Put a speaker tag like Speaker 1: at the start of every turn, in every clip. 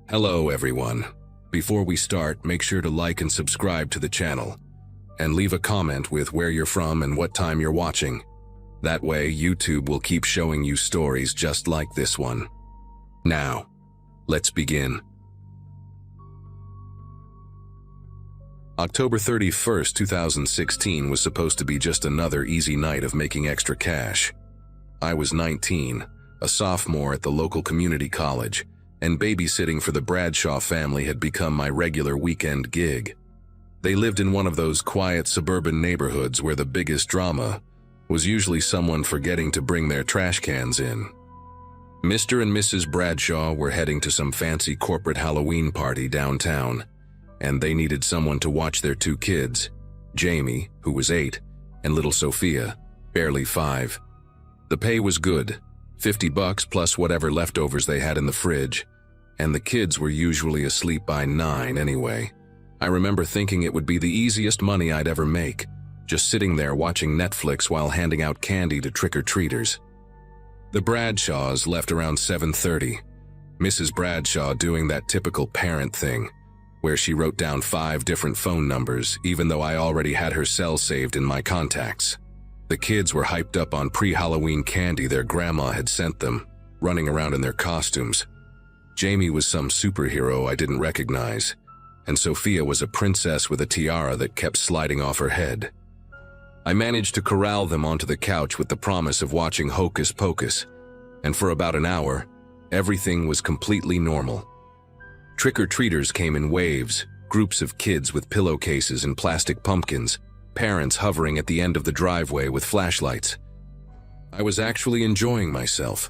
Speaker 1: Hello everyone. Before we start, make sure to like and subscribe to the channel, and leave a comment with where you're from and what time you're watching. That way, YouTube will keep showing you stories just like this one. Now, let's begin. October 31st, 2016 was supposed to be just another easy night of making extra cash. I was 19, a sophomore at the local community college, and babysitting for the Bradshaw family had become my regular weekend gig. They lived in one of those quiet suburban neighborhoods where the biggest drama was usually someone forgetting to bring their trash cans in. Mr. and Mrs. Bradshaw were heading to some fancy corporate Halloween party downtown, and they needed someone to watch their two kids, Jamie, who was 8, and little Sophia, barely 5. The pay was good, $50 plus whatever leftovers they had in the fridge, and the kids were usually asleep by 9 anyway. I remember thinking it would be the easiest money I'd ever make, just sitting there watching Netflix while handing out candy to trick-or-treaters. The Bradshaws left around 7:30, Mrs. Bradshaw doing that typical parent thing, where she wrote down 5 different phone numbers even though I already had her cell saved in my contacts. The kids were hyped up on pre-Halloween candy their grandma had sent them, running around in their costumes. Jamie was some superhero I didn't recognize, and Sophia was a princess with a tiara that kept sliding off her head. I managed to corral them onto the couch with the promise of watching Hocus Pocus, and for about an hour, everything was completely normal. Trick-or-treaters came in waves, groups of kids with pillowcases and plastic pumpkins, parents hovering at the end of the driveway with flashlights. I was actually enjoying myself,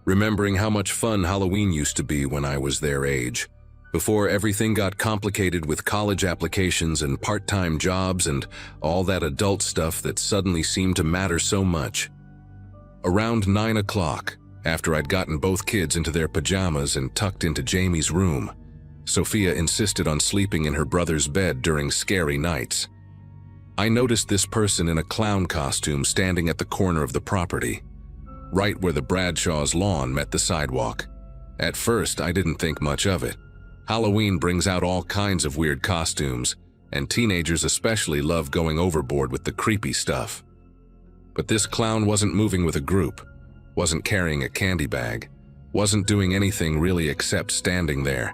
Speaker 1: remembering how much fun Halloween used to be when I was their age, before everything got complicated with college applications and part-time jobs and all that adult stuff that suddenly seemed to matter so much. Around 9 o'clock, after I'd gotten both kids into their pajamas and tucked into Jamie's room, Sophia insisted on sleeping in her brother's bed during scary nights. I noticed this person in a clown costume standing at the corner of the property, right where the Bradshaw's lawn met the sidewalk. At first, I didn't think much of it. Halloween brings out all kinds of weird costumes, and teenagers especially love going overboard with the creepy stuff. But this clown wasn't moving with a group, wasn't carrying a candy bag, wasn't doing anything really except standing there.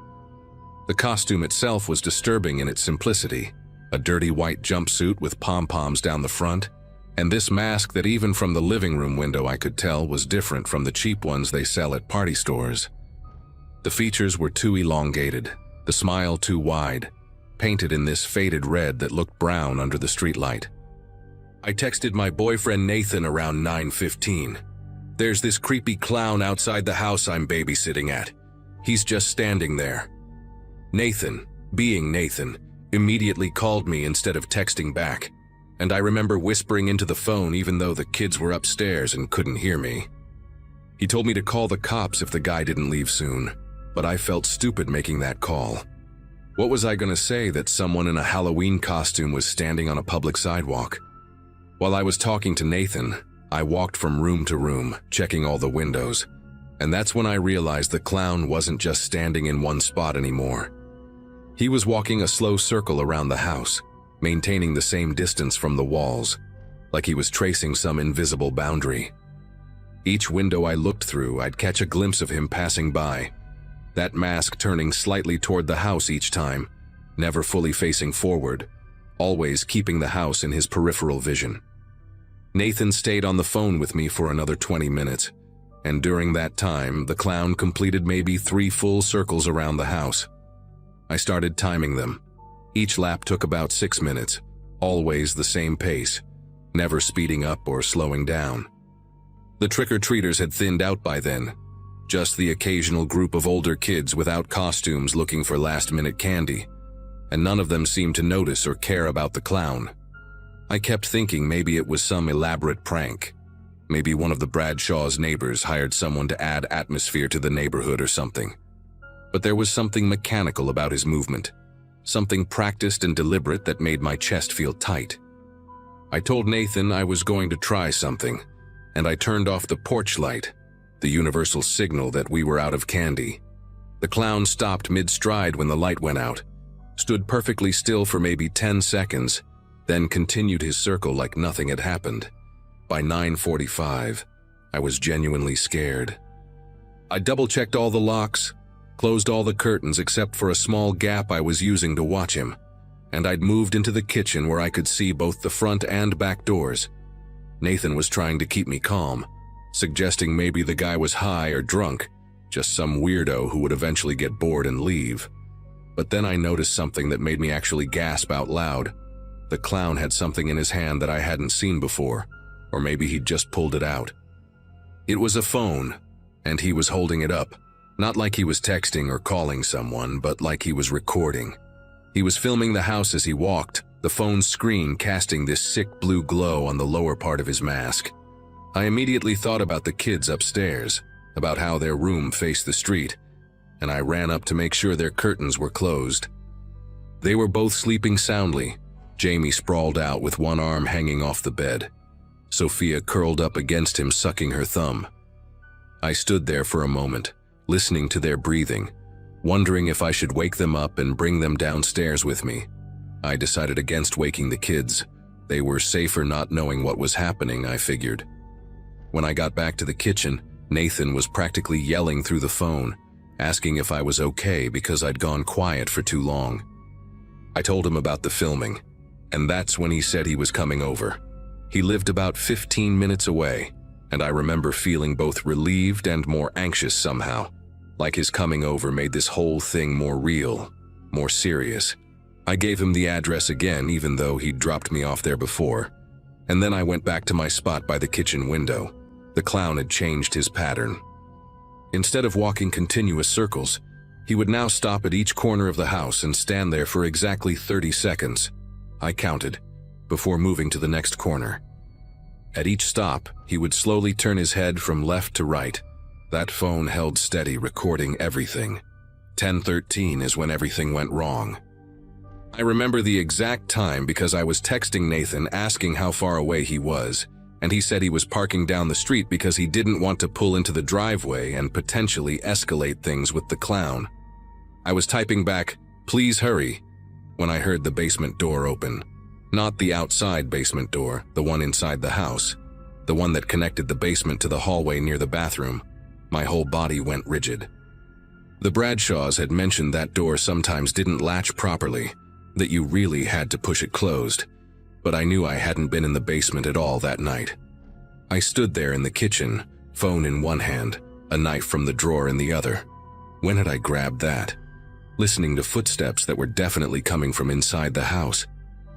Speaker 1: The costume itself was disturbing in its simplicity. A dirty white jumpsuit with pom-poms down the front, and this mask that even from the living room window I could tell was different from the cheap ones they sell at party stores. The features were too elongated, the smile too wide, painted in this faded red that looked brown under the streetlight. I texted my boyfriend Nathan around 9:15. "There's this creepy clown outside the house I'm babysitting at. He's just standing there." Nathan, being Nathan, immediately called me instead of texting back, and I remember whispering into the phone even though the kids were upstairs and couldn't hear me. He told me to call the cops if the guy didn't leave soon, but I felt stupid making that call. What was I gonna say that someone in a Halloween costume was standing on a public sidewalk? While I was talking to Nathan, I walked from room to room, checking all the windows, and that's when I realized the clown wasn't just standing in one spot anymore. He was walking a slow circle around the house, maintaining the same distance from the walls, like he was tracing some invisible boundary. Each window I looked through, I'd catch a glimpse of him passing by, that mask turning slightly toward the house each time, never fully facing forward, always keeping the house in his peripheral vision. Nathan stayed on the phone with me for another 20 minutes, and during that time, the clown completed maybe 3 full circles around the house. I started timing them. Each lap took about 6 minutes, always the same pace, never speeding up or slowing down. The trick-or-treaters had thinned out by then, just the occasional group of older kids without costumes looking for last-minute candy, and none of them seemed to notice or care about the clown. I kept thinking maybe it was some elaborate prank. Maybe one of the Bradshaw's neighbors hired someone to add atmosphere to the neighborhood or something. But there was something mechanical about his movement, something practiced and deliberate that made my chest feel tight. I told Nathan I was going to try something, and I turned off the porch light, the universal signal that we were out of candy. The clown stopped mid-stride when the light went out, stood perfectly still for maybe 10 seconds, then continued his circle like nothing had happened. By 9:45, I was genuinely scared. I double-checked all the locks, closed all the curtains except for a small gap I was using to watch him, and I'd moved into the kitchen where I could see both the front and back doors. Nathan was trying to keep me calm, suggesting maybe the guy was high or drunk, just some weirdo who would eventually get bored and leave. But then I noticed something that made me actually gasp out loud. The clown had something in his hand that I hadn't seen before, or maybe he'd just pulled it out. It was a phone, and he was holding it up, not like he was texting or calling someone, but like he was recording. He was filming the house as he walked, the phone's screen casting this sick blue glow on the lower part of his mask. I immediately thought about the kids upstairs, about how their room faced the street, and I ran up to make sure their curtains were closed. They were both sleeping soundly, Jamie sprawled out with one arm hanging off the bed, Sophia curled up against him sucking her thumb. I stood there for a moment, listening to their breathing, wondering if I should wake them up and bring them downstairs with me. I decided against waking the kids. They were safer not knowing what was happening, I figured. When I got back to the kitchen, Nathan was practically yelling through the phone, asking if I was okay because I'd gone quiet for too long. I told him about the filming, and that's when he said he was coming over. He lived about 15 minutes away, and I remember feeling both relieved and more anxious somehow, like his coming over made this whole thing more real, more serious. I gave him the address again, even though he'd dropped me off there before, and then I went back to my spot by the kitchen window. The clown had changed his pattern. Instead of walking continuous circles, he would now stop at each corner of the house and stand there for exactly 30 seconds. I counted, before moving to the next corner. At each stop, he would slowly turn his head from left to right. That phone held steady, recording everything. 10:13 is when everything went wrong. I remember the exact time because I was texting Nathan asking how far away he was, and he said he was parking down the street because he didn't want to pull into the driveway and potentially escalate things with the clown. I was typing back, "Please hurry," when I heard the basement door open. Not the outside basement door, the one inside the house, the one that connected the basement to the hallway near the bathroom. My whole body went rigid. The Bradshaws had mentioned that door sometimes didn't latch properly, that you really had to push it closed, but I knew I hadn't been in the basement at all that night. I stood there in the kitchen, phone in one hand, a knife from the drawer in the other. When had I grabbed that? Listening to footsteps that were definitely coming from inside the house.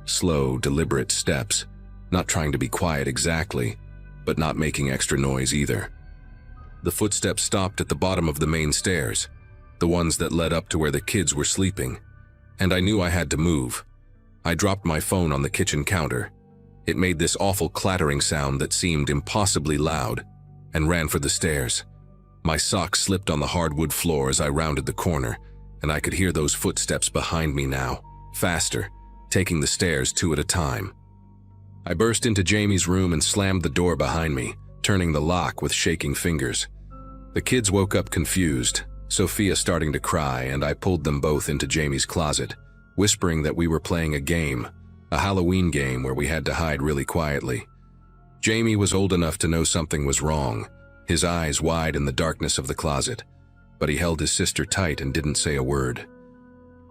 Speaker 1: Slow, deliberate steps, not trying to be quiet exactly, but not making extra noise either. The footsteps stopped at the bottom of the main stairs, the ones that led up to where the kids were sleeping, and I knew I had to move. I dropped my phone on the kitchen counter. It made this awful clattering sound that seemed impossibly loud, and ran for the stairs. My socks slipped on the hardwood floor as I rounded the corner, and I could hear those footsteps behind me now, faster, taking the stairs 2 at a time. I burst into Jamie's room and slammed the door behind me, turning the lock with shaking fingers. The kids woke up confused, Sophia starting to cry, and I pulled them both into Jamie's closet, whispering that we were playing a game, a Halloween game where we had to hide really quietly. Jamie was old enough to know something was wrong, his eyes wide in the darkness of the closet, but he held his sister tight and didn't say a word.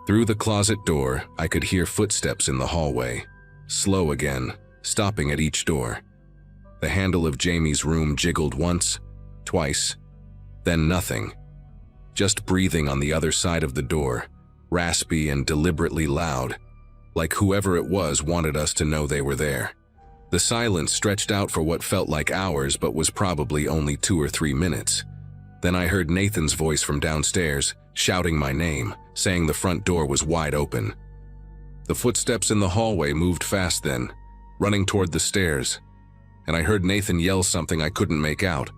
Speaker 1: Through the closet door, I could hear footsteps in the hallway, slow again, stopping at each door. The handle of Jamie's room jiggled once, twice, then nothing. Just breathing on the other side of the door, raspy and deliberately loud, like whoever it was wanted us to know they were there. The silence stretched out for what felt like hours but was probably only 2 or 3 minutes. Then I heard Nathan's voice from downstairs, shouting my name, saying the front door was wide open. The footsteps in the hallway moved fast then, running toward the stairs, and I heard Nathan yell something I couldn't make out,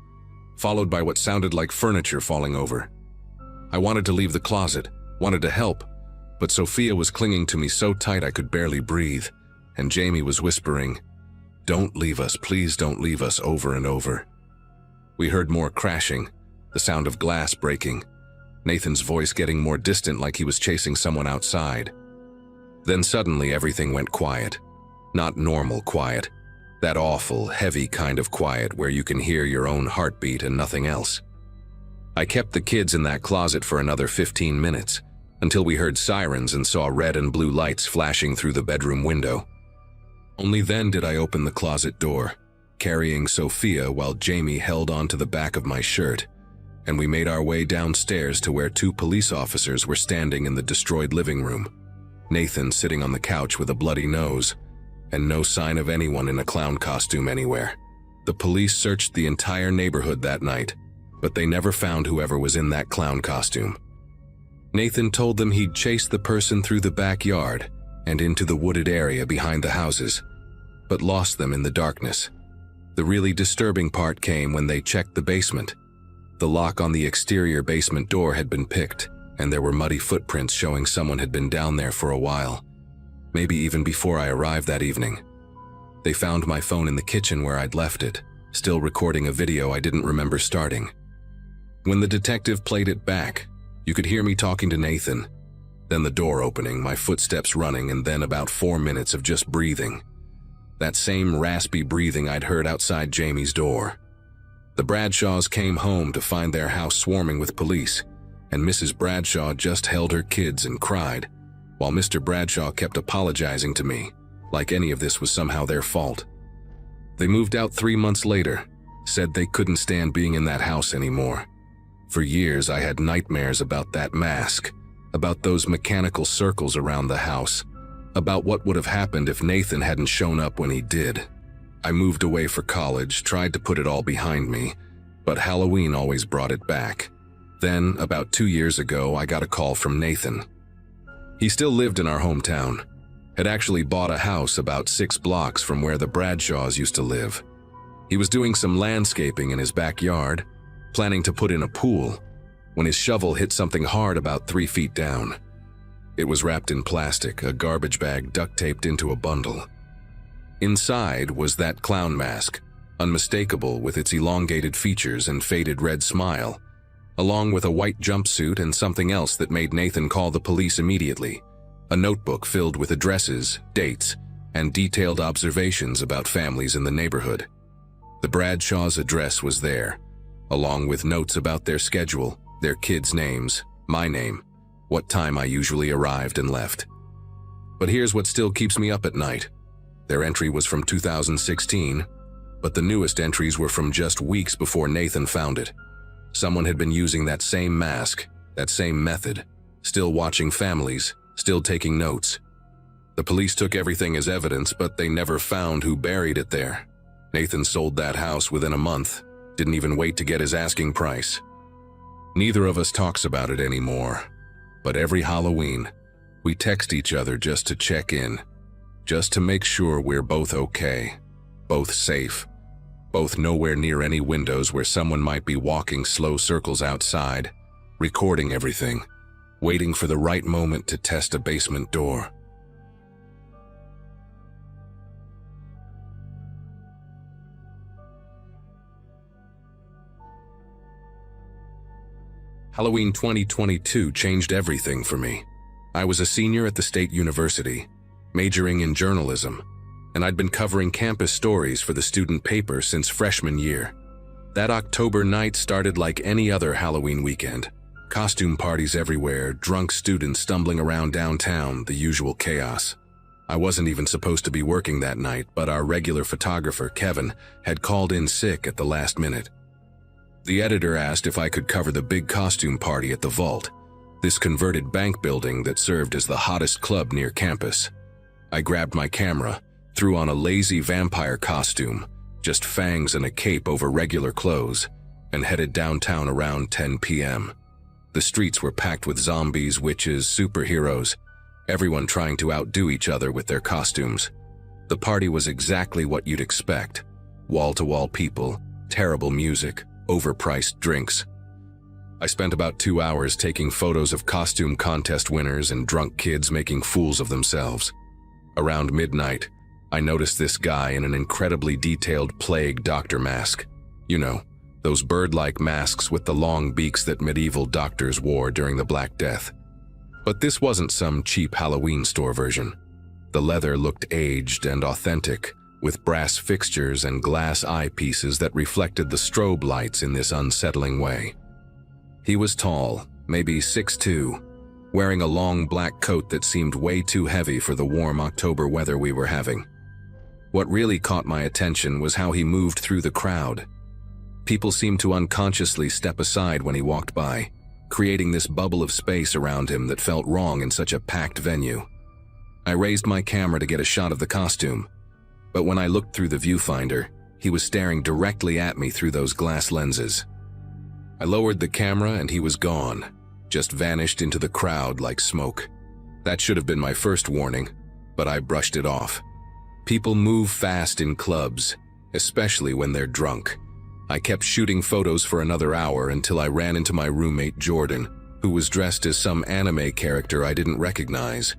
Speaker 1: followed by what sounded like furniture falling over. I wanted to leave the closet, wanted to help, but Sophia was clinging to me so tight I could barely breathe, and Jamie was whispering, "Don't leave us, please don't leave us," over and over. We heard more crashing, the sound of glass breaking. Nathan's voice getting more distant like he was chasing someone outside. Then suddenly everything went quiet. Not normal quiet. That awful, heavy kind of quiet where you can hear your own heartbeat and nothing else. I kept the kids in that closet for another 15 minutes, until we heard sirens and saw red and blue lights flashing through the bedroom window. Only then did I open the closet door, carrying Sophia while Jamie held onto the back of my shirt, and we made our way downstairs to where 2 police officers were standing in the destroyed living room. Nathan sitting on the couch with a bloody nose, and no sign of anyone in a clown costume anywhere. The police searched the entire neighborhood that night, but they never found whoever was in that clown costume. Nathan told them he'd chased the person through the backyard and into the wooded area behind the houses, but lost them in the darkness. The really disturbing part came when they checked the basement. The lock on the exterior basement door had been picked, and there were muddy footprints showing someone had been down there for a while, maybe even before I arrived that evening. They found my phone in the kitchen where I'd left it, still recording a video I didn't remember starting. When the detective played it back, you could hear me talking to Nathan, then the door opening, my footsteps running, and then about 4 minutes of just breathing. That same raspy breathing I'd heard outside Jamie's door. The Bradshaws came home to find their house swarming with police, and Mrs. Bradshaw just held her kids and cried, while Mr. Bradshaw kept apologizing to me, like any of this was somehow their fault. They moved out 3 months later, said they couldn't stand being in that house anymore. For years I had nightmares about that mask, about those mechanical circles around the house, about what would have happened if Nathan hadn't shown up when he did. I moved away for college, tried to put it all behind me, but Halloween always brought it back. Then, about 2 years ago, I got a call from Nathan. He still lived in our hometown, had actually bought a house about 6 blocks from where the Bradshaws used to live. He was doing some landscaping in his backyard, planning to put in a pool, when his shovel hit something hard about 3 feet down. It was wrapped in plastic, a garbage bag duct-taped into a bundle. Inside was that clown mask, unmistakable with its elongated features and faded red smile, along with a white jumpsuit and something else that made Nathan call the police immediately, a notebook filled with addresses, dates, and detailed observations about families in the neighborhood. The Bradshaws' address was there, along with notes about their schedule, their kids' names, my name, what time I usually arrived and left. But here's what still keeps me up at night. Their entry was from 2016, but the newest entries were from just weeks before Nathan found it. Someone had been using that same mask, that same method, still watching families, still taking notes. The police took everything as evidence, but they never found who buried it there. Nathan sold that house within a month, didn't even wait to get his asking price. Neither of us talks about it anymore, but every Halloween, we text each other just to check in, just to make sure we're both okay, both safe, both nowhere near any windows where someone might be walking slow circles outside, recording everything, waiting for the right moment to test a basement door. Halloween 2022 changed everything for me. I was a senior at the State University, majoring in journalism, and I'd been covering campus stories for the student paper since freshman year. That October night started like any other Halloween weekend. Costume parties everywhere, drunk students stumbling around downtown, the usual chaos. I wasn't even supposed to be working that night, but our regular photographer, Kevin, had called in sick at the last minute. The editor asked if I could cover the big costume party at the Vault, this converted bank building that served as the hottest club near campus. I grabbed my camera, threw on a lazy vampire costume, just fangs and a cape over regular clothes, and headed downtown around 10 p.m. The streets were packed with zombies, witches, superheroes, everyone trying to outdo each other with their costumes. The party was exactly what you'd expect. Wall-to-wall people, terrible music, overpriced drinks. I spent about 2 hours taking photos of costume contest winners and drunk kids making fools of themselves. Around midnight, I noticed this guy in an incredibly detailed plague doctor mask. You know, those bird-like masks with the long beaks that medieval doctors wore during the Black Death. But this wasn't some cheap Halloween store version. The leather looked aged and authentic, with brass fixtures and glass eyepieces that reflected the strobe lights in this unsettling way. He was tall, maybe 6'2", wearing a long black coat that seemed way too heavy for the warm October weather we were having. What really caught my attention was how he moved through the crowd. People seemed to unconsciously step aside when he walked by, creating this bubble of space around him that felt wrong in such a packed venue. I raised my camera to get a shot of the costume, but when I looked through the viewfinder, he was staring directly at me through those glass lenses. I lowered the camera and he was gone, just vanished into the crowd like smoke. That should have been my first warning, but I brushed it off. People move fast in clubs, especially when they're drunk. I kept shooting photos for another hour until I ran into my roommate Jordan, who was dressed as some anime character I didn't recognize.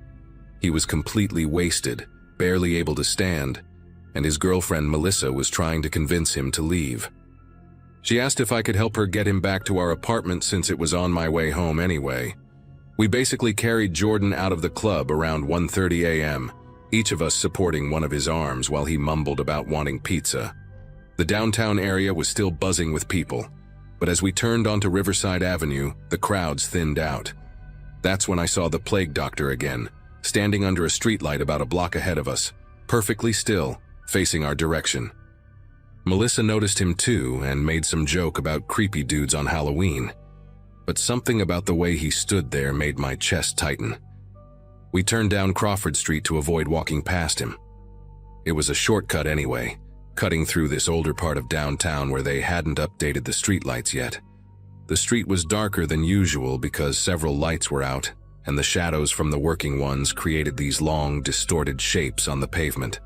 Speaker 1: He was completely wasted, barely able to stand, and his girlfriend Melissa was trying to convince him to leave. She asked if I could help her get him back to our apartment since it was on my way home anyway. We basically carried Jordan out of the club around 1:30 a.m., each of us supporting one of his arms while he mumbled about wanting pizza. The downtown area was still buzzing with people, but as we turned onto Riverside Avenue, the crowds thinned out. That's when I saw the plague doctor again, standing under a streetlight about a block ahead of us, perfectly still, facing our direction. Melissa noticed him too and made some joke about creepy dudes on Halloween, but something about the way he stood there made my chest tighten. We turned down Crawford Street to avoid walking past him. It was a shortcut anyway, cutting through this older part of downtown where they hadn't updated the streetlights yet. The street was darker than usual because several lights were out, and the shadows from the working ones created these long, distorted shapes on the pavement.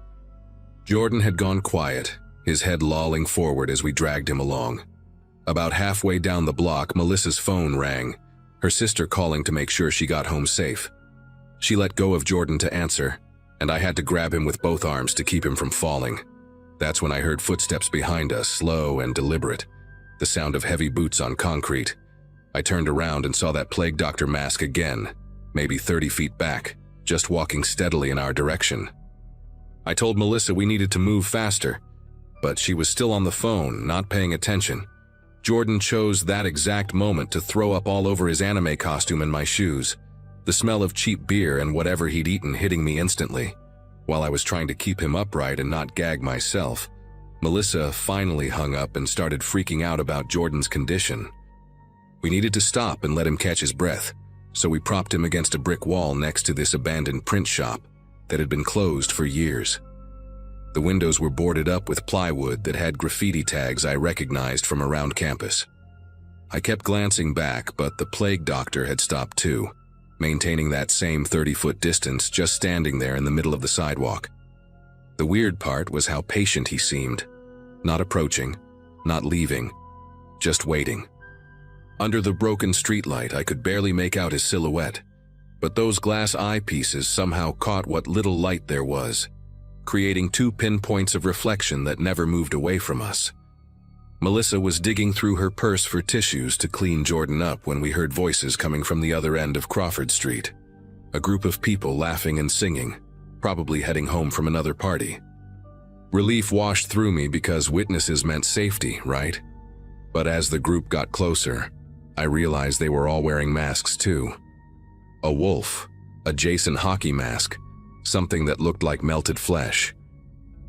Speaker 1: Jordan had gone quiet, his head lolling forward as we dragged him along. About halfway down the block, Melissa's phone rang, her sister calling to make sure she got home safe. She let go of Jordan to answer, and I had to grab him with both arms to keep him from falling. That's when I heard footsteps behind us, slow and deliberate, the sound of heavy boots on concrete. I turned around and saw that plague doctor mask again, maybe 30 feet back, just walking steadily in our direction. I told Melissa we needed to move faster, but she was still on the phone, not paying attention. Jordan chose that exact moment to throw up all over his anime costume and my shoes, the smell of cheap beer and whatever he'd eaten hitting me instantly. While I was trying to keep him upright and not gag myself, Melissa finally hung up and started freaking out about Jordan's condition. We needed to stop and let him catch his breath, so we propped him against a brick wall next to this abandoned print shop that had been closed for years. The windows were boarded up with plywood that had graffiti tags I recognized from around campus. I kept glancing back, but the plague doctor had stopped too, maintaining that same 30-foot distance, just standing there in the middle of the sidewalk. The weird part was how patient he seemed, not approaching, not leaving, just waiting. Under the broken streetlight, I could barely make out his silhouette, but those glass eyepieces somehow caught what little light there was, creating 2 pinpoints of reflection that never moved away from us. Melissa was digging through her purse for tissues to clean Jordan up when we heard voices coming from the other end of Crawford Street. A group of people laughing and singing, probably heading home from another party. Relief washed through me because witnesses meant safety, right? But as the group got closer, I realized they were all wearing masks too. A wolf, a Jason hockey mask, something that looked like melted flesh,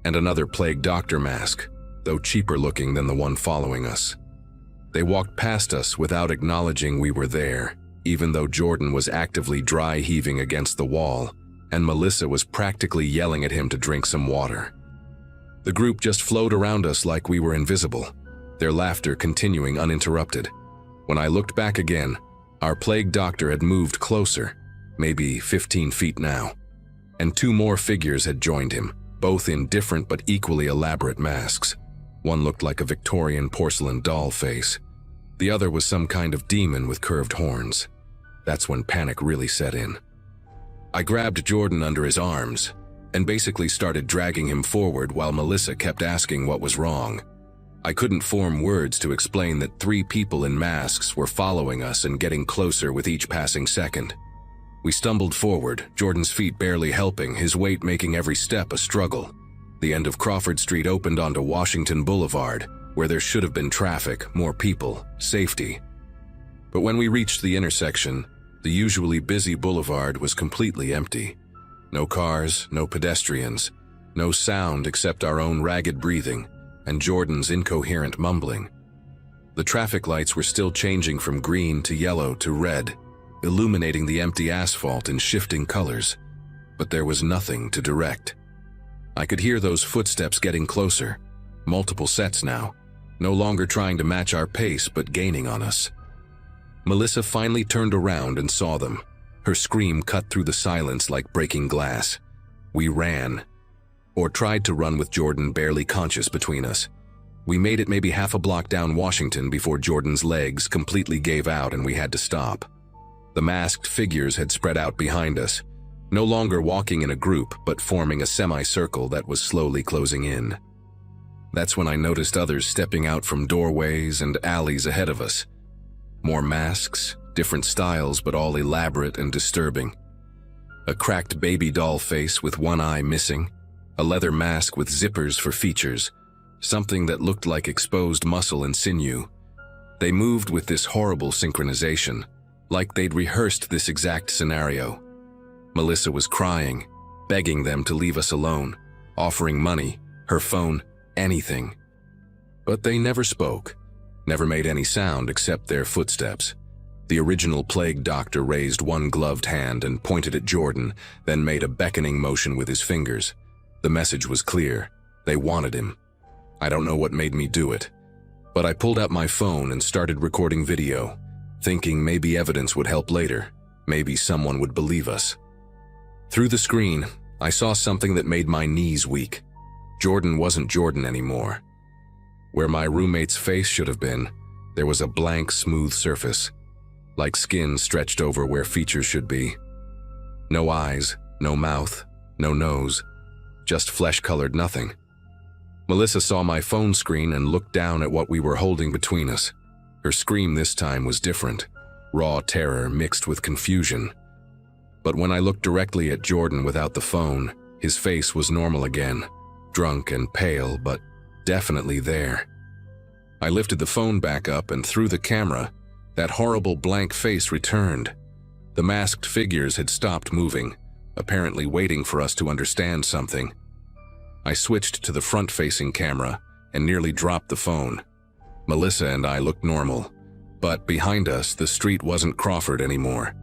Speaker 1: and another plague doctor mask, though cheaper looking than the one following us. They walked past us without acknowledging we were there, even though Jordan was actively dry heaving against the wall, and Melissa was practically yelling at him to drink some water. The group just flowed around us like we were invisible, their laughter continuing uninterrupted. When I looked back again, our plague doctor had moved closer, maybe 15 feet now, and 2 more figures had joined him, both in different but equally elaborate masks. One looked like a Victorian porcelain doll face. The other was some kind of demon with curved horns. That's when panic really set in. I grabbed Jordan under his arms and basically started dragging him forward while Melissa kept asking what was wrong. I couldn't form words to explain that 3 people in masks were following us and getting closer with each passing second. We stumbled forward, Jordan's feet barely helping, his weight making every step a struggle. The end of Crawford Street opened onto Washington Boulevard, where there should have been traffic, more people, safety. But when we reached the intersection, the usually busy boulevard was completely empty. No cars, no pedestrians, no sound except our own ragged breathing and Jordan's incoherent mumbling. The traffic lights were still changing from green to yellow to red, illuminating the empty asphalt in shifting colors, but there was nothing to direct. I could hear those footsteps getting closer, multiple sets now, no longer trying to match our pace but gaining on us. Melissa finally turned around and saw them. Her scream cut through the silence like breaking glass. We ran, or tried to run with Jordan barely conscious between us. We made it maybe half a block down Washington before Jordan's legs completely gave out and we had to stop. The masked figures had spread out behind us, no longer walking in a group but forming a semicircle that was slowly closing in. That's when I noticed others stepping out from doorways and alleys ahead of us. More masks, different styles but all elaborate and disturbing. A cracked baby doll face with one eye missing, a leather mask with zippers for features, something that looked like exposed muscle and sinew. They moved with this horrible synchronization, like they'd rehearsed this exact scenario. Melissa was crying, begging them to leave us alone, offering money, her phone, anything. But they never spoke, never made any sound except their footsteps. The original plague doctor raised one gloved hand and pointed at Jordan, then made a beckoning motion with his fingers. The message was clear. They wanted him. I don't know what made me do it, but I pulled out my phone and started recording video, thinking maybe evidence would help later, maybe someone would believe us. Through the screen, I saw something that made my knees weak. Jordan wasn't Jordan anymore. Where my roommate's face should have been, there was a blank, smooth surface, like skin stretched over where features should be. No eyes, no mouth, no nose, just flesh-colored nothing. Melissa saw my phone screen and looked down at what we were holding between us. Her scream this time was different, raw terror mixed with confusion. But when I looked directly at Jordan without the phone, his face was normal again, drunk and pale, but definitely there. I lifted the phone back up and through the camera, that horrible blank face returned. The masked figures had stopped moving, apparently waiting for us to understand something. I switched to the front-facing camera and nearly dropped the phone. Melissa and I looked normal, but behind us, the street wasn't Crawford anymore.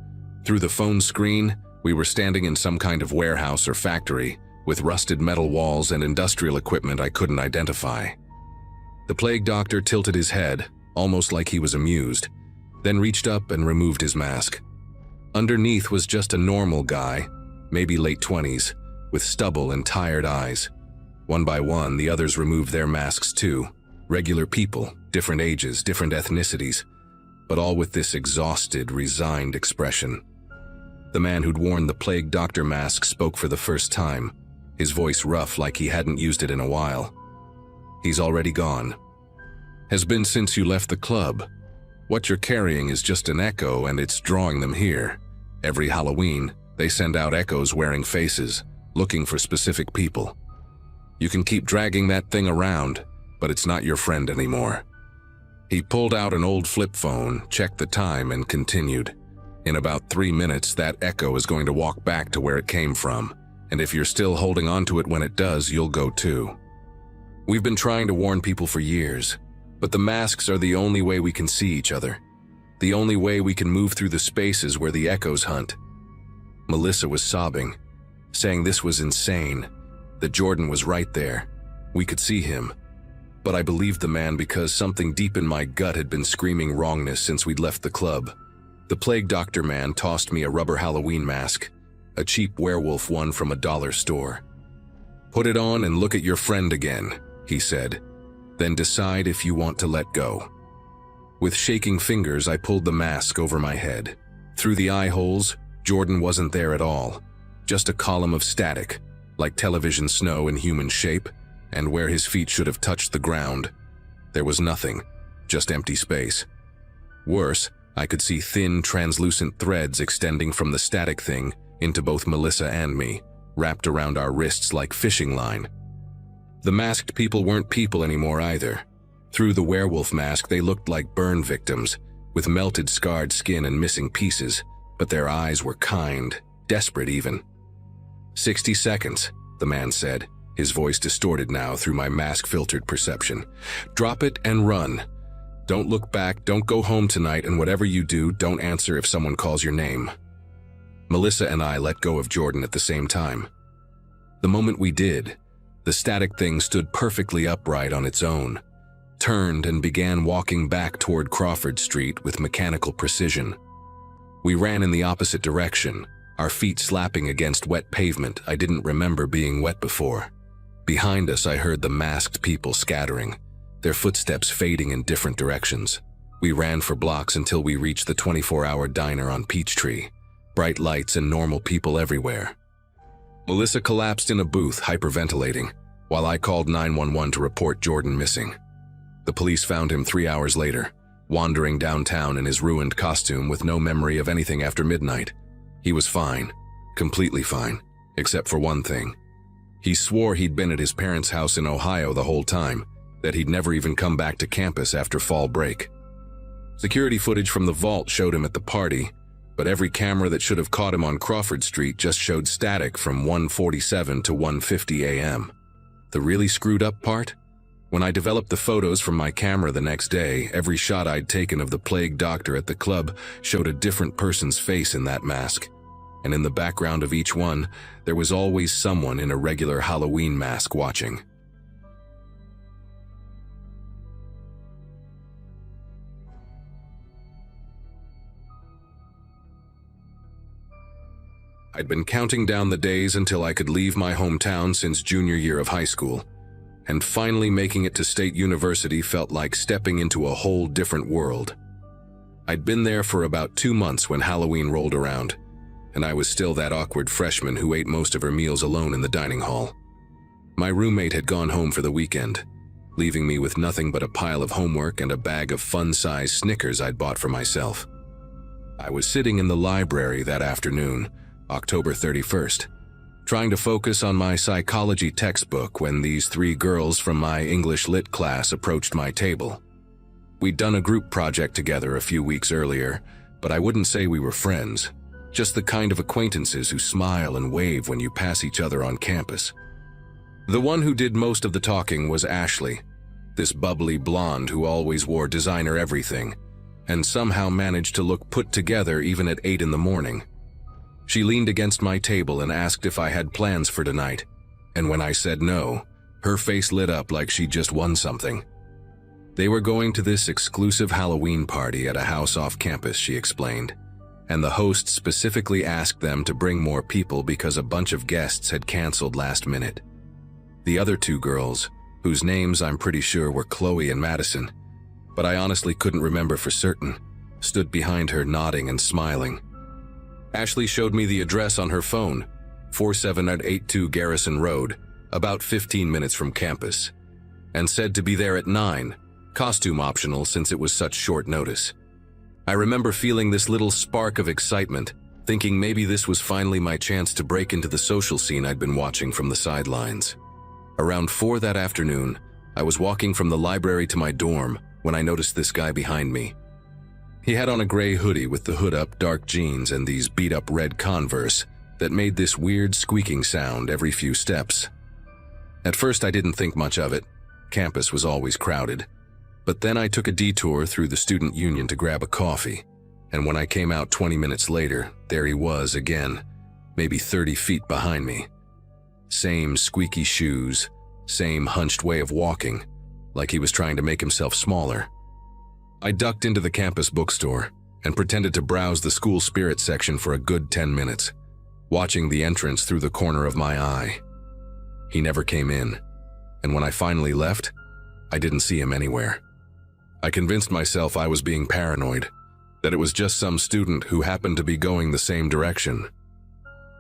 Speaker 1: Through the phone screen, we were standing in some kind of warehouse or factory, with rusted metal walls and industrial equipment I couldn't identify. The plague doctor tilted his head, almost like he was amused, then reached up and removed his mask. Underneath was just a normal guy, maybe late 20s, with stubble and tired eyes. One by one, the others removed their masks too. Regular people, different ages, different ethnicities, but all with this exhausted, resigned expression. The man who'd worn the plague doctor mask spoke for the first time, his voice rough like he hadn't used it in a while. He's already gone. Has been since you left the club. What you're carrying is just an echo and it's drawing them here. Every Halloween, they send out echoes wearing faces, looking for specific people. You can keep dragging that thing around, but it's not your friend anymore. He pulled out an old flip phone, checked the time, and continued. In about 3 minutes, that echo is going to walk back to where it came from, and if you're still holding on to it when it does, you'll go too. We've been trying to warn people for years, but the masks are the only way we can see each other. The only way we can move through the spaces where the echoes hunt. Melissa was sobbing, saying this was insane, that Jordan was right there. We could see him. But I believed the man because something deep in my gut had been screaming wrongness since we'd left the club. The plague doctor man tossed me a rubber Halloween mask, a cheap werewolf one from a dollar store. Put it on and look at your friend again, he said. Then decide if you want to let go. With shaking fingers, I pulled the mask over my head. Through the eye holes, Jordan wasn't there at all. Just a column of static, like television snow in human shape, and where his feet should have touched the ground. There was nothing, just empty space. Worse, I could see thin, translucent threads extending from the static thing into both Melissa and me, wrapped around our wrists like fishing line. The masked people weren't people anymore either. Through the werewolf mask, they looked like burn victims, with melted, scarred skin and missing pieces, but their eyes were kind, desperate even. 60 seconds, the man said, his voice distorted now through my mask-filtered perception. Drop it and run. Don't look back, don't go home tonight, and whatever you do, don't answer if someone calls your name. Melissa and I let go of Jordan at the same time. The moment we did, the static thing stood perfectly upright on its own, turned and began walking back toward Crawford Street with mechanical precision. We ran in the opposite direction, our feet slapping against wet pavement I didn't remember being wet before. Behind us, I heard the masked people scattering, their footsteps fading in different directions. We ran for blocks until we reached the 24-hour diner on Peachtree. Bright lights and normal people everywhere. Melissa collapsed in a booth, hyperventilating, while I called 911 to report Jordan missing. The police found him 3 hours later, wandering downtown in his ruined costume with no memory of anything after midnight. He was fine, completely fine, except for one thing. He swore he'd been at his parents' house in Ohio the whole time, that he'd never even come back to campus after fall break. Security footage from the vault showed him at the party, but every camera that should have caught him on Crawford Street just showed static from 1:47 to 1:50 a.m. The really screwed up part? When I developed the photos from my camera the next day, every shot I'd taken of the plague doctor at the club showed a different person's face in that mask. And in the background of each one, there was always someone in a regular Halloween mask watching. I'd been counting down the days until I could leave my hometown since junior year of high school, and finally making it to State University felt like stepping into a whole different world. I'd been there for about 2 months when Halloween rolled around, and I was still that awkward freshman who ate most of her meals alone in the dining hall. My roommate had gone home for the weekend, leaving me with nothing but a pile of homework and a bag of fun-sized Snickers I'd bought for myself. I was sitting in the library that afternoon, October 31st, trying to focus on my psychology textbook when these 3 girls from my English Lit class approached my table. We'd done a group project together a few weeks earlier, but I wouldn't say we were friends, just the kind of acquaintances who smile and wave when you pass each other on campus. The one who did most of the talking was Ashley, this bubbly blonde who always wore designer everything, and somehow managed to look put together even at 8 in the morning. She leaned against my table and asked if I had plans for tonight, and when I said no, her face lit up like she'd just won something. They were going to this exclusive Halloween party at a house off campus, she explained, and the host specifically asked them to bring more people because a bunch of guests had canceled last minute. The other 2 girls, whose names I'm pretty sure were Chloe and Madison, but I honestly couldn't remember for certain, stood behind her nodding and smiling. Ashley showed me the address on her phone, 47882 Garrison Road, about 15 minutes from campus, and said to be there at 9, costume optional since it was such short notice. I remember feeling this little spark of excitement, thinking maybe this was finally my chance to break into the social scene I'd been watching from the sidelines. Around 4 that afternoon, I was walking from the library to my dorm when I noticed this guy behind me. He had on a gray hoodie with the hood up, dark jeans, and these beat-up red Converse that made this weird squeaking sound every few steps. At first I didn't think much of it. Campus was always crowded. But then I took a detour through the student union to grab a coffee, and when I came out 20 minutes later, there he was again, maybe 30 feet behind me. Same squeaky shoes, same hunched way of walking, like he was trying to make himself smaller. I ducked into the campus bookstore and pretended to browse the school spirit section for a good 10 minutes, watching the entrance through the corner of my eye. He never came in, and when I finally left, I didn't see him anywhere. I convinced myself I was being paranoid, that it was just some student who happened to be going the same direction.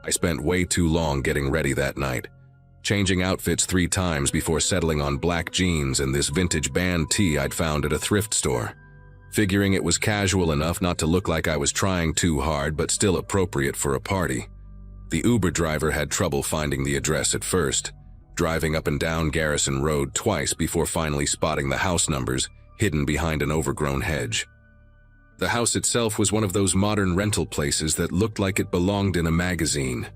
Speaker 1: I spent way too long getting ready that night, changing outfits 3 times before settling on black jeans and this vintage band tee I'd found at a thrift store, figuring it was casual enough not to look like I was trying too hard but still appropriate for a party. The Uber driver had trouble finding the address at first, driving up and down Garrison Road twice before finally spotting the house numbers hidden behind an overgrown hedge. The house itself was one of those modern rental places that looked like it belonged in a magazine.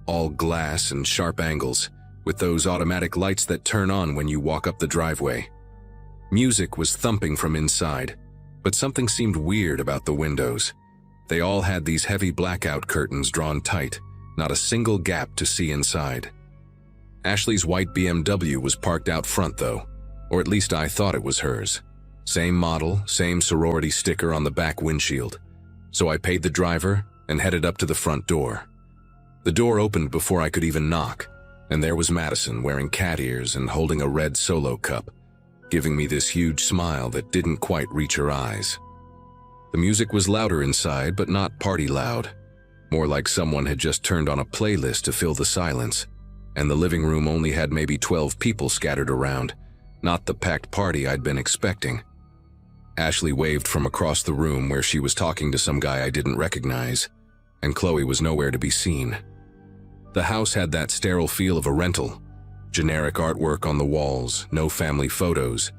Speaker 1: All glass and sharp angles, with those automatic lights that turn on when you walk up the driveway. Music was thumping from inside, but something seemed weird about the windows. They all had these heavy blackout curtains drawn tight, not a single gap to see inside. Ashley's white BMW was parked out front though, or at least I thought it was hers. Same model, same sorority sticker on the back windshield. So I paid the driver and headed up to the front door. The door opened before I could even knock, and there was Madison wearing cat ears and holding a red Solo cup, giving me this huge smile that didn't quite reach her eyes. The music was louder inside, but not party loud. More like someone had just turned on a playlist to fill the silence, and the living room only had maybe 12 people scattered around, not the packed party I'd been expecting. Ashley waved from across the room where she was talking to some guy I didn't recognize, and Chloe was nowhere to be seen. The house had that sterile feel of a rental. Generic artwork on the walls, no family photos,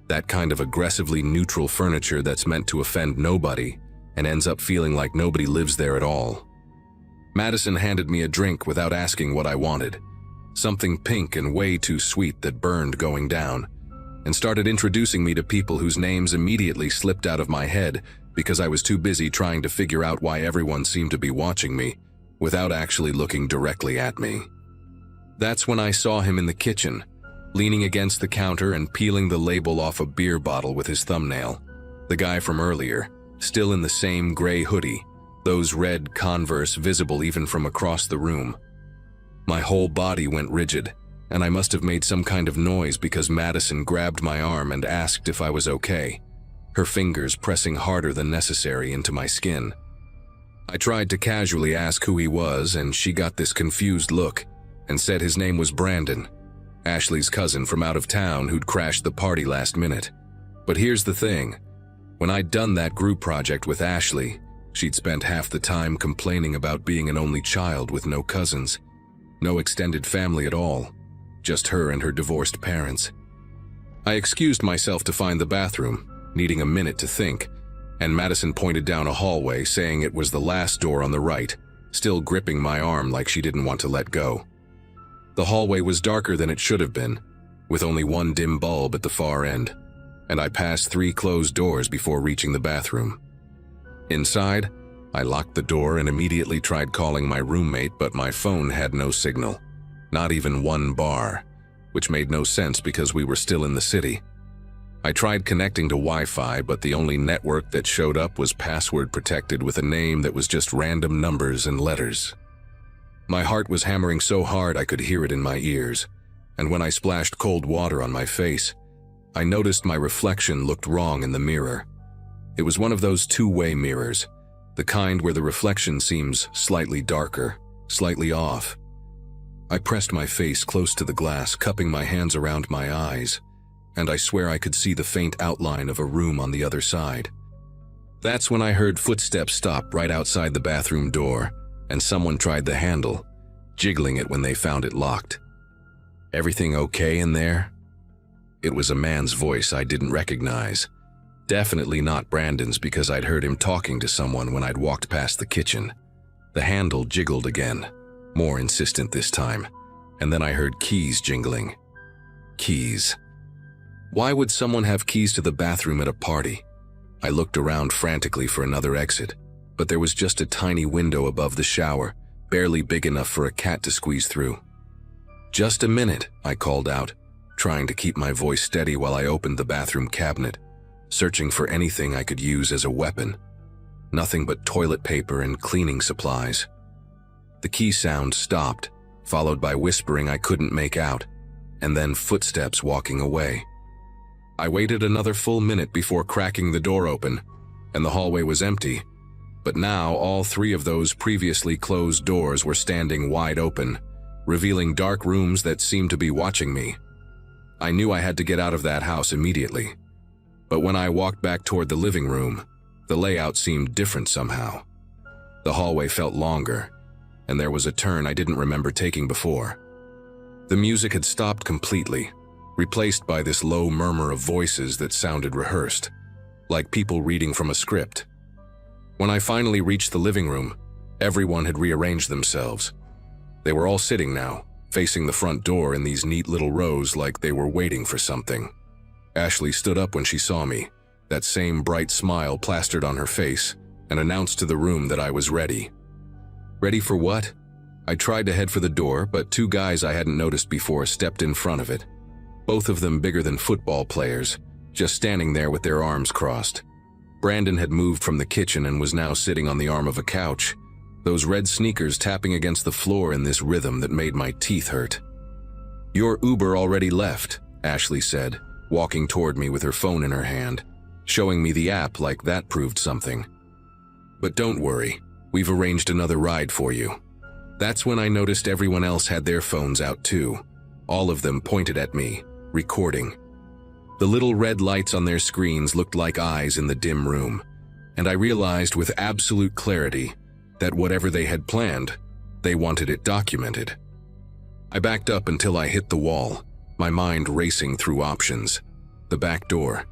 Speaker 1: that kind of aggressively neutral furniture that's meant to offend nobody and ends up feeling like nobody lives there at all. Madison handed me a drink without asking what I wanted, something pink and way too sweet that burned going down, and started introducing me to people whose names immediately slipped out of my head because I was too busy trying to figure out why everyone seemed to be watching me without actually looking directly at me. That's when I saw him in the kitchen, leaning against the counter and peeling the label off a beer bottle with his thumbnail. The guy from earlier, still in the same gray hoodie, those red Converse visible even from across the room. My whole body went rigid, and I must have made some kind of noise because Madison grabbed my arm and asked if I was okay, her fingers pressing harder than necessary into my skin. I tried to casually ask who he was, and she got this confused look and said his name was Brandon, Ashley's cousin from out of town who'd crashed the party last minute. But here's the thing. When I'd done that group project with Ashley, she'd spent half the time complaining about being an only child with no cousins, no extended family at all, just her and her divorced parents. I excused myself to find the bathroom, needing a minute to think, and Madison pointed down a hallway saying it was the last door on the right, still gripping my arm like she didn't want to let go. The hallway was darker than it should have been, with only one dim bulb at the far end, and I passed 3 closed doors before reaching the bathroom. Inside, I locked the door and immediately tried calling my roommate, but my phone had no signal, not even 1 bar, which made no sense because we were still in the city. I tried connecting to Wi-Fi, but the only network that showed up was password protected with a name that was just random numbers and letters. My heart was hammering so hard I could hear it in my ears, and when I splashed cold water on my face, I noticed my reflection looked wrong in the mirror. It was one of those 2-way mirrors, the kind where the reflection seems slightly darker, slightly off. I pressed my face close to the glass, cupping my hands around my eyes, and I swear I could see the faint outline of a room on the other side. That's when I heard footsteps stop right outside the bathroom door, and someone tried the handle, jiggling it when they found it locked. "Everything okay in there?" It was a man's voice I didn't recognize. Definitely not Brandon's because I'd heard him talking to someone when I'd walked past the kitchen. The handle jiggled again, more insistent this time, and then I heard keys jingling. Keys. Why would someone have keys to the bathroom at a party? I looked around frantically for another exit, but there was just a tiny window above the shower, barely big enough for a cat to squeeze through. "Just a minute," I called out, trying to keep my voice steady while I opened the bathroom cabinet, searching for anything I could use as a weapon. Nothing but toilet paper and cleaning supplies. The key sound stopped, followed by whispering I couldn't make out, and then footsteps walking away. I waited another full minute before cracking the door open, and the hallway was empty, but now all 3 of those previously closed doors were standing wide open, revealing dark rooms that seemed to be watching me. I knew I had to get out of that house immediately. But when I walked back toward the living room, the layout seemed different somehow. The hallway felt longer, and there was a turn I didn't remember taking before. The music had stopped completely, replaced by this low murmur of voices that sounded rehearsed, like people reading from a script. When I finally reached the living room, everyone had rearranged themselves. They were all sitting now, facing the front door in these neat little rows like they were waiting for something. Ashley stood up when she saw me, that same bright smile plastered on her face, and announced to the room that I was ready. Ready for what? I tried to head for the door, but two guys I hadn't noticed before stepped in front of it. Both of them bigger than football players, just standing there with their arms crossed. Brandon had moved from the kitchen and was now sitting on the arm of a couch, those red sneakers tapping against the floor in this rhythm that made my teeth hurt. "Your Uber already left," Ashley said, walking toward me with her phone in her hand, showing me the app like that proved something. "But don't worry, we've arranged another ride for you." That's when I noticed everyone else had their phones out too. All of them pointed at me, recording. The little red lights on their screens looked like eyes in the dim room, and I realized with absolute clarity that whatever they had planned, they wanted it documented. I backed up until I hit the wall, my mind racing through options. The back door,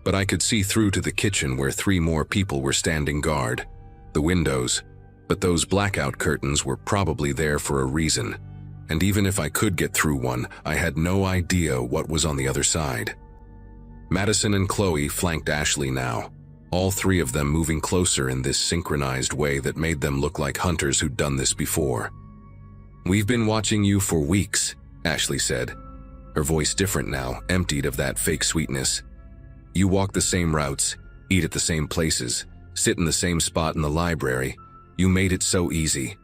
Speaker 1: but I could see through to the kitchen where 3 more people were standing guard. The windows, but those blackout curtains were probably there for a reason, and even if I could get through one, I had no idea what was on the other side. Madison and Chloe flanked Ashley now, all 3 of them moving closer in this synchronized way that made them look like hunters who'd done this before. "We've been watching you for weeks," Ashley said, her voice different now, emptied of that fake sweetness. "You walk the same routes, eat at the same places, sit in the same spot in the library. You made it so easy."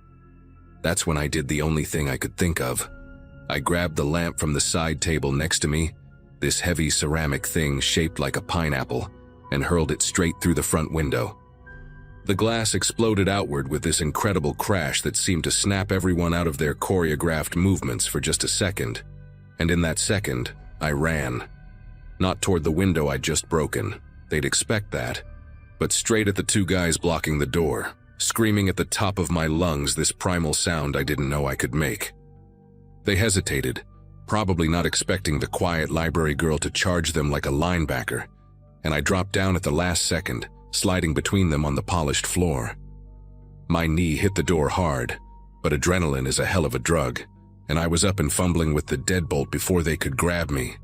Speaker 1: That's when I did the only thing I could think of. I grabbed the lamp from the side table next to me, this heavy ceramic thing shaped like a pineapple, and hurled it straight through the front window. The glass exploded outward with this incredible crash that seemed to snap everyone out of their choreographed movements for just a second. And in that second, I ran. Not toward the window I'd just broken, they'd expect that, but straight at the 2 guys blocking the door, screaming at the top of my lungs this primal sound I didn't know I could make. They hesitated, probably not expecting the quiet library girl to charge them like a linebacker, and I dropped down at the last second, sliding between them on the polished floor. My knee hit the door hard, but adrenaline is a hell of a drug, and I was up and fumbling with the deadbolt before they could grab me.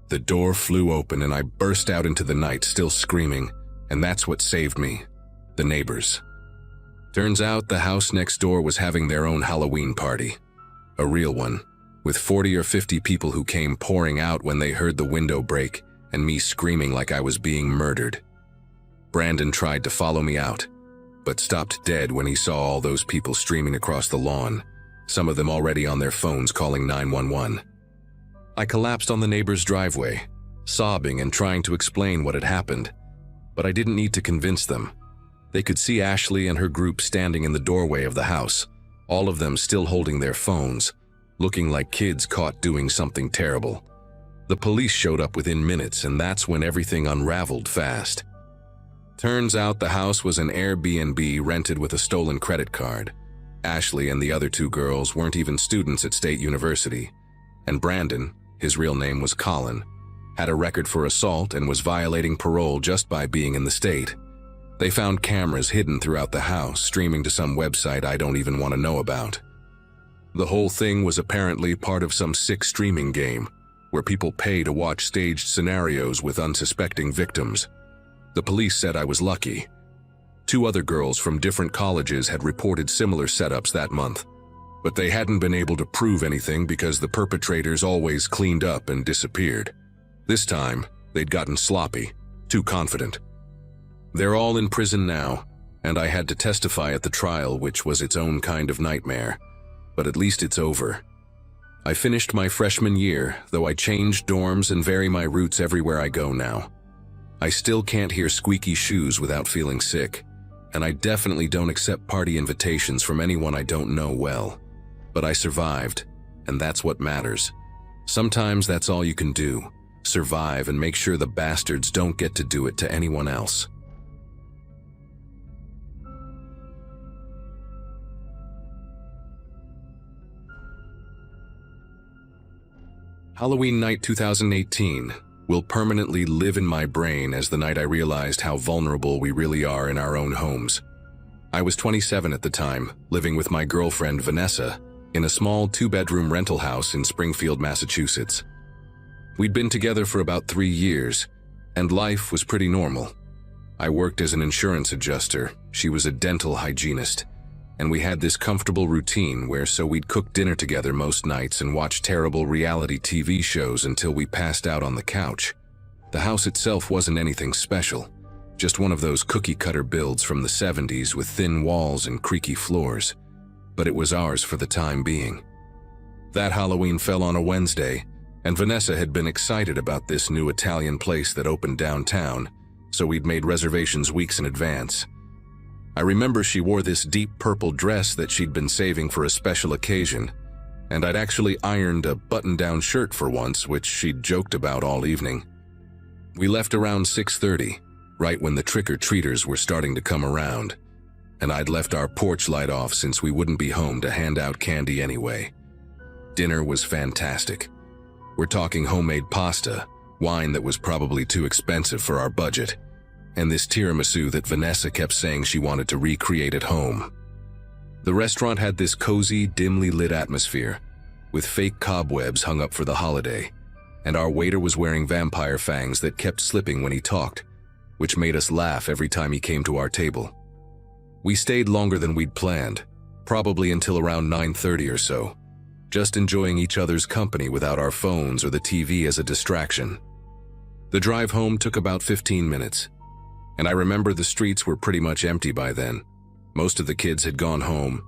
Speaker 1: The door flew open and I burst out into the night still screaming, and that's what saved me. The neighbors. Turns out the house next door was having their own Halloween party. A real one, with 40 or 50 people who came pouring out when they heard the window break and me screaming like I was being murdered. Brandon tried to follow me out, but stopped dead when he saw all those people streaming across the lawn, some of them already on their phones calling 911. I collapsed on the neighbor's driveway, sobbing and trying to explain what had happened, but I didn't need to convince them. They could see Ashley and her group standing in the doorway of the house, all of them still holding their phones, looking like kids caught doing something terrible. The police showed up within minutes, and that's when everything unraveled fast. Turns out the house was an Airbnb rented with a stolen credit card. Ashley and the other 2 girls weren't even students at State University, and Brandon, his real name was Colin, had a record for assault and was violating parole just by being in the state. They found cameras hidden throughout the house, streaming to some website I don't even want to know about. The whole thing was apparently part of some sick streaming game, where people pay to watch staged scenarios with unsuspecting victims. The police said I was lucky. 2 other girls from different colleges had reported similar setups that month, but they hadn't been able to prove anything because the perpetrators always cleaned up and disappeared. This time, they'd gotten sloppy, too confident. They're all in prison now, and I had to testify at the trial, which was its own kind of nightmare, but at least it's over. I finished my freshman year, though I changed dorms and vary my routes everywhere I go now. I still can't hear squeaky shoes without feeling sick, and I definitely don't accept party invitations from anyone I don't know well. But I survived, and that's what matters. Sometimes that's all you can do. Survive and make sure the bastards don't get to do it to anyone else. Halloween night 2018 will permanently live in my brain as the night I realized how vulnerable we really are in our own homes. I was 27 at the time, living with my girlfriend Vanessa in a small 2-bedroom rental house in Springfield, Massachusetts. We'd been together for about 3 years, and life was pretty normal. I worked as an insurance adjuster, she was a dental hygienist, and we had this comfortable routine where we'd cook dinner together most nights and watch terrible reality TV shows until we passed out on the couch. The house itself wasn't anything special, just one of those cookie-cutter builds from the 70s with thin walls and creaky floors, but it was ours for the time being. That Halloween fell on a Wednesday, and Vanessa had been excited about this new Italian place that opened downtown, so we'd made reservations weeks in advance. I remember she wore this deep purple dress that she'd been saving for a special occasion, and I'd actually ironed a button-down shirt for once, which she'd joked about all evening. We left around 6:30, right when the trick-or-treaters were starting to come around, and I'd left our porch light off since we wouldn't be home to hand out candy anyway. Dinner was fantastic. We're talking homemade pasta, wine that was probably too expensive for our budget, and this tiramisu that Vanessa kept saying she wanted to recreate at home. The restaurant had this cozy, dimly lit atmosphere, with fake cobwebs hung up for the holiday, and our waiter was wearing vampire fangs that kept slipping when he talked, which made us laugh every time he came to our table. We stayed longer than we'd planned, probably until around 9:30 or so, just enjoying each other's company without our phones or the TV as a distraction. The drive home took about 15 minutes, and I remember the streets were pretty much empty by then. Most of the kids had gone home,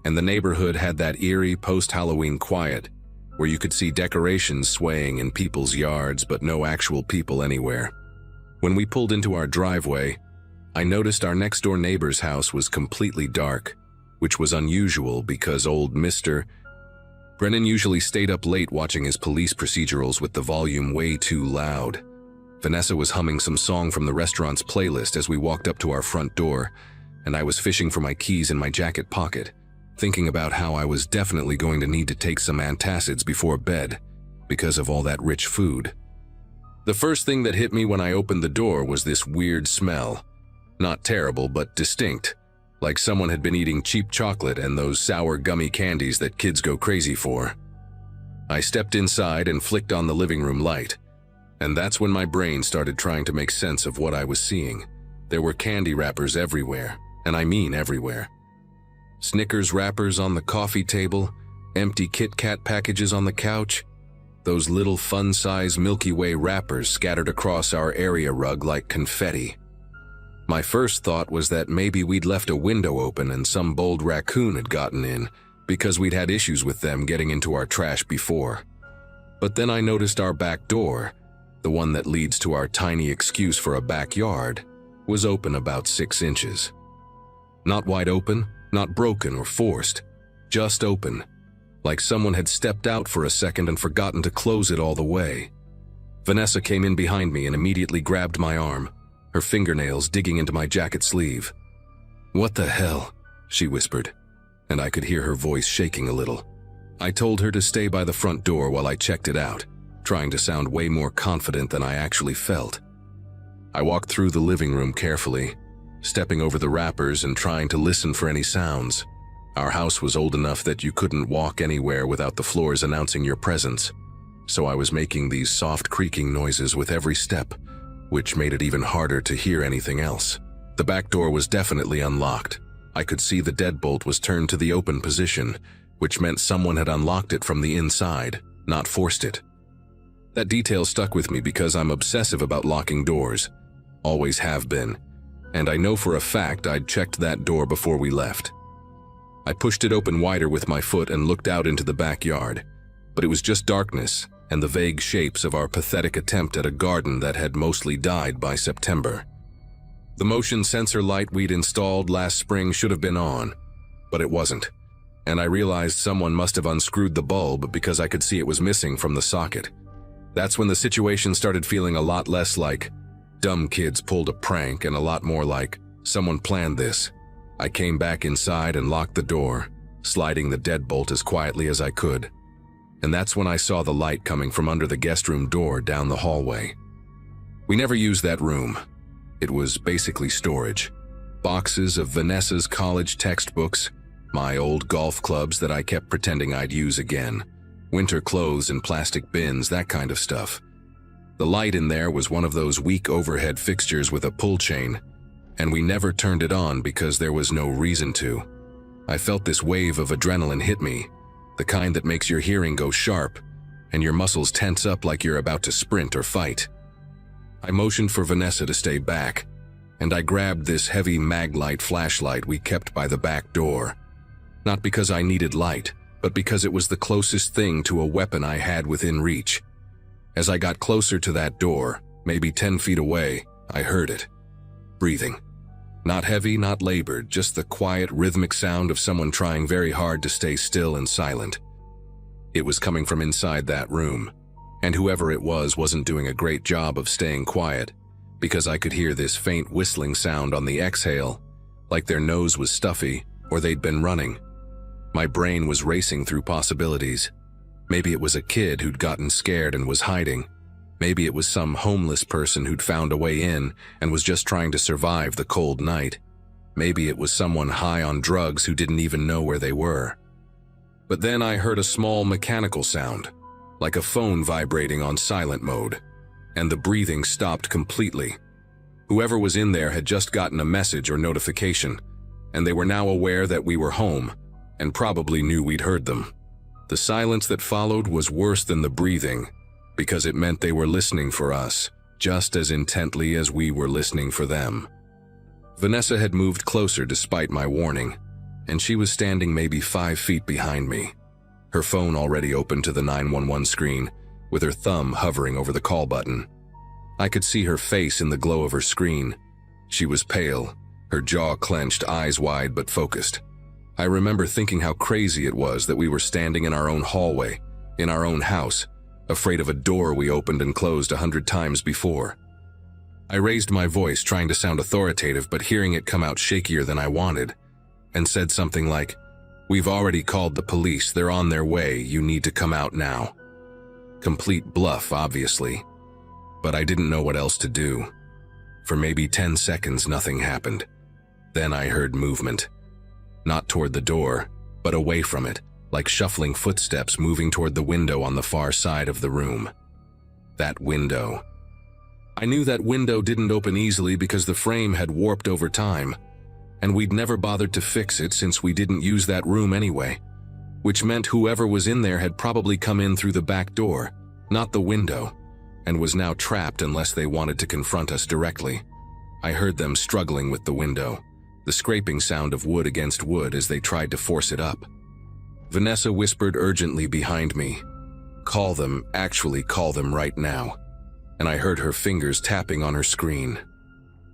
Speaker 1: and the neighborhood had that eerie post-Halloween quiet where you could see decorations swaying in people's yards but no actual people anywhere. When we pulled into our driveway, I noticed our next-door neighbor's house was completely dark, which was unusual because old Mr. Brennan usually stayed up late watching his police procedurals with the volume way too loud. Vanessa was humming some song from the restaurant's playlist as we walked up to our front door, and I was fishing for my keys in my jacket pocket, thinking about how I was definitely going to need to take some antacids before bed because of all that rich food. The first thing that hit me when I opened the door was this weird smell. Not terrible, but distinct, like someone had been eating cheap chocolate and those sour gummy candies that kids go crazy for. I stepped inside and flicked on the living room light, and that's when my brain started trying to make sense of what I was seeing. There were candy wrappers everywhere, and I mean everywhere. Snickers wrappers on the coffee table, empty Kit Kat packages on the couch, those little fun-size Milky Way wrappers scattered across our area rug like confetti. My first thought was that maybe we'd left a window open and some bold raccoon had gotten in because we'd had issues with them getting into our trash before. But then I noticed our back door, the one that leads to our tiny excuse for a backyard, was open about 6 inches. Not wide open, not broken or forced, just open, like someone had stepped out for a second and forgotten to close it all the way. Vanessa came in behind me and immediately grabbed my arm, her fingernails digging into my jacket sleeve. "What the hell?" she whispered, and I could hear her voice shaking a little. I told her to stay by the front door while I checked it out, trying to sound way more confident than I actually felt. I walked through the living room carefully, stepping over the wrappers and trying to listen for any sounds. Our house was old enough that you couldn't walk anywhere without the floors announcing your presence, so I was making these soft creaking noises with every step, which made it even harder to hear anything else. The back door was definitely unlocked. I could see the deadbolt was turned to the open position, which meant someone had unlocked it from the inside, not forced it. That detail stuck with me because I'm obsessive about locking doors. Always have been. And I know for a fact I'd checked that door before we left. I pushed it open wider with my foot and looked out into the backyard, but it was just darkness and the vague shapes of our pathetic attempt at a garden that had mostly died by September. The motion sensor light we'd installed last spring should have been on, but it wasn't. and I realized someone must have unscrewed the bulb because I could see it was missing from the socket. That's when the situation started feeling a lot less like dumb kids pulled a prank and a lot more like someone planned this. I came back inside and locked the door, sliding the deadbolt as quietly as I could. And that's when I saw the light coming from under the guest room door down the hallway. We never used that room. It was basically storage. Boxes of Vanessa's college textbooks, my old golf clubs that I kept pretending I'd use again, winter clothes in plastic bins, that kind of stuff. The light in there was one of those weak overhead fixtures with a pull chain, and we never turned it on because there was no reason to. I felt this wave of adrenaline hit me, the kind that makes your hearing go sharp and your muscles tense up like you're about to sprint or fight. I motioned for Vanessa to stay back, and I grabbed this heavy Maglite flashlight we kept by the back door. Not because I needed light, but because it was the closest thing to a weapon I had within reach. As I got closer to that door, maybe 10 feet away, I heard it. Breathing. Not heavy, not labored, just the quiet, rhythmic sound of someone trying very hard to stay still and silent. It was coming from inside that room, and whoever it was wasn't doing a great job of staying quiet, because I could hear this faint whistling sound on the exhale, like their nose was stuffy or they'd been running. My brain was racing through possibilities. Maybe it was a kid who'd gotten scared and was hiding. Maybe it was some homeless person who'd found a way in and was just trying to survive the cold night. Maybe it was someone high on drugs who didn't even know where they were. But then I heard a small mechanical sound, like a phone vibrating on silent mode, and the breathing stopped completely. Whoever was in there had just gotten a message or notification, and they were now aware that we were home, and probably knew we'd heard them. The silence that followed was worse than the breathing, because it meant they were listening for us, just as intently as we were listening for them. Vanessa had moved closer despite my warning, and she was standing maybe 5 feet behind me, her phone already open to the 911 screen, with her thumb hovering over the call button. I could see her face in the glow of her screen. She was pale, her jaw clenched, eyes wide but focused. I remember thinking how crazy it was that we were standing in our own hallway, in our own house, afraid of a door we opened and closed 100 times before. I raised my voice, trying to sound authoritative, but hearing it come out shakier than I wanted, and said something like, "We've already called the police, they're on their way, you need to come out now." Complete bluff, obviously, but I didn't know what else to do. For maybe 10 seconds, nothing happened. Then I heard movement. Not toward the door, but away from it, like shuffling footsteps moving toward the window on the far side of the room. That window. I knew that window didn't open easily because the frame had warped over time, and we'd never bothered to fix it since we didn't use that room anyway, which meant whoever was in there had probably come in through the back door, not the window, and was now trapped unless they wanted to confront us directly. I heard them struggling with the window, the scraping sound of wood against wood as they tried to force it up. Vanessa whispered urgently behind me, "Call them, actually call them right now," and I heard her fingers tapping on her screen.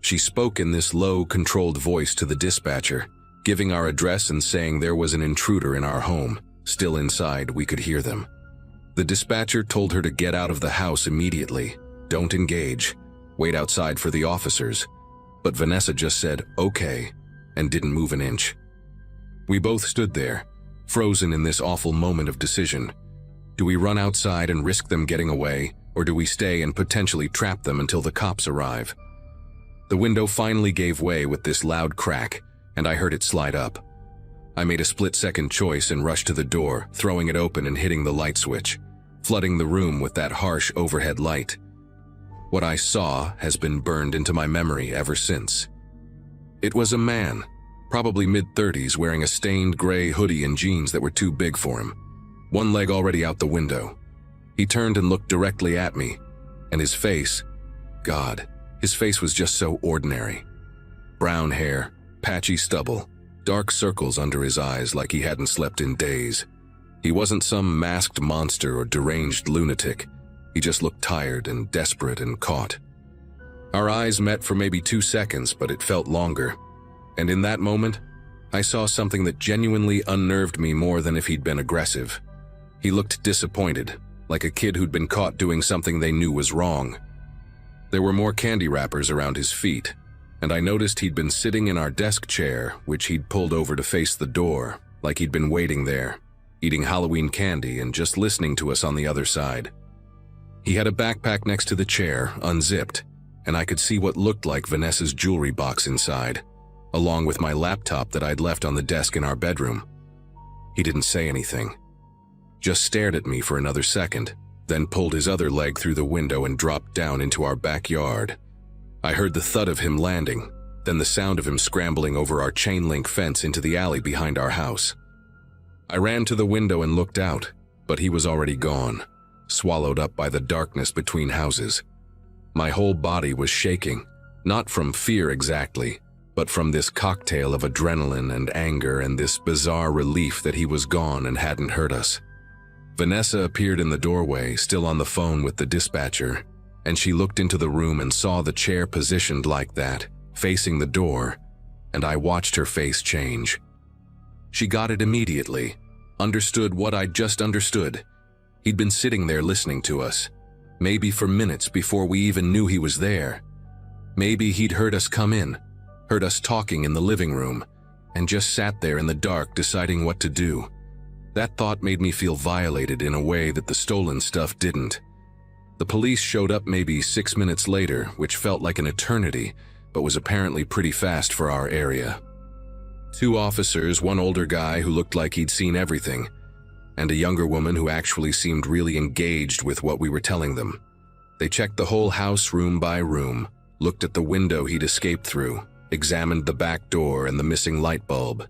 Speaker 1: She spoke in this low, controlled voice to the dispatcher, giving our address and saying there was an intruder in our home, still inside. We could hear them. The dispatcher told her to get out of the house immediately, don't engage, wait outside for the officers, but Vanessa just said, "Okay," and didn't move an inch. We both stood there, frozen in this awful moment of decision. Do we run outside and risk them getting away, or do we stay and potentially trap them until the cops arrive? The window finally gave way with this loud crack, and I heard it slide up. I made a split-second choice and rushed to the door, throwing it open and hitting the light switch, flooding the room with that harsh overhead light. What I saw has been burned into my memory ever since. It was a man, probably mid-30s, wearing a stained gray hoodie and jeans that were too big for him, one leg already out the window. He turned and looked directly at me, and his face, God, his face was just so ordinary. Brown hair, patchy stubble, dark circles under his eyes like he hadn't slept in days. He wasn't some masked monster or deranged lunatic. He just looked tired and desperate and caught. Our eyes met for maybe 2 seconds, but it felt longer. And in that moment, I saw something that genuinely unnerved me more than if he'd been aggressive. He looked disappointed, like a kid who'd been caught doing something they knew was wrong. There were more candy wrappers around his feet, and I noticed he'd been sitting in our desk chair, which he'd pulled over to face the door, like he'd been waiting there, eating Halloween candy and just listening to us on the other side. He had a backpack next to the chair, unzipped, and I could see what looked like Vanessa's jewelry box inside, along with my laptop that I'd left on the desk in our bedroom. He didn't say anything, just stared at me for another second, then pulled his other leg through the window and dropped down into our backyard. I heard the thud of him landing, then the sound of him scrambling over our chain-link fence into the alley behind our house. I ran to the window and looked out, but he was already gone, swallowed up by the darkness between houses. My whole body was shaking, not from fear exactly, but from this cocktail of adrenaline and anger and this bizarre relief that he was gone and hadn't hurt us. Vanessa appeared in the doorway, still on the phone with the dispatcher, and she looked into the room and saw the chair positioned like that, facing the door, and I watched her face change. She got it immediately, understood what I'd just understood. He'd been sitting there listening to us, maybe for minutes before we even knew he was there. Maybe he'd heard us come in, heard us talking in the living room, and just sat there in the dark deciding what to do. That thought made me feel violated in a way that the stolen stuff didn't. The police showed up maybe 6 minutes later, which felt like an eternity, but was apparently pretty fast for our area. 2 officers, one older guy who looked like he'd seen everything, and a younger woman who actually seemed really engaged with what we were telling them. They checked the whole house room by room, looked at the window he'd escaped through, examined the back door and the missing light bulb.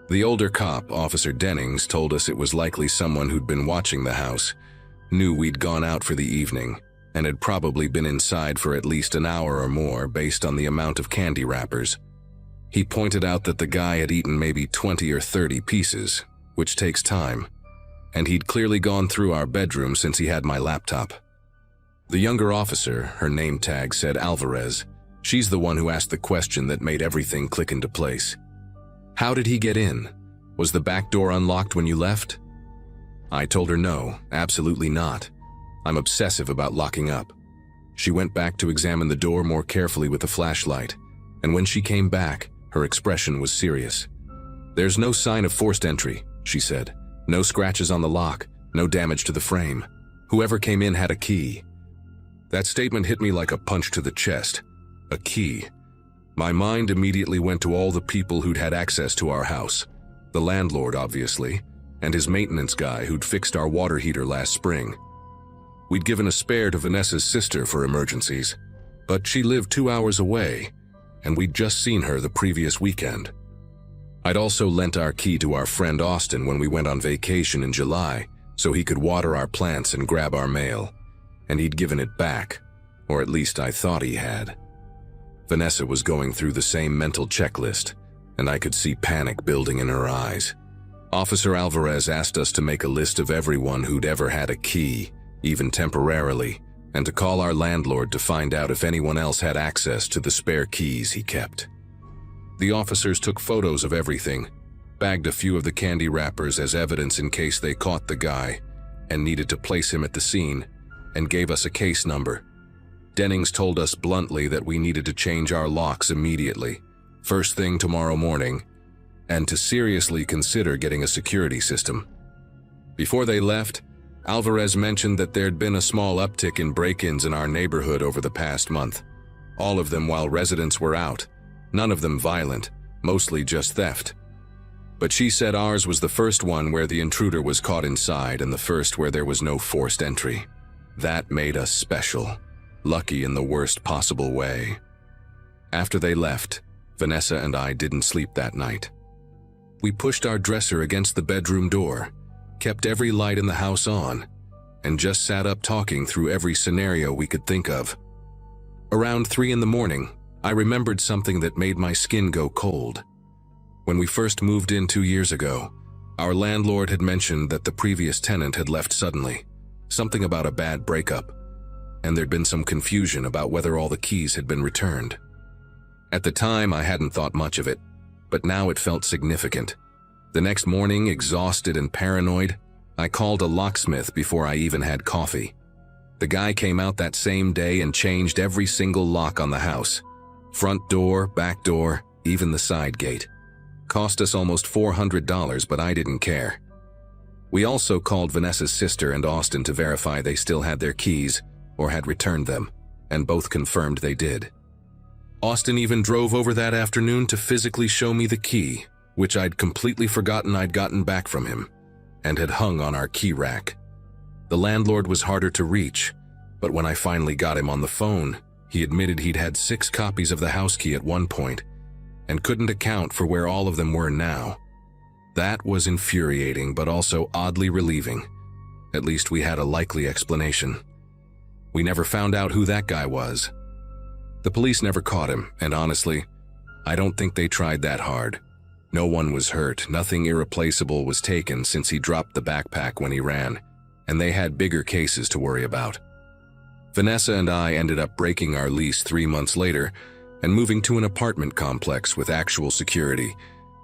Speaker 1: The older cop, Officer Dennings, told us it was likely someone who'd been watching the house, knew we'd gone out for the evening, and had probably been inside for at least an hour or more based on the amount of candy wrappers. He pointed out that the guy had eaten maybe 20 or 30 pieces, which takes time, and he'd clearly gone through our bedroom since he had my laptop. The younger officer, her name tag said Alvarez, she's the one who asked the question that made everything click into place. How did he get in? Was the back door unlocked when you left? I told her no, absolutely not. I'm obsessive about locking up. She went back to examine the door more carefully with a flashlight, and when she came back, her expression was serious. There's no sign of forced entry, she said. No scratches on the lock, no damage to the frame. Whoever came in had a key. That statement hit me like a punch to the chest. A key. My mind immediately went to all the people who'd had access to our house. The landlord, obviously, and his maintenance guy who'd fixed our water heater last spring. We'd given a spare to Vanessa's sister for emergencies, but she lived 2 hours away, and we'd just seen her the previous weekend. I'd also lent our key to our friend Austin when we went on vacation in July, so he could water our plants and grab our mail, and he'd given it back, or at least I thought he had. Vanessa was going through the same mental checklist, and I could see panic building in her eyes. Officer Alvarez asked us to make a list of everyone who'd ever had a key, even temporarily, and to call our landlord to find out if anyone else had access to the spare keys he kept. The officers took photos of everything, bagged a few of the candy wrappers as evidence in case they caught the guy and needed to place him at the scene, and gave us a case number. Dennings told us bluntly that we needed to change our locks immediately, first thing tomorrow morning, and to seriously consider getting a security system. Before they left, Alvarez mentioned that there'd been a small uptick in break-ins in our neighborhood over the past month, all of them while residents were out, none of them violent, mostly just theft. But she said ours was the first one where the intruder was caught inside and the first where there was no forced entry. That made us special. Lucky in the worst possible way. After they left, Vanessa and I didn't sleep that night. We pushed our dresser against the bedroom door, kept every light in the house on, and just sat up talking through every scenario we could think of. Around 3 in the morning, I remembered something that made my skin go cold. When we first moved in 2 years ago, our landlord had mentioned that the previous tenant had left suddenly, something about a bad breakup, and there'd been some confusion about whether all the keys had been returned. At the time, I hadn't thought much of it. but now it felt significant. The next morning, exhausted and paranoid, I called a locksmith before I even had coffee. The guy came out that same day and changed every single lock on the house. Front door, back door, even the side gate. Cost us almost $400, but I didn't care. We also called Vanessa's sister and Austin to verify they still had their keys or had returned them, and both confirmed they did. Austin even drove over that afternoon to physically show me the key, which I'd completely forgotten I'd gotten back from him, and had hung on our key rack. The landlord was harder to reach, but when I finally got him on the phone, he admitted he'd had 6 copies of the house key at one point, and couldn't account for where all of them were now. That was infuriating, but also oddly relieving. At least we had a likely explanation. We never found out who that guy was. The police never caught him, and honestly, I don't think they tried that hard. No one was hurt, nothing irreplaceable was taken since he dropped the backpack when he ran, and they had bigger cases to worry about. Vanessa and I ended up breaking our lease 3 months later and moving to an apartment complex with actual security,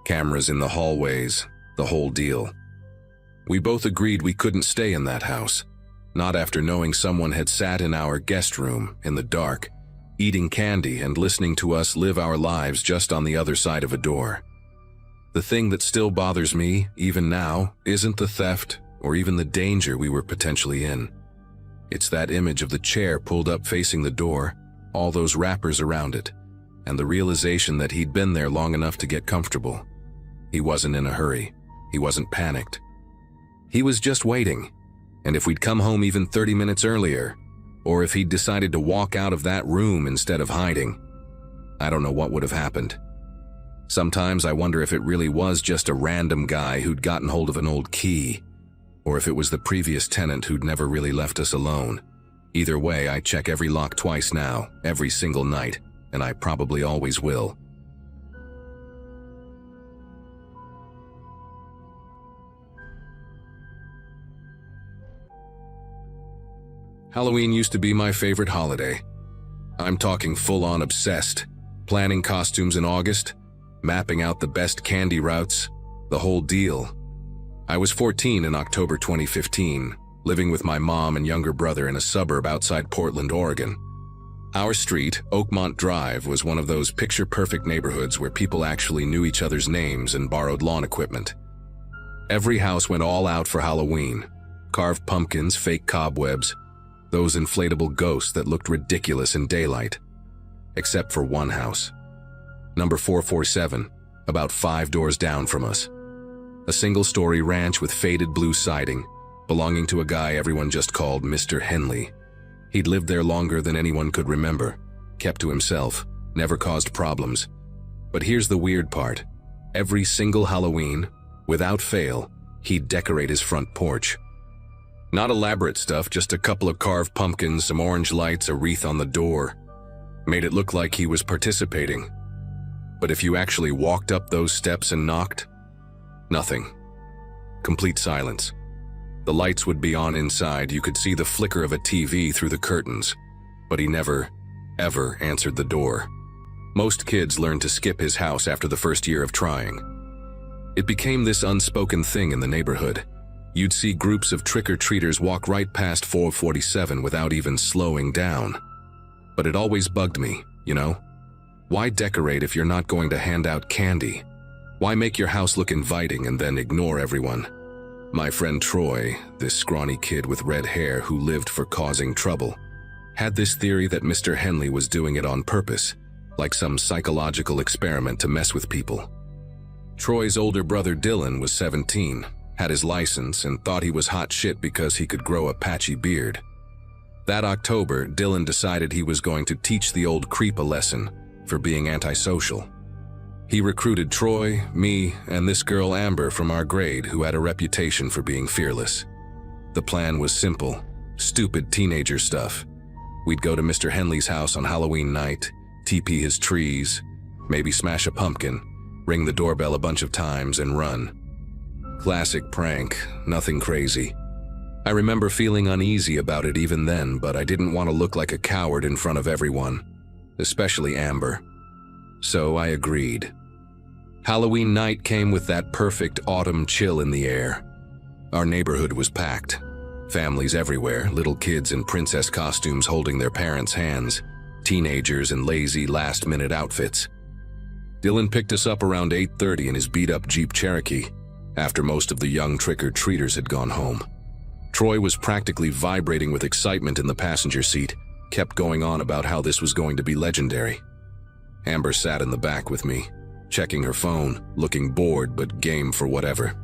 Speaker 1: cameras in the hallways, the whole deal. We both agreed we couldn't stay in that house, not after knowing someone had sat in our guest room in the dark, eating candy and listening to us live our lives just on the other side of a door. The thing that still bothers me, even now, isn't the theft or even the danger we were potentially in. It's that image of the chair pulled up facing the door, all those wrappers around it, and the realization that he'd been there long enough to get comfortable. He wasn't in a hurry. He wasn't panicked. He was just waiting, and if we'd come home even 30 minutes earlier, or if he'd decided to walk out of that room instead of hiding, I don't know what would have happened. Sometimes I wonder if it really was just a random guy who'd gotten hold of an old key, or if it was the previous tenant who'd never really left us alone. Either way, I check every lock twice now, every single night, and I probably always will. Halloween used to be my favorite holiday. I'm talking full-on obsessed, planning costumes in August, mapping out the best candy routes, the whole deal. I was 14 in October 2015, living with my mom and younger brother in a suburb outside Portland, Oregon. Our street, Oakmont Drive, was one of those picture-perfect neighborhoods where people actually knew each other's names and borrowed lawn equipment. Every house went all out for Halloween. Carved pumpkins, fake cobwebs, those inflatable ghosts that looked ridiculous in daylight. Except for one house. Number 447, about 5 doors down from us. A single-story ranch with faded blue siding, belonging to a guy everyone just called Mr. Henley. He'd lived there longer than anyone could remember, kept to himself, never caused problems. But here's the weird part. Every single Halloween, without fail, he'd decorate his front porch. Not elaborate stuff, just a couple of carved pumpkins, some orange lights, a wreath on the door. Made it look like he was participating. But if you actually walked up those steps and knocked, nothing. Complete silence. The lights would be on inside, you could see the flicker of a TV through the curtains, but he never, ever answered the door. Most kids learned to skip his house after the first year of trying. It became this unspoken thing in the neighborhood. You'd see groups of trick-or-treaters walk right past 447 without even slowing down. But it always bugged me, you know? Why decorate if you're not going to hand out candy? Why make your house look inviting and then ignore everyone? My friend Troy, this scrawny kid with red hair who lived for causing trouble, had this theory that Mr. Henley was doing it on purpose, like some psychological experiment to mess with people. Troy's older brother Dylan was 17, had his license, and thought he was hot shit because he could grow a patchy beard. That October, Dylan decided he was going to teach the old creep a lesson for being antisocial. He recruited Troy, me, and this girl Amber from our grade who had a reputation for being fearless. The plan was simple, stupid teenager stuff. We'd go to Mr. Henley's house on Halloween night, TP his trees, maybe smash a pumpkin, ring the doorbell a bunch of times, and run. Classic prank, nothing crazy. I remember feeling uneasy about it even then, but I didn't want to look like a coward in front of everyone, especially Amber. So I agreed. Halloween night came with that perfect autumn chill in the air. Our neighborhood was packed. Families everywhere, little kids in princess costumes holding their parents' hands, teenagers in lazy last-minute outfits. Dylan picked us up around 8:30 in his beat-up Jeep Cherokee, after most of the young trick-or-treaters had gone home. Troy was practically vibrating with excitement in the passenger seat, kept going on about how this was going to be legendary. Amber sat in the back with me, checking her phone, looking bored but game for whatever.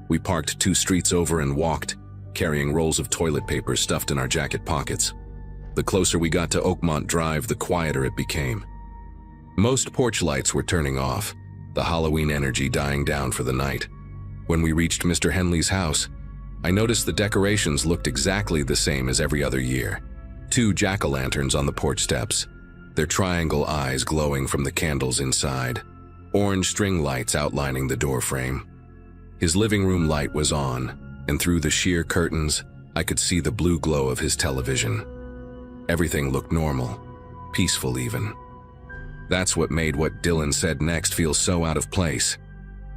Speaker 1: We parked 2 streets over and walked, carrying rolls of toilet paper stuffed in our jacket pockets. The closer we got to Oakmont Drive, the quieter it became. Most porch lights were turning off, the Halloween energy dying down for the night. When we reached Mr. Henley's house, I noticed the decorations looked exactly the same as every other year. 2 jack-o'-lanterns on the porch steps, their triangle eyes glowing from the candles inside, orange string lights outlining the doorframe. His living room light was on, and through the sheer curtains, I could see the blue glow of his television. Everything looked normal, peaceful even. That's what made what Dylan said next feel so out of place.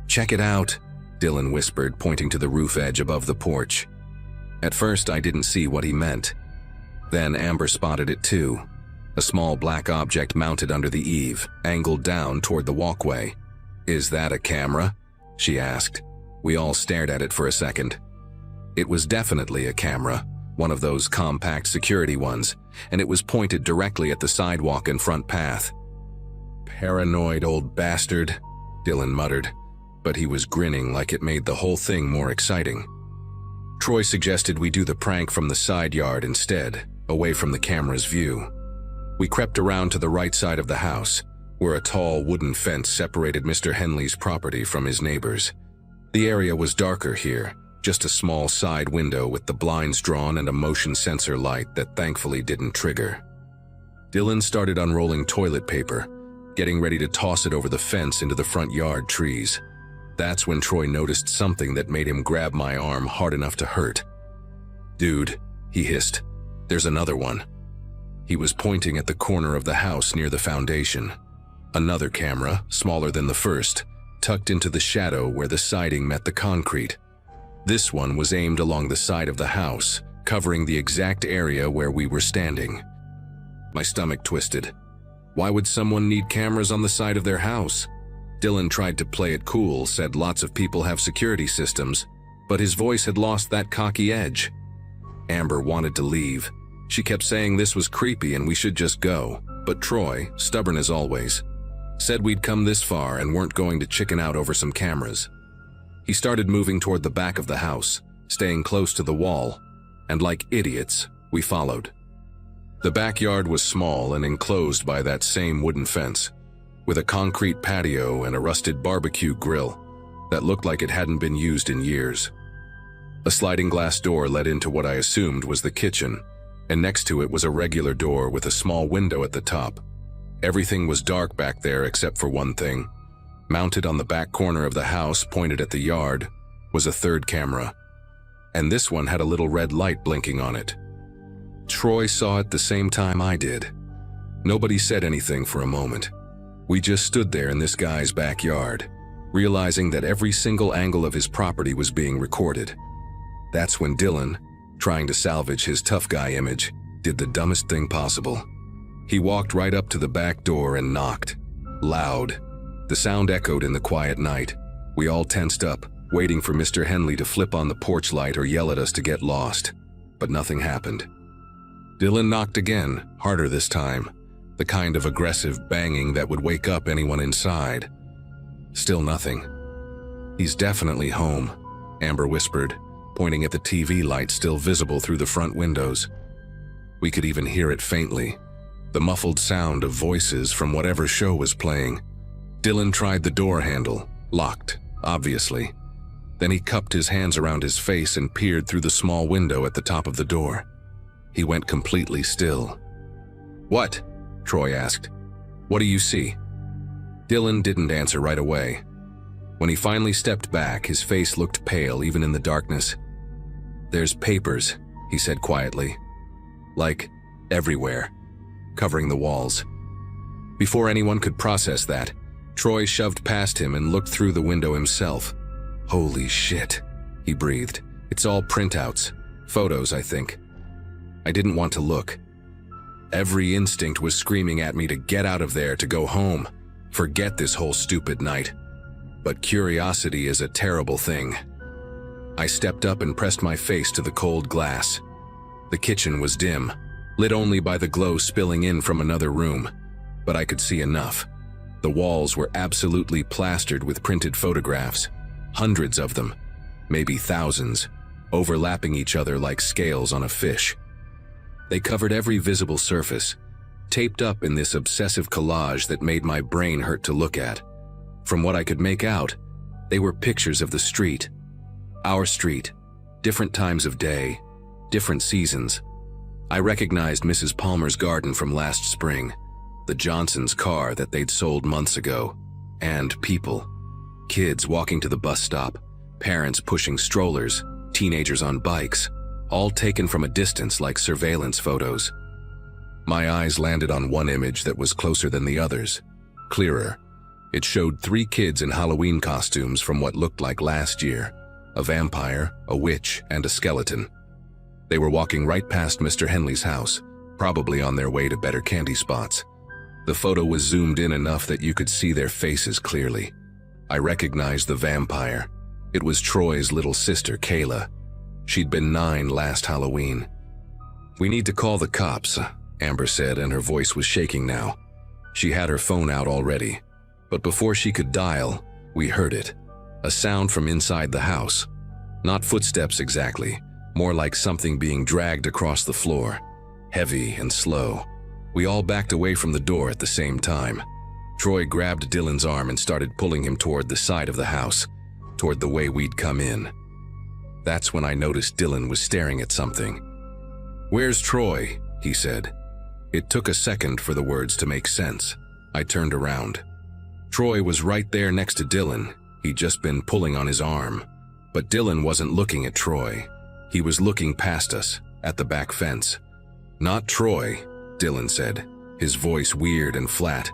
Speaker 1: "Check it out," Dylan whispered, pointing to the roof edge above the porch. At first, I didn't see what he meant. Then Amber spotted it too. A small black object mounted under the eave, angled down toward the walkway. "Is that a camera?" she asked. We all stared at it for a second. It was definitely a camera, one of those compact security ones, and it was pointed directly at the sidewalk and front path. "Paranoid old bastard," Dylan muttered, but he was grinning like it made the whole thing more exciting. Troy suggested we do the prank from the side yard instead, away from the camera's view. We crept around to the right side of the house, where a tall wooden fence separated Mr. Henley's property from his neighbors. The area was darker here, just a small side window with the blinds drawn and a motion sensor light that thankfully didn't trigger. Dylan started unrolling toilet paper, getting ready to toss it over the fence into the front yard trees. That's when Troy noticed something that made him grab my arm hard enough to hurt. "Dude," he hissed, "there's another one." He was pointing at the corner of the house near the foundation. Another camera, smaller than the first, tucked into the shadow where the siding met the concrete. This one was aimed along the side of the house, covering the exact area where we were standing. My stomach twisted. Why would someone need cameras on the side of their house? Dylan tried to play it cool, said lots of people have security systems, but his voice had lost that cocky edge. Amber wanted to leave. She kept saying this was creepy and we should just go, but Troy, stubborn as always, said we'd come this far and weren't going to chicken out over some cameras. He started moving toward the back of the house, staying close to the wall, and like idiots, we followed. The backyard was small and enclosed by that same wooden fence, with a concrete patio and a rusted barbecue grill that looked like it hadn't been used in years. A sliding glass door led into what I assumed was the kitchen, and next to it was a regular door with a small window at the top. Everything was dark back there except for one thing. Mounted on the back corner of the house, pointed at the yard, was a third camera, and this one had a little red light blinking on it. Troy saw it the same time I did. Nobody said anything for a moment. We just stood there in this guy's backyard, realizing that every single angle of his property was being recorded. That's when Dylan, trying to salvage his tough guy image, did the dumbest thing possible. He walked right up to the back door and knocked. Loud. The sound echoed in the quiet night. We all tensed up, waiting for Mr. Henley to flip on the porch light or yell at us to get lost. But nothing happened. Dylan knocked again, harder this time, the kind of aggressive banging that would wake up anyone inside. Still nothing. "He's definitely home," Amber whispered, pointing at the TV light still visible through the front windows. We could even hear it faintly, the muffled sound of voices from whatever show was playing. Dylan tried the door handle, locked, obviously. Then he cupped his hands around his face and peered through the small window at the top of the door. He went completely still. "What?" Troy asked. "What do you see?" Dylan didn't answer right away. When he finally stepped back, his face looked pale even in the darkness. "There's papers," he said quietly. "Like, everywhere, covering the walls." Before anyone could process that, Troy shoved past him and looked through the window himself. "Holy shit," he breathed. "It's all printouts. Photos, I think." I didn't want to look. Every instinct was screaming at me to get out of there, to go home, forget this whole stupid night. But curiosity is a terrible thing. I stepped up and pressed my face to the cold glass. The kitchen was dim, lit only by the glow spilling in from another room, but I could see enough. The walls were absolutely plastered with printed photographs, hundreds of them, maybe thousands, overlapping each other like scales on a fish. They covered every visible surface, taped up in this obsessive collage that made my brain hurt to look at. From what I could make out, they were pictures of the street. Our street, different times of day, different seasons. I recognized Mrs. Palmer's garden from last spring, the Johnsons' car that they'd sold months ago, and people. Kids walking to the bus stop, parents pushing strollers, teenagers on bikes, all taken from a distance like surveillance photos. My eyes landed on one image that was closer than the others, clearer. It showed 3 kids in Halloween costumes from what looked like last year, a vampire, a witch, and a skeleton. They were walking right past Mr. Henley's house, probably on their way to better candy spots. The photo was zoomed in enough that you could see their faces clearly. I recognized the vampire. It was Troy's little sister, Kayla. She'd been 9 last Halloween. "We need to call the cops," Amber said, and her voice was shaking now. She had her phone out already. But before she could dial, we heard it. A sound from inside the house. Not footsteps exactly, more like something being dragged across the floor. Heavy and slow. We all backed away from the door at the same time. Troy grabbed Dylan's arm and started pulling him toward the side of the house, toward the way we'd come in. That's when I noticed Dylan was staring at something. "Where's Troy?" he said. It took a second for the words to make sense. I turned around. Troy was right there next to Dylan. He'd just been pulling on his arm. But Dylan wasn't looking at Troy. He was looking past us, at the back fence. "Not Troy," Dylan said, his voice weird and flat.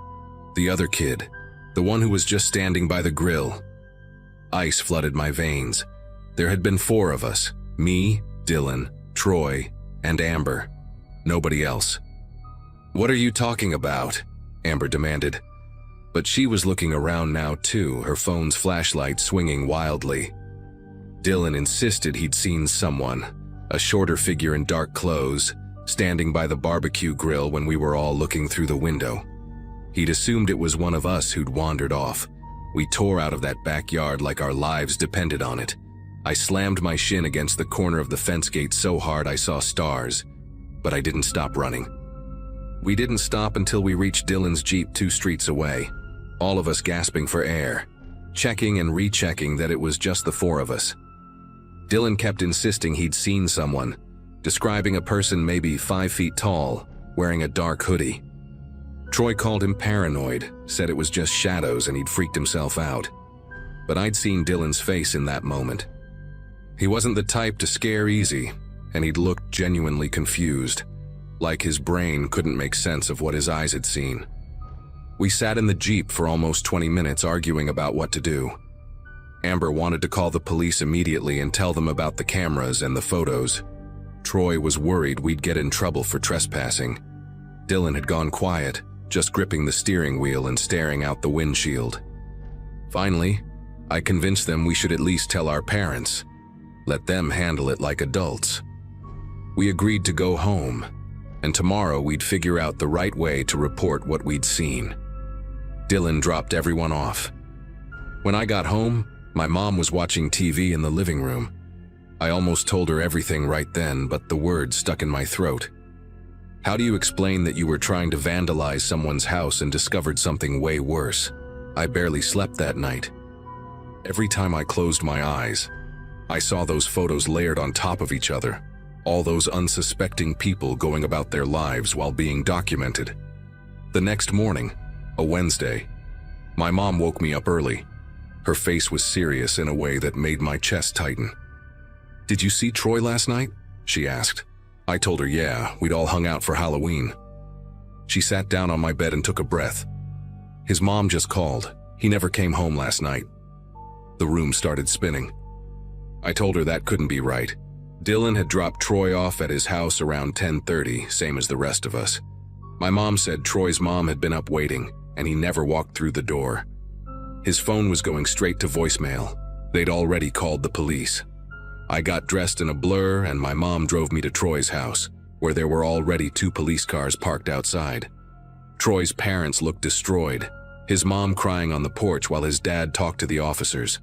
Speaker 1: "The other kid, the one who was just standing by the grill." Ice flooded my veins. There had been 4 of us, me, Dylan, Troy, and Amber. Nobody else. "What are you talking about?" Amber demanded. But she was looking around now too, her phone's flashlight swinging wildly. Dylan insisted he'd seen someone, a shorter figure in dark clothes, standing by the barbecue grill when we were all looking through the window. He'd assumed it was one of us who'd wandered off. We tore out of that backyard like our lives depended on it. I slammed my shin against the corner of the fence gate so hard I saw stars, but I didn't stop running. We didn't stop until we reached Dylan's Jeep 2 streets away, all of us gasping for air, checking and rechecking that it was just the 4 of us. Dylan kept insisting he'd seen someone, describing a person maybe 5 feet tall, wearing a dark hoodie. Troy called him paranoid, said it was just shadows and he'd freaked himself out. But I'd seen Dylan's face in that moment. He wasn't the type to scare easy, and he'd looked genuinely confused, like his brain couldn't make sense of what his eyes had seen. We sat in the Jeep for almost 20 minutes arguing about what to do. Amber wanted to call the police immediately and tell them about the cameras and the photos. Troy was worried we'd get in trouble for trespassing. Dylan had gone quiet, just gripping the steering wheel and staring out the windshield. Finally, I convinced them we should at least tell our parents. Let them handle it like adults. We agreed to go home, and tomorrow we'd figure out the right way to report what we'd seen. Dylan dropped everyone off. When I got home, my mom was watching TV in the living room. I almost told her everything right then, but the words stuck in my throat. How do you explain that you were trying to vandalize someone's house and discovered something way worse? I barely slept that night. Every time I closed my eyes, I saw those photos layered on top of each other, all those unsuspecting people going about their lives while being documented. The next morning, a Wednesday, my mom woke me up early. Her face was serious in a way that made my chest tighten. "Did you see Troy last night?" she asked. I told her, yeah, we'd all hung out for Halloween. She sat down on my bed and took a breath. "His mom just called. He never came home last night. The room started spinning. I told her that couldn't be right. Dylan had dropped Troy off at his house around 10:30, same as the rest of us. My mom said Troy's mom had been up waiting, and he never walked through the door. His phone was going straight to voicemail. They'd already called the police. I got dressed in a blur, and my mom drove me to Troy's house, where there were already 2 police cars parked outside. Troy's parents looked destroyed, his mom crying on the porch while his dad talked to the officers.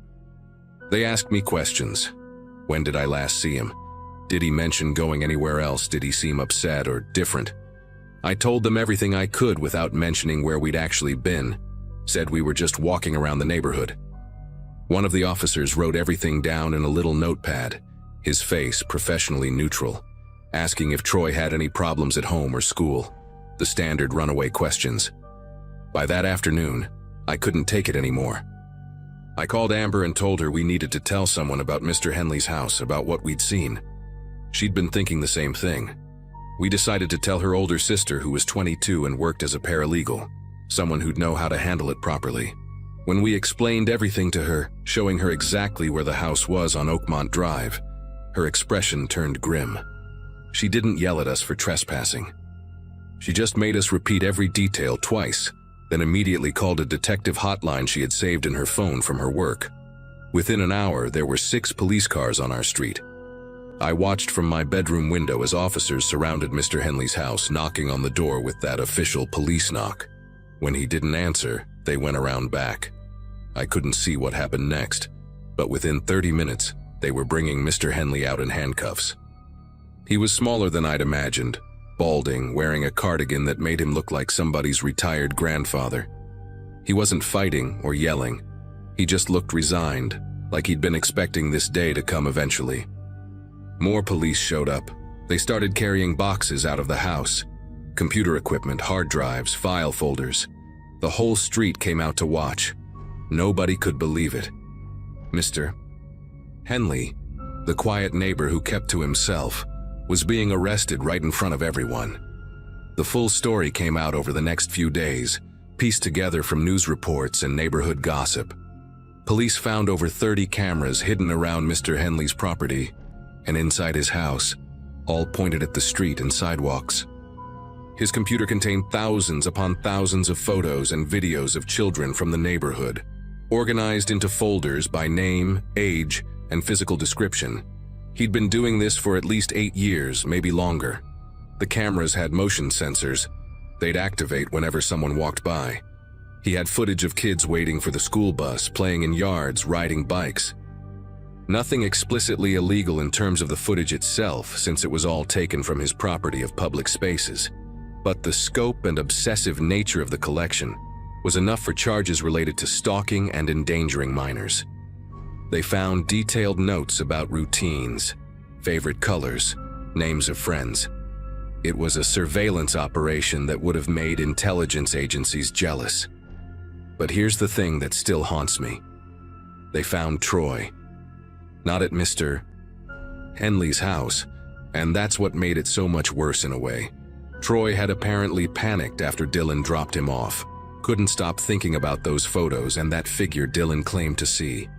Speaker 1: They asked me questions. When did I last see him? Did he mention going anywhere else? Did he seem upset or different? I told them everything I could without mentioning where we'd actually been. Said we were just walking around the neighborhood. One of the officers wrote everything down in a little notepad, his face professionally neutral, asking if Troy had any problems at home or school, the standard runaway questions. By that afternoon, I couldn't take it anymore. I called Amber and told her we needed to tell someone about Mr. Henley's house, about what we'd seen. She'd been thinking the same thing. We decided to tell her older sister, who was 22 and worked as a paralegal, someone who'd know how to handle it properly. When we explained everything to her, showing her exactly where the house was on Oakmont Drive, her expression turned grim. She didn't yell at us for trespassing. She just made us repeat every detail twice, then immediately called a detective hotline she had saved in her phone from her work. Within an hour, there were 6 police cars on our street. I watched from my bedroom window as officers surrounded Mr. Henley's house, knocking on the door with that official police knock. When he didn't answer, they went around back. I couldn't see what happened next, but within 30 minutes, they were bringing Mr. Henley out in handcuffs. He was smaller than I'd imagined, balding, wearing a cardigan that made him look like somebody's retired grandfather. He wasn't fighting or yelling. He just looked resigned, like he'd been expecting this day to come eventually. More police showed up. They started carrying boxes out of the house. Computer equipment, hard drives, file folders. The whole street came out to watch. Nobody could believe it. Mr. Henley, the quiet neighbor who kept to himself, was being arrested right in front of everyone. The full story came out over the next few days, pieced together from news reports and neighborhood gossip. Police found over 30 cameras hidden around Mr. Henley's property and inside his house, all pointed at the street and sidewalks. His computer contained thousands upon thousands of photos and videos of children from the neighborhood, organized into folders by name, age, and physical description. He'd been doing this for at least 8 years, maybe longer. The cameras had motion sensors. They'd activate whenever someone walked by. He had footage of kids waiting for the school bus, playing in yards, riding bikes. Nothing explicitly illegal in terms of the footage itself, since it was all taken from his property of public spaces. But the scope and obsessive nature of the collection was enough for charges related to stalking and endangering minors. They found detailed notes about routines, favorite colors, names of friends. It was a surveillance operation that would have made intelligence agencies jealous. But here's the thing that still haunts me. They found Troy. Not at Mr. Henley's house, and that's what made it so much worse in a way. Troy had apparently panicked after Dylan dropped him off, couldn't stop thinking about those photos and that figure Dylan claimed to see.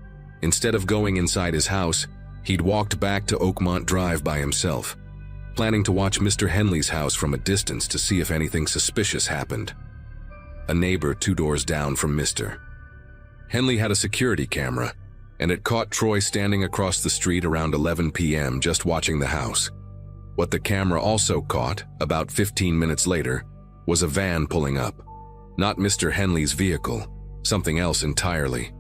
Speaker 1: Instead of going inside his house, he'd walked back to Oakmont Drive by himself, planning to watch Mr. Henley's house from a distance to see if anything suspicious happened. A neighbor 2 doors down from Mr. Henley had a security camera, and it caught Troy standing across the street around 11 p.m. just watching the house. What the camera also caught, about 15 minutes later, was a van pulling up. Not Mr. Henley's vehicle, something else entirely.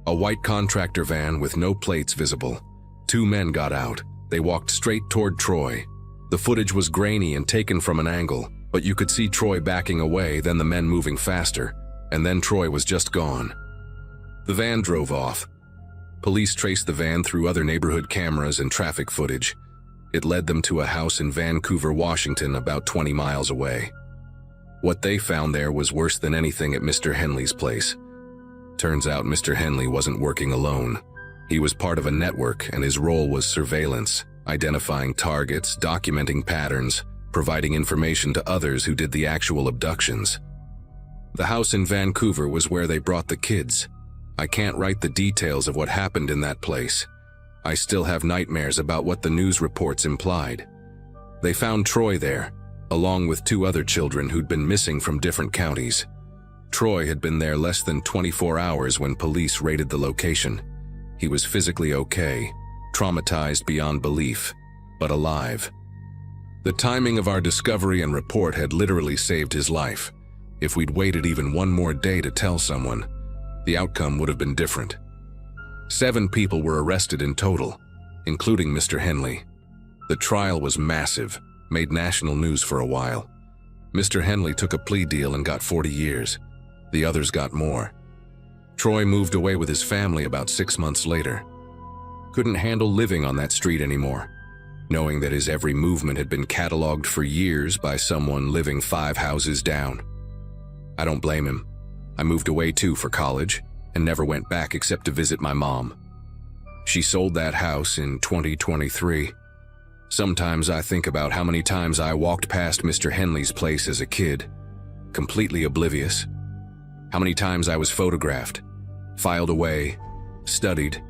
Speaker 1: A white contractor van with no plates visible. 2 men got out. They walked straight toward Troy. The footage was grainy and taken from an angle, but you could see Troy backing away, then the men moving faster, and then Troy was just gone. The van drove off. Police traced the van through other neighborhood cameras and traffic footage. It led them to a house in Vancouver, Washington, about 20 miles away. What they found there was worse than anything at Mr. Henley's place. Turns out Mr. Henley wasn't working alone. He was part of a network, and his role was surveillance, identifying targets, documenting patterns, providing information to others who did the actual abductions. The house in Vancouver was where they brought the kids. I can't write the details of what happened in that place. I still have nightmares about what the news reports implied. They found Troy there, along with 2 other children who'd been missing from different counties. Troy had been there less than 24 hours when police raided the location. He was physically okay, traumatized beyond belief, but alive. The timing of our discovery and report had literally saved his life. If we'd waited even one more day to tell someone, the outcome would have been different. 7 people were arrested in total, including Mr. Henley. The trial was massive, made national news for a while. Mr. Henley took a plea deal and got 40 years. The others got more. Troy moved away with his family about 6 months later. Couldn't handle living on that street anymore, knowing that his every movement had been cataloged for years by someone living 5 houses down. I don't blame him. I moved away too for college and never went back except to visit my mom. She sold that house in 2023. Sometimes I think about how many times I walked past Mr. Henley's place as a kid, completely oblivious. How many times I was photographed, filed away, studied.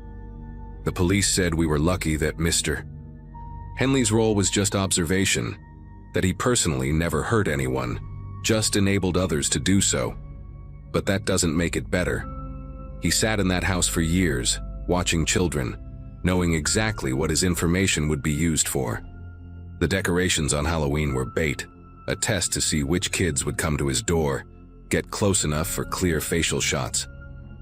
Speaker 1: The police said we were lucky that Mr. Henley's role was just observation, that he personally never hurt anyone, just enabled others to do so. But that doesn't make it better. He sat in that house for years, watching children, knowing exactly what his information would be used for. The decorations on Halloween were bait, a test to see which kids would come to his door, get close enough for clear facial shots.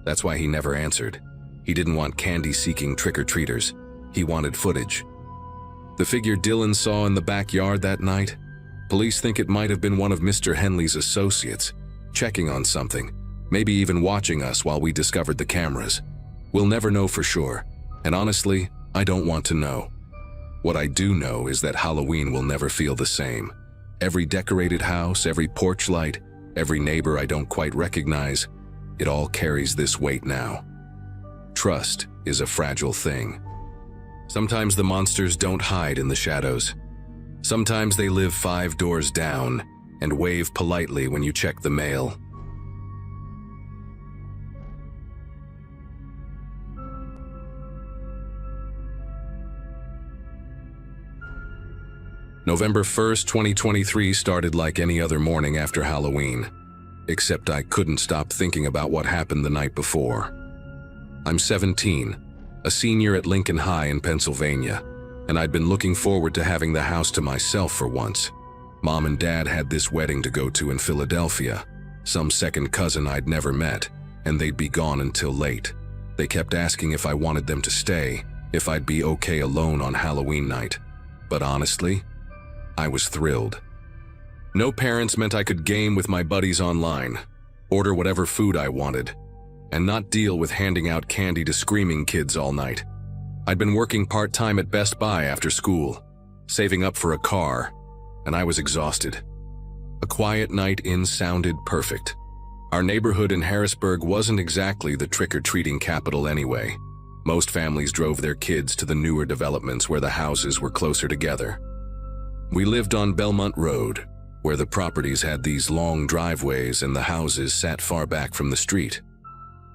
Speaker 1: That's why he never answered. He didn't want candy-seeking trick-or-treaters. He wanted footage. The figure Dylan saw in the backyard that night, police think it might have been one of Mr. Henley's associates, checking on something, maybe even watching us while we discovered the cameras. We'll never know for sure, and honestly, I don't want to know. What I do know is that Halloween will never feel the same. Every decorated house, every porch light, every neighbor I don't quite recognize, it all carries this weight now. Trust is a fragile thing. Sometimes the monsters don't hide in the shadows. Sometimes they live 5 doors down and wave politely when you check the mail. November 1st, 2023 started like any other morning after Halloween, except I couldn't stop thinking about what happened the night before. I'm 17, a senior at Lincoln High in Pennsylvania, and I'd been looking forward to having the house to myself for once. Mom and Dad had this wedding to go to in Philadelphia, some second cousin I'd never met, and they'd be gone until late. They kept asking if I wanted them to stay, if I'd be okay alone on Halloween night. But honestly, I was thrilled. No parents meant I could game with my buddies online, order whatever food I wanted, and not deal with handing out candy to screaming kids all night. I'd been working part-time at Best Buy after school, saving up for a car, and I was exhausted. A quiet night in sounded perfect. Our neighborhood in Harrisburg wasn't exactly the trick-or-treating capital anyway. Most families drove their kids to the newer developments where the houses were closer together. We lived on Belmont Road, where the properties had these long driveways and the houses sat far back from the street.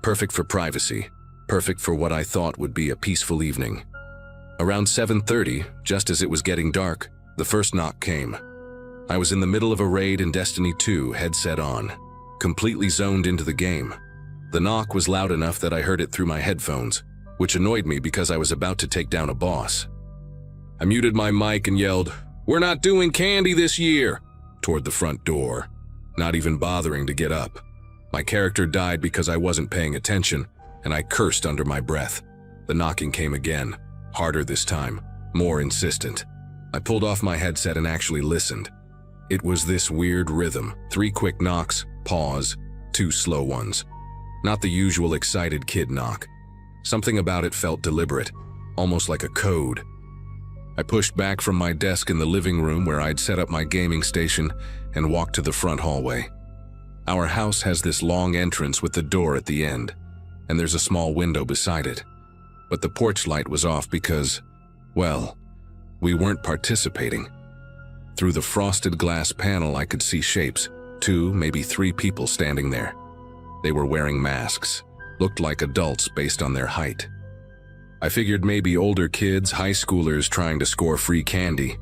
Speaker 1: Perfect for privacy, perfect for what I thought would be a peaceful evening. Around 7:30, just as it was getting dark, the first knock came. I was in the middle of a raid in Destiny 2, headset on, completely zoned into the game. The knock was loud enough that I heard it through my headphones, which annoyed me because I was about to take down a boss. I muted my mic and yelled, "We're not doing candy this year," toward the front door, not even bothering to get up. My character died because I wasn't paying attention, and I cursed under my breath. The knocking came again, harder this time, more insistent. I pulled off my headset and actually listened. It was this weird rhythm, 3 quick knocks, pause, 2 slow ones. Not the usual excited kid knock. Something about it felt deliberate, almost like a code. I pushed back from my desk in the living room where I'd set up my gaming station and walked to the front hallway. Our house has this long entrance with the door at the end, and there's a small window beside it. But the porch light was off because, well, we weren't participating. Through the frosted glass panel I could see shapes, 2, maybe 3 people standing there. They were wearing masks, looked like adults based on their height. I figured maybe older kids, high schoolers trying to score free candy.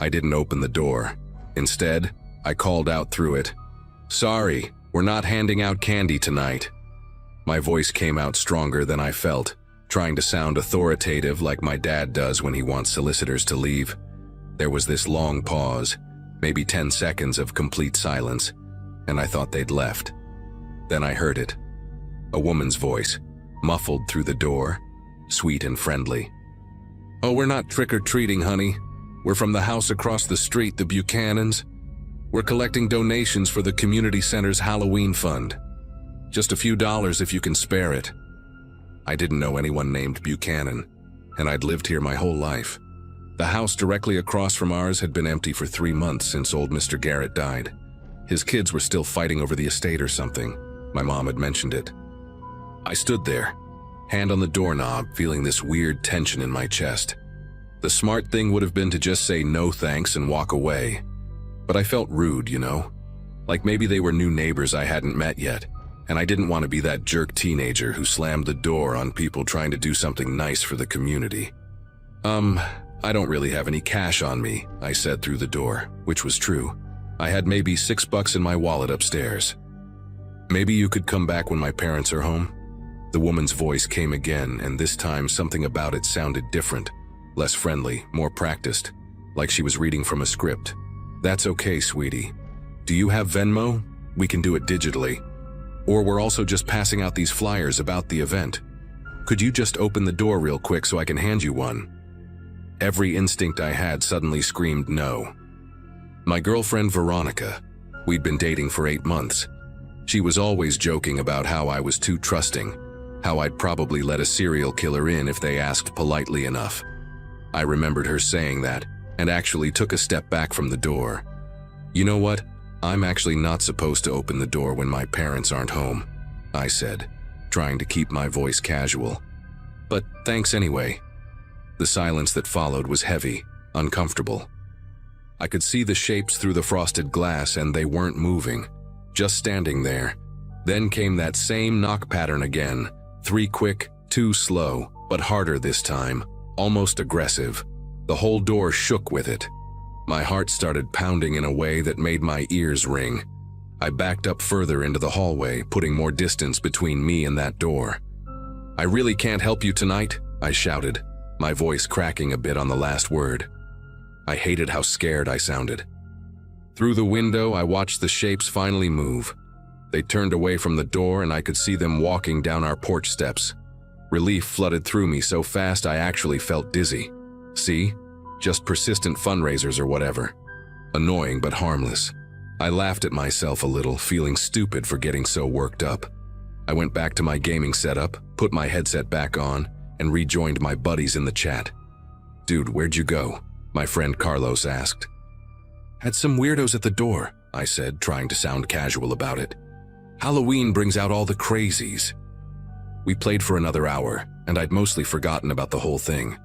Speaker 1: I didn't open the door. Instead, I called out through it, "Sorry, we're not handing out candy tonight." My voice came out stronger than I felt, trying to sound authoritative like my dad does when he wants solicitors to leave. There was this long pause, maybe 10 seconds of complete silence, and I thought they'd left. Then I heard it. A woman's voice, muffled through the door, sweet and friendly. "Oh, we're not trick-or-treating, honey. We're from the house across the street, the Buchanans. We're collecting donations for the community center's Halloween fund. Just a few dollars if you can spare it." I didn't know anyone named Buchanan, and I'd lived here my whole life. The house directly across from ours had been empty for 3 months since old Mr. Garrett died. His kids were still fighting over the estate or something. My mom had mentioned it. I stood there, hand on the doorknob, feeling this weird tension in my chest. The smart thing would have been to just say no thanks and walk away. But I felt rude, you know? Like maybe they were new neighbors I hadn't met yet, and I didn't want to be that jerk teenager who slammed the door on people trying to do something nice for the community. I don't really have any cash on me," I said through the door, which was true. I had maybe $6 in my wallet upstairs. "Maybe you could come back when my parents are home?" The woman's voice came again, and this time something about it sounded different, less friendly, more practiced, like she was reading from a script. "That's okay, sweetie. Do you have Venmo? We can do it digitally. Or we're also just passing out these flyers about the event. Could you just open the door real quick so I can hand you one?" Every instinct I had suddenly screamed no. My girlfriend Veronica, we'd been dating for 8 months. She was always joking about how I was too trusting, how I'd probably let a serial killer in if they asked politely enough. I remembered her saying that, and actually took a step back from the door. "You know what? I'm actually not supposed to open the door when my parents aren't home," I said, trying to keep my voice casual. "But thanks anyway." The silence that followed was heavy, uncomfortable. I could see the shapes through the frosted glass, and they weren't moving, just standing there. Then came that same knock pattern again, 3 quick, 2 slow, but harder this time, almost aggressive. The whole door shook with it. My heart started pounding in a way that made my ears ring. I backed up further into the hallway, putting more distance between me and that door. "I really can't help you tonight," I shouted, my voice cracking a bit on the last word. I hated how scared I sounded. Through the window, I watched the shapes finally move. They turned away from the door, and I could see them walking down our porch steps. Relief flooded through me so fast I actually felt dizzy. See? Just persistent fundraisers or whatever. Annoying but harmless. I laughed at myself a little, feeling stupid for getting so worked up. I went back to my gaming setup, put my headset back on, and rejoined my buddies in the chat. "Dude, where'd you go?" my friend Carlos asked. "Had some weirdos at the door," I said, trying to sound casual about it. "Halloween brings out all the crazies." We played for another hour, and I'd mostly forgotten about the whole thing.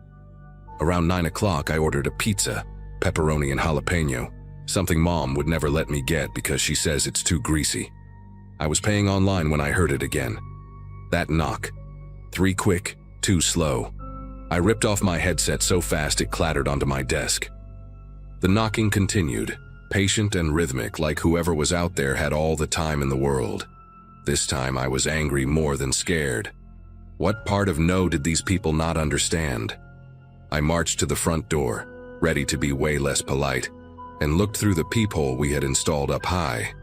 Speaker 1: Around 9 o'clock, I ordered a pizza, pepperoni and jalapeno, something Mom would never let me get because she says it's too greasy. I was paying online when I heard it again. That knock. 3 quick, 2 slow. I ripped off my headset so fast it clattered onto my desk. The knocking continued, patient and rhythmic, like whoever was out there had all the time in the world. This time I was angry more than scared. What part of no did these people not understand? I marched to the front door, ready to be way less polite, and looked through the peephole we had installed up high.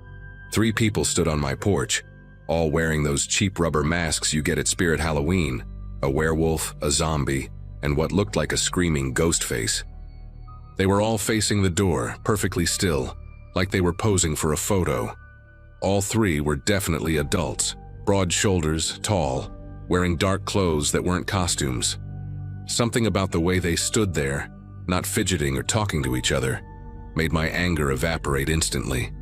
Speaker 1: 3 people stood on my porch, all wearing those cheap rubber masks you get at Spirit Halloween, a werewolf, a zombie, and what looked like a screaming ghost face. They were all facing the door, perfectly still, like they were posing for a photo. All 3 were definitely adults, broad shoulders, tall, wearing dark clothes that weren't costumes. Something about the way they stood there, not fidgeting or talking to each other, made my anger evaporate instantly.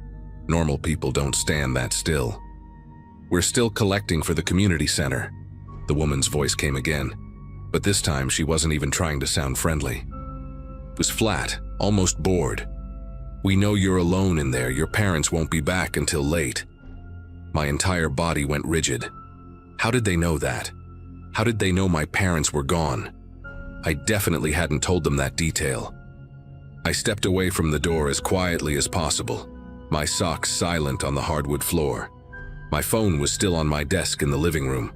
Speaker 1: Normal people don't stand that still. "We're still collecting for the community center," the woman's voice came again, but this time she wasn't even trying to sound friendly. It was flat, almost bored. "We know you're alone in there. Your parents won't be back until late." My entire body went rigid. How did they know that? How did they know my parents were gone? I definitely hadn't told them that detail. I stepped away from the door as quietly as possible, my socks silent on the hardwood floor. My phone was still on my desk in the living room.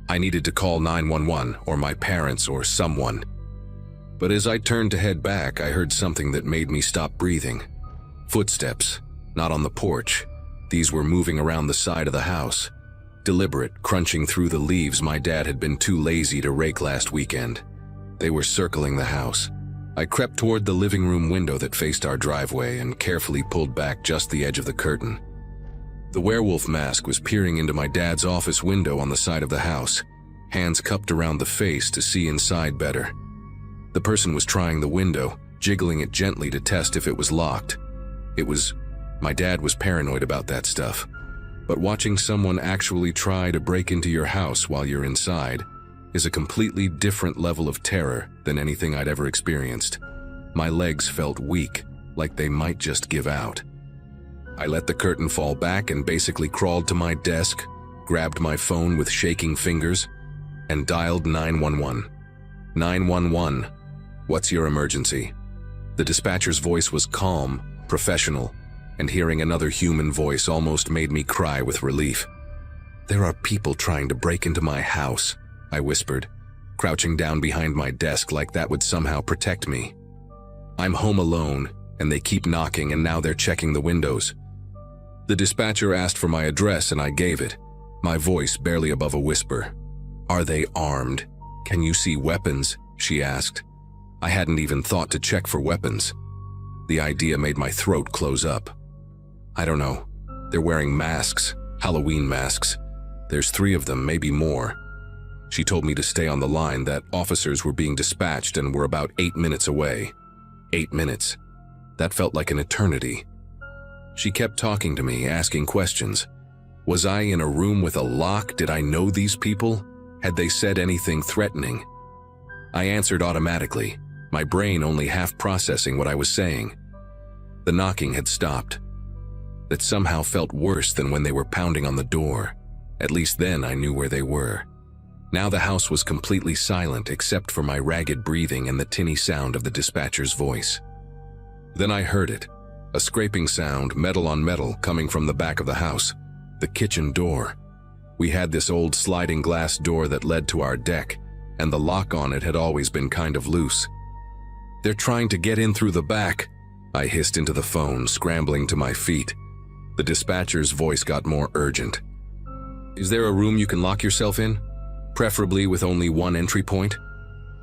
Speaker 1: I needed to call 911 or my parents or someone. But as I turned to head back, I heard something that made me stop breathing. Footsteps, not on the porch. These were moving around the side of the house, deliberate, crunching through the leaves my dad had been too lazy to rake last weekend. They were circling the house. I crept toward the living room window that faced our driveway and carefully pulled back just the edge of the curtain. The werewolf mask was peering into my dad's office window on the side of the house, hands cupped around the face to see inside better. The person was trying the window, jiggling it gently to test if it was locked. My dad was paranoid about that stuff. But watching someone actually try to break into your house while you're inside is a completely different level of terror than anything I'd ever experienced. My legs felt weak, like they might just give out. I let the curtain fall back and basically crawled to my desk, grabbed my phone with shaking fingers, and dialed 911. 911, what's your emergency? The dispatcher's voice was calm, professional, and hearing another human voice almost made me cry with relief. "There are people trying to break into my house," I whispered, crouching down behind my desk like that would somehow protect me. "I'm home alone, and they keep knocking, and now they're checking the windows." The dispatcher asked for my address and I gave it, my voice barely above a whisper. "Are they armed? Can you see weapons?" she asked. I hadn't even thought to check for weapons. The idea made my throat close up. "I don't know. They're wearing masks, Halloween masks. There's 3 of them, maybe more." She told me to stay on the line, that officers were being dispatched and were about 8 minutes away. 8 minutes. That felt like an eternity. She kept talking to me, asking questions. Was I in a room with a lock? Did I know these people? Had they said anything threatening? I answered automatically, my brain only half processing what I was saying. The knocking had stopped. That somehow felt worse than when they were pounding on the door. At least then I knew where they were. Now the house was completely silent except for my ragged breathing and the tinny sound of the dispatcher's voice. Then I heard it, a scraping sound, metal on metal, coming from the back of the house, the kitchen door. We had this old sliding glass door that led to our deck, and the lock on it had always been kind of loose. "They're trying to get in through the back," I hissed into the phone, scrambling to my feet. The dispatcher's voice got more urgent. "Is there a room you can lock yourself in? Preferably with only one entry point?"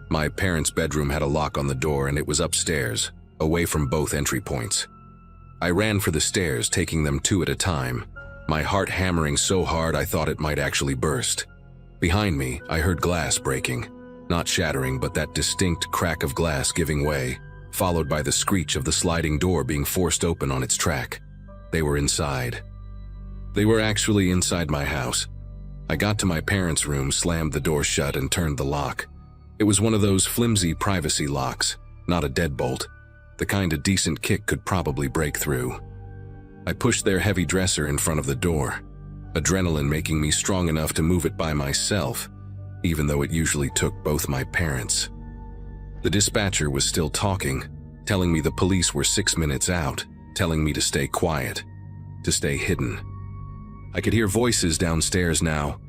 Speaker 1: My parents' bedroom had a lock on the door and it was upstairs, away from both entry points. I ran for the stairs, taking them 2 at a time, my heart hammering so hard I thought it might actually burst. Behind me, I heard glass breaking, not shattering but that distinct crack of glass giving way, followed by the screech of the sliding door being forced open on its track. They were inside. They were actually inside my house. I got to my parents' room, slammed the door shut, and turned the lock. It was one of those flimsy privacy locks, not a deadbolt, the kind a decent kick could probably break through. I pushed their heavy dresser in front of the door, adrenaline making me strong enough to move it by myself, even though it usually took both my parents. The dispatcher was still talking, telling me the police were 6 minutes out, telling me to stay quiet, to stay hidden. I could hear voices downstairs now,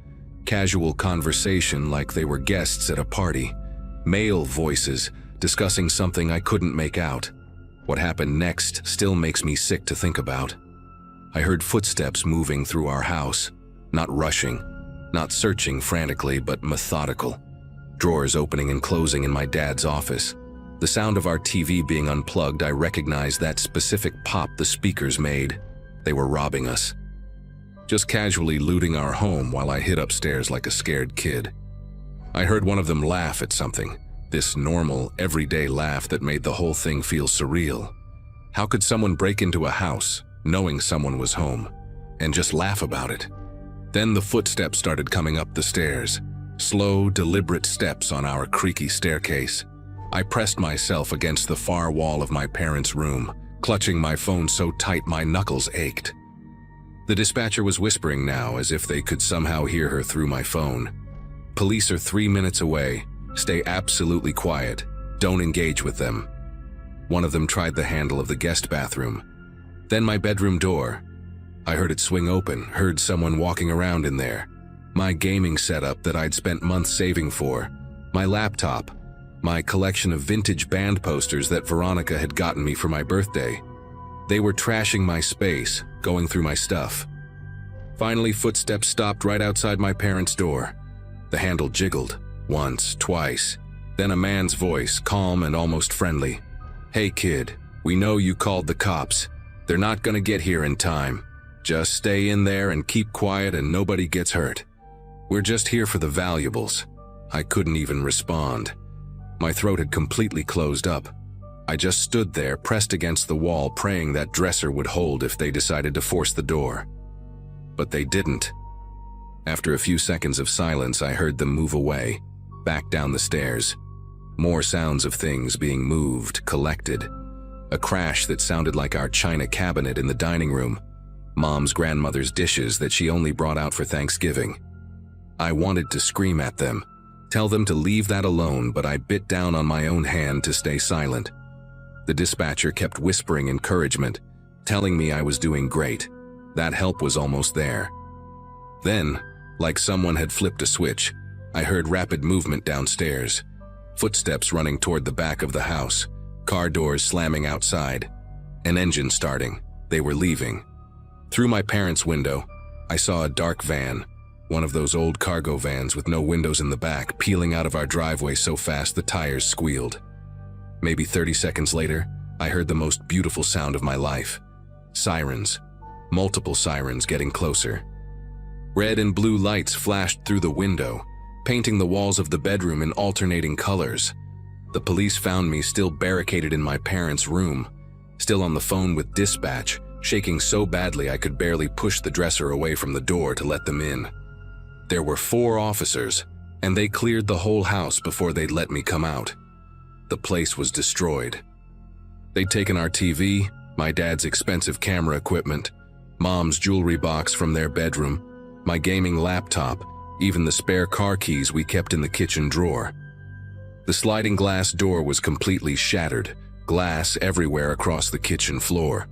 Speaker 1: casual conversation like they were guests at a party, male voices discussing something I couldn't make out. What happened next still makes me sick to think about. I heard footsteps moving through our house, not rushing, not searching frantically, but methodical. Drawers opening and closing in my dad's office. The sound of our TV being unplugged, I recognized that specific pop the speakers made. They were robbing us. Just casually looting our home while I hid upstairs like a scared kid. I heard one of them laugh at something, this normal, everyday laugh that made the whole thing feel surreal. How could someone break into a house, knowing someone was home, and just laugh about it? Then the footsteps started coming up the stairs, slow, deliberate steps on our creaky staircase. I pressed myself against the far wall of my parents' room, clutching my phone so tight my knuckles ached. The dispatcher was whispering now as if they could somehow hear her through my phone. "Police are 3 minutes away. Stay absolutely quiet. Don't engage with them." One of them tried the handle of the guest bathroom. Then my bedroom door. I heard it swing open, heard someone walking around in there. My gaming setup that I'd spent months saving for. My laptop. My collection of vintage band posters that Veronica had gotten me for my birthday. They were trashing my space, going through my stuff. Finally, footsteps stopped right outside my parents' door. The handle jiggled, once, twice. Then a man's voice, calm and almost friendly. "Hey kid, we know you called the cops. They're not gonna get here in time. Just stay in there and keep quiet and nobody gets hurt. We're just here for the valuables." I couldn't even respond. My throat had completely closed up. I just stood there, pressed against the wall, praying that dresser would hold if they decided to force the door. But they didn't. After a few seconds of silence, I heard them move away, back down the stairs. More sounds of things being moved, collected. A crash that sounded like our china cabinet in the dining room. Mom's grandmother's dishes that she only brought out for Thanksgiving. I wanted to scream at them, tell them to leave that alone, but I bit down on my own hand to stay silent. The dispatcher kept whispering encouragement, telling me I was doing great. That help was almost there. Then, like someone had flipped a switch, I heard rapid movement downstairs. Footsteps running toward the back of the house, car doors slamming outside, an engine starting. They were leaving. Through my parents' window, I saw a dark van, one of those old cargo vans with no windows in the back, peeling out of our driveway so fast the tires squealed. Maybe 30 seconds later, I heard the most beautiful sound of my life. Sirens. Multiple sirens getting closer. Red and blue lights flashed through the window, painting the walls of the bedroom in alternating colors. The police found me still barricaded in my parents' room, still on the phone with dispatch, shaking so badly I could barely push the dresser away from the door to let them in. There were 4 officers, and they cleared the whole house before they'd let me come out. The place was destroyed. They'd taken our TV, my dad's expensive camera equipment, Mom's jewelry box from their bedroom, my gaming laptop, even the spare car keys we kept in the kitchen drawer. The sliding glass door was completely shattered, glass everywhere across the kitchen floor.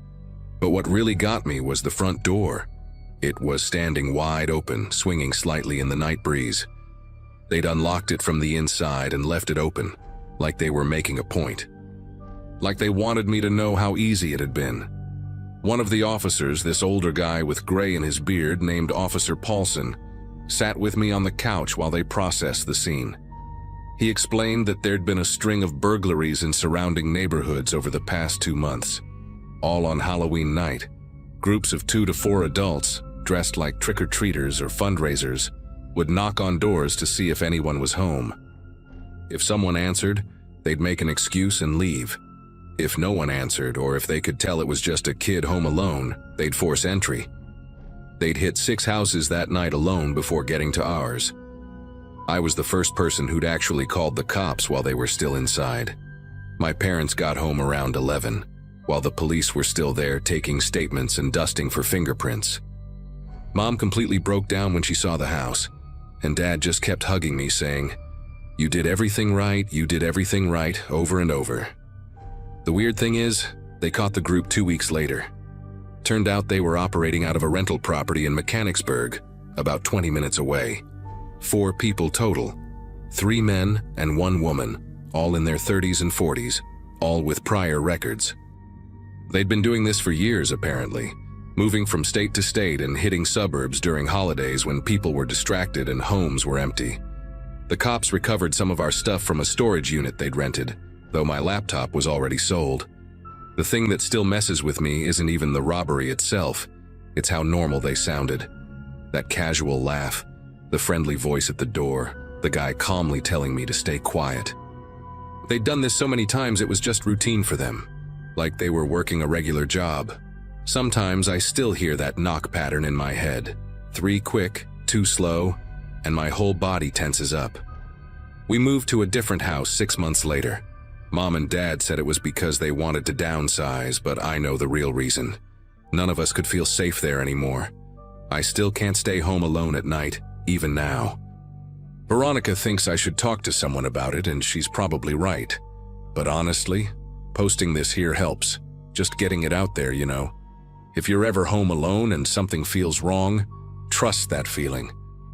Speaker 1: But what really got me was the front door. It was standing wide open, swinging slightly in the night breeze. They'd unlocked it from the inside and left it open, like they were making a point. Like they wanted me to know how easy it had been. One of the officers, this older guy with gray in his beard named Officer Paulson, sat with me on the couch while they processed the scene. He explained that there'd been a string of burglaries in surrounding neighborhoods over the past 2 months, all on Halloween night. Groups of 2 to 4 adults, dressed like trick-or-treaters or fundraisers, would knock on doors to see if anyone was home. If someone answered, they'd make an excuse and leave. If no one answered, or if they could tell it was just a kid home alone, they'd force entry. They'd hit 6 houses that night alone before getting to ours. I was the first person who'd actually called the cops while they were still inside. My parents got home around 11, while the police were still there taking statements and dusting for fingerprints. Mom completely broke down when she saw the house, and Dad just kept hugging me saying, "You did everything right, you did everything right," over and over. The weird thing is, they caught the group 2 weeks later. Turned out they were operating out of a rental property in Mechanicsburg, about 20 minutes away. 4 people total, 3 men and 1 woman, all in their 30s and 40s, all with prior records. They'd been doing this for years, apparently, moving from state to state and hitting suburbs during holidays when people were distracted and homes were empty. The cops recovered some of our stuff from a storage unit they'd rented, though my laptop was already sold. The thing that still messes with me isn't even the robbery itself, it's how normal they sounded. That casual laugh, the friendly voice at the door, the guy calmly telling me to stay quiet. They'd done this so many times it was just routine for them, like they were working a regular job. Sometimes I still hear that knock pattern in my head. 3 quick, 2 slow, and my whole body tenses up. We moved to a different house 6 months later. Mom and Dad said it was because they wanted to downsize, but I know the real reason. None of us could feel safe there anymore. I still can't stay home alone at night, even now. Veronica thinks I should talk to someone about it, and she's probably right. But honestly, posting this here helps. Just getting it out there, you know. If you're ever home alone and something feels wrong, trust that feeling.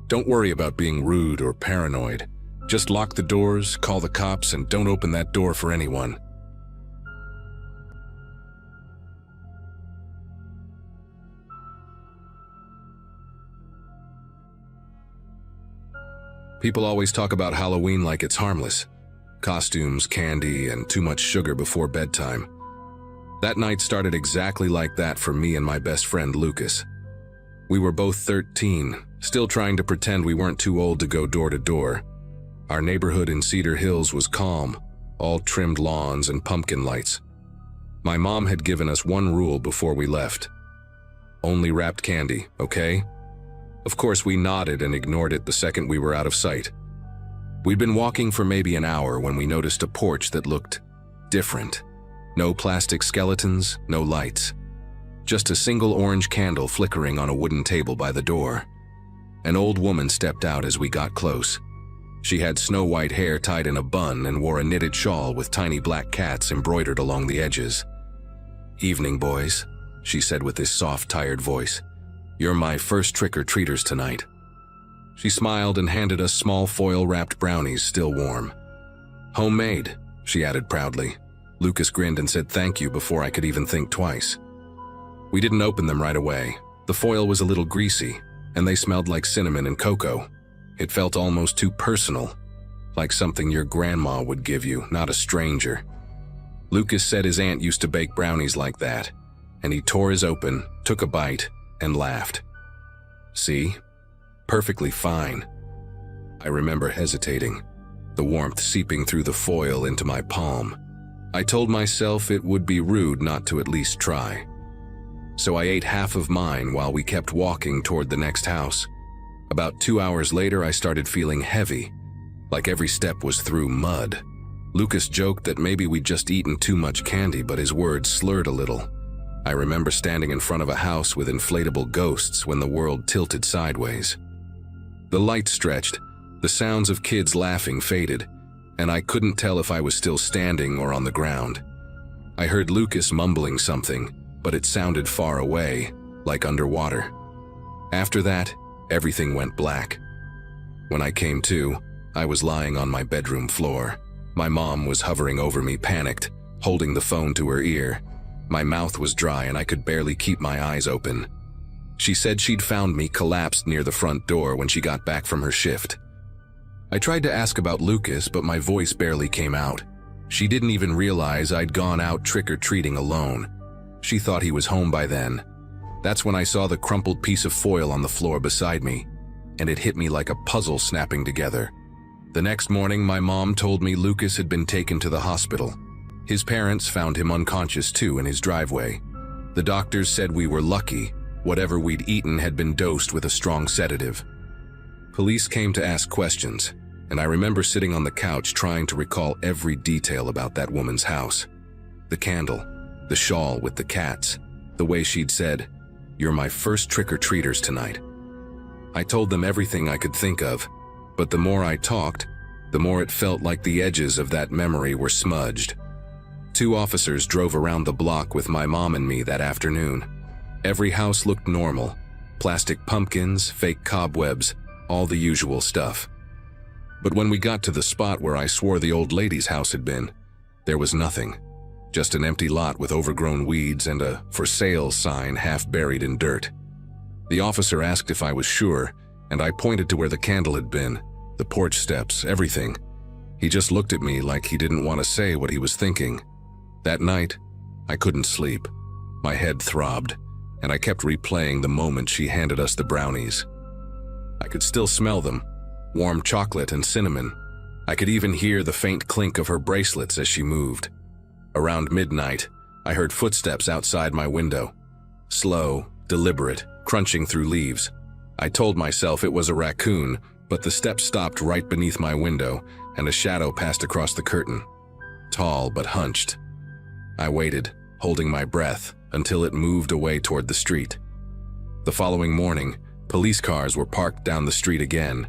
Speaker 1: Don't worry about being rude or paranoid. Just lock the doors, call the cops, and don't open that door for anyone. People always talk about Halloween like it's harmless. Costumes, candy, and too much sugar before bedtime. That night started exactly like that for me and my best friend Lucas. We were both 13, still trying to pretend we weren't too old to go door to door. Our neighborhood in Cedar Hills was calm, all trimmed lawns and pumpkin lights. My mom had given us one rule before we left. Only wrapped candy, okay? Of course, we nodded and ignored it the second we were out of sight. We'd been walking for maybe an hour when we noticed a porch that looked different. No plastic skeletons, no lights. Just a single orange candle flickering on a wooden table by the door. An old woman stepped out as we got close. She had snow-white hair tied in a bun and wore a knitted shawl with tiny black cats embroidered along the edges. "Evening, boys," she said with this soft, tired voice. "You're my first trick-or-treaters tonight." She smiled and handed us small foil-wrapped brownies, still warm. "Homemade," she added proudly. Lucas grinned and said thank you before I could even think twice. We didn't open them right away. The foil was a little greasy, and they smelled like cinnamon and cocoa. It felt almost too personal, like something your grandma would give you, not a stranger. Lucas said his aunt used to bake brownies like that, and he tore his open, took a bite, and laughed. "See? Perfectly fine." I remember hesitating, the warmth seeping through the foil into my palm. I told myself it would be rude not to at least try. So I ate half of mine while we kept walking toward the next house. About 2 hours later, I started feeling heavy, like every step was through mud. Lucas joked that maybe we'd just eaten too much candy, but his words slurred a little. I remember standing in front of a house with inflatable ghosts when the world tilted sideways. The light stretched, the sounds of kids laughing faded, and I couldn't tell if I was still standing or on the ground. I heard Lucas mumbling something, but it sounded far away, like underwater. After that, everything went black. When I came to, I was lying on my bedroom floor. My mom was hovering over me, panicked, holding the phone to her ear. My mouth was dry and I could barely keep my eyes open. She said she'd found me collapsed near the front door when she got back from her shift. I tried to ask about Lucas, but my voice barely came out. She didn't even realize I'd gone out trick-or-treating alone. She thought he was home by then. That's when I saw the crumpled piece of foil on the floor beside me, and it hit me like a puzzle snapping together. The next morning, my mom told me Lucas had been taken to the hospital. His parents found him unconscious too in his driveway. The doctors said we were lucky. Whatever we'd eaten had been dosed with a strong sedative. Police came to ask questions, and I remember sitting on the couch trying to recall every detail about that woman's house. The candle, the shawl with the cats, the way she'd said, "You're my first trick-or-treaters tonight." I told them everything I could think of, but the more I talked, the more it felt like the edges of that memory were smudged. 2 officers drove around the block with my mom and me that afternoon. Every house looked normal. Plastic pumpkins, fake cobwebs, all the usual stuff. But when we got to the spot where I swore the old lady's house had been, there was nothing. Just an empty lot with overgrown weeds and a "for sale" sign half buried in dirt. The officer asked if I was sure, and I pointed to where the candle had been, the porch steps, everything. He just looked at me like he didn't want to say what he was thinking. That night, I couldn't sleep. My head throbbed, and I kept replaying the moment she handed us the brownies. I could still smell them, warm chocolate and cinnamon. I could even hear the faint clink of her bracelets as she moved. Around midnight, I heard footsteps outside my window. Slow, deliberate, crunching through leaves. I told myself it was a raccoon, but the steps stopped right beneath my window, and a shadow passed across the curtain. tall but hunched. I waited, holding my breath, until it moved away toward the street. The following morning, police cars were parked down the street again.